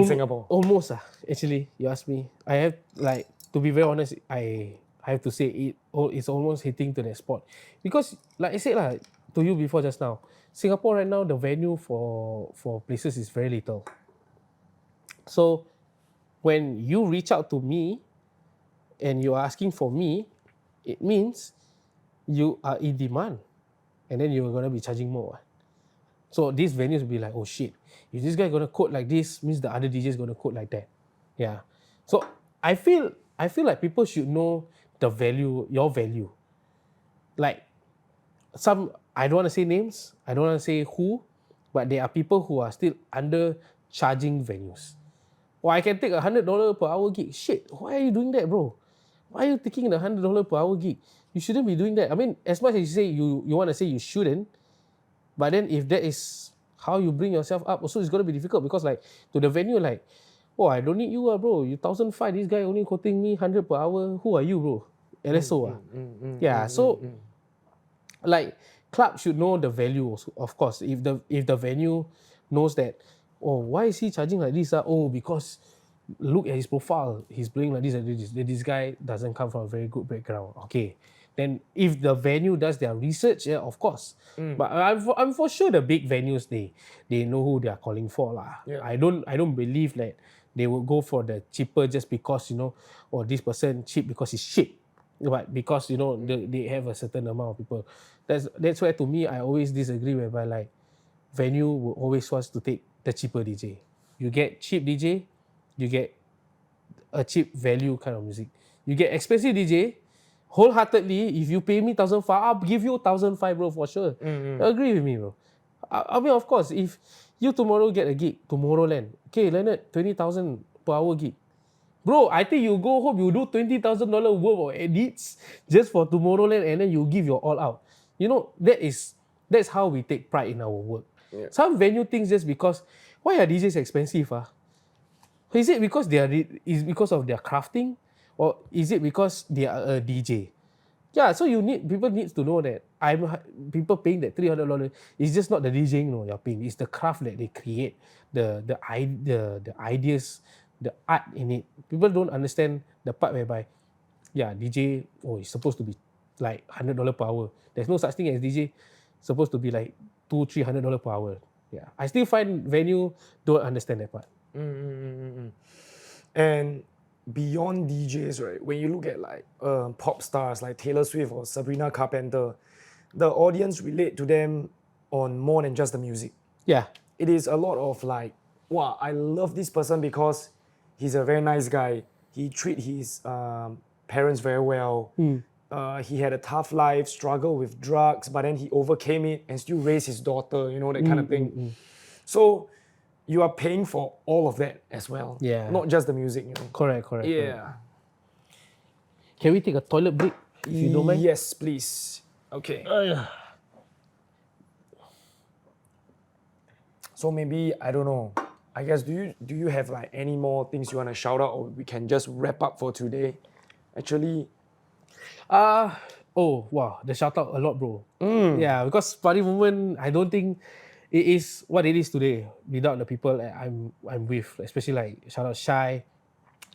Singapore? Almost actually, you ask me. I have, like, to be very honest, I have to say it's almost hitting to that spot. Because, like I said to you before just now, Singapore right now, the venue for places is very little. So, when you reach out to me and you're asking for me, it means you are in demand. And then you're going to be charging more. So these venues will be like, oh shit, if this guy going to quote like this, means the other DJ is going to quote like that. Yeah. So I feel like people should know the value, your value. Like some, I don't want to say names, I don't want to say who, but there are people who are still undercharging venues. Or I can take $100 per hour gig. Shit, why are you doing that, bro? Why are you taking the $100 per hour gig? You shouldn't be doing that. I mean, as much as you say you want to say you shouldn't, but then if that is how you bring yourself up, also it's going to be difficult because like to the venue, like, oh, I don't need you, bro. You 1,500, this guy only quoting me 100 per hour. Who are you, bro? LSO. Like club should know the value also, of course. If the venue knows that, oh, why is he charging like this? Oh, because look at his profile. He's playing like this and this. This guy doesn't come from a very good background. Okay. Then if the venue does their research, yeah, of course. But I'm for sure the big venues, they know who they are calling for lah. Yeah. I don't believe that they will go for the cheaper just because, or this person cheap because he's cheap. But because, they have a certain amount of people. That's why to me I always disagree whereby like venue will always wants to take the cheaper DJ. You get cheap DJ, you get a cheap value kind of music. You get expensive DJ, wholeheartedly, if you pay me 1,500, I'll give you 1,500, bro, for sure. Agree with me, bro. I mean, of course, if you tomorrow get a gig, Tomorrowland, okay, Leonard, 20,000 per hour gig. Bro, I think you go home, you do $20,000 worth of edits just for Tomorrowland and then you give your all out. That's how we take pride in our work. Yeah. Some venue things just because, why are DJs expensive? Is it because is because of their crafting? Or is it because they are a DJ? Yeah, so people need to know that people paying that $300 is just not the DJing you're paying. It's the craft that they create, the ideas, the art in it. People don't understand the part whereby, yeah, DJ, it's supposed to be like $100 per hour. There's no such thing as DJ supposed to be like $200-300 per hour. Yeah, I still find venue don't understand that part. And beyond DJs, right, when you look at like pop stars like Taylor Swift or Sabrina Carpenter, the audience relate to them on more than just the music. Yeah. It is a lot of like, wow, I love this person because he's a very nice guy. He treat his parents very well. He had a tough life, struggled with drugs, but then he overcame it and still raised his daughter, that kind of thing. So you are paying for all of that as well. Yeah. Not just the music, Correct. Yeah. Correct. Can we take a toilet break if you don't mind? Yes, please. Okay. So maybe, I don't know, I guess, do you have like any more things you want to shout out, or we can just wrap up for today? Actually, oh wow, the shout out a lot, bro. Yeah, because Party Movement, I don't think it is what it is today without the people that I'm with, especially like shout out Shy,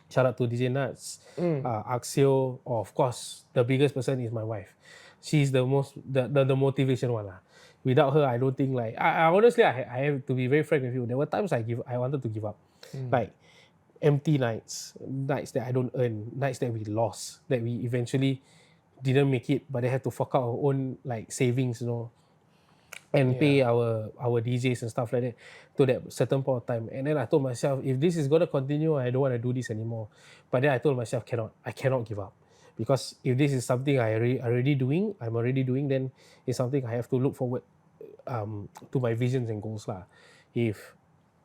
shout out to DJ Nuts, Axio, or of course the biggest person is my wife. She's the motivation one lah. Without her, I don't think like I honestly I have to be very frank with you. There were times I wanted to give up, like empty nights that I don't earn, nights that we lost, that we eventually didn't make it, but they had to fork out our own like savings, and pay our DJs and stuff like that to that certain point of time. And then I told myself, if this is gonna continue, I don't want to do this anymore. But then I told myself, I cannot give up, because if this is something I'm already doing, then it's something I have to look forward to my visions and goals lah. If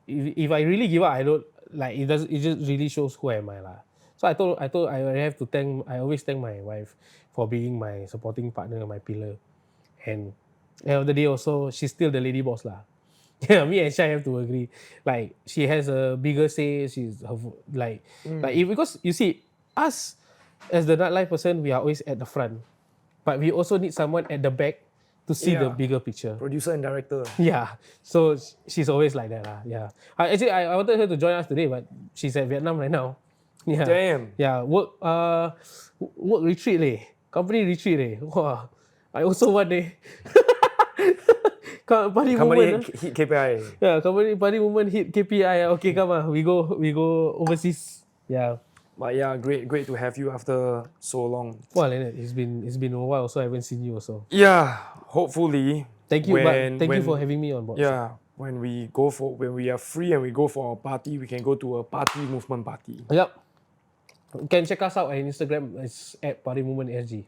I really give up, I don't like it. It just really shows who am I lah. So I always thank my wife for being my supporting partner, my pillar, and at the end of the day also, she's still the lady boss lah. Yeah, me and Shai have to agree. Like, she has a bigger say. She's because you see, us as the nightlife person, we are always at the front. but we also need someone at the back to see the Yeah. bigger picture. Producer and director. Yeah, so she's always like that. Yeah. Actually, I wanted her to join us today, but she's at Vietnam right now. Yeah. Damn. Yeah, work retreat leh. Company retreat leh. Wow. I also want leh. Party Company movement. hit KPI. Yeah, company party movement hit KPI. Okay, come on, we go overseas. Yeah. But yeah, great to have you after so long. Well, it's been a while, so I haven't seen you also. Yeah, hopefully. Thank you, thank you for having me on board. Yeah, when we are free and we go for a party, we can go to a party movement party. Yep. You can check us out on Instagram. It's at PARTYMOVEMENTSG.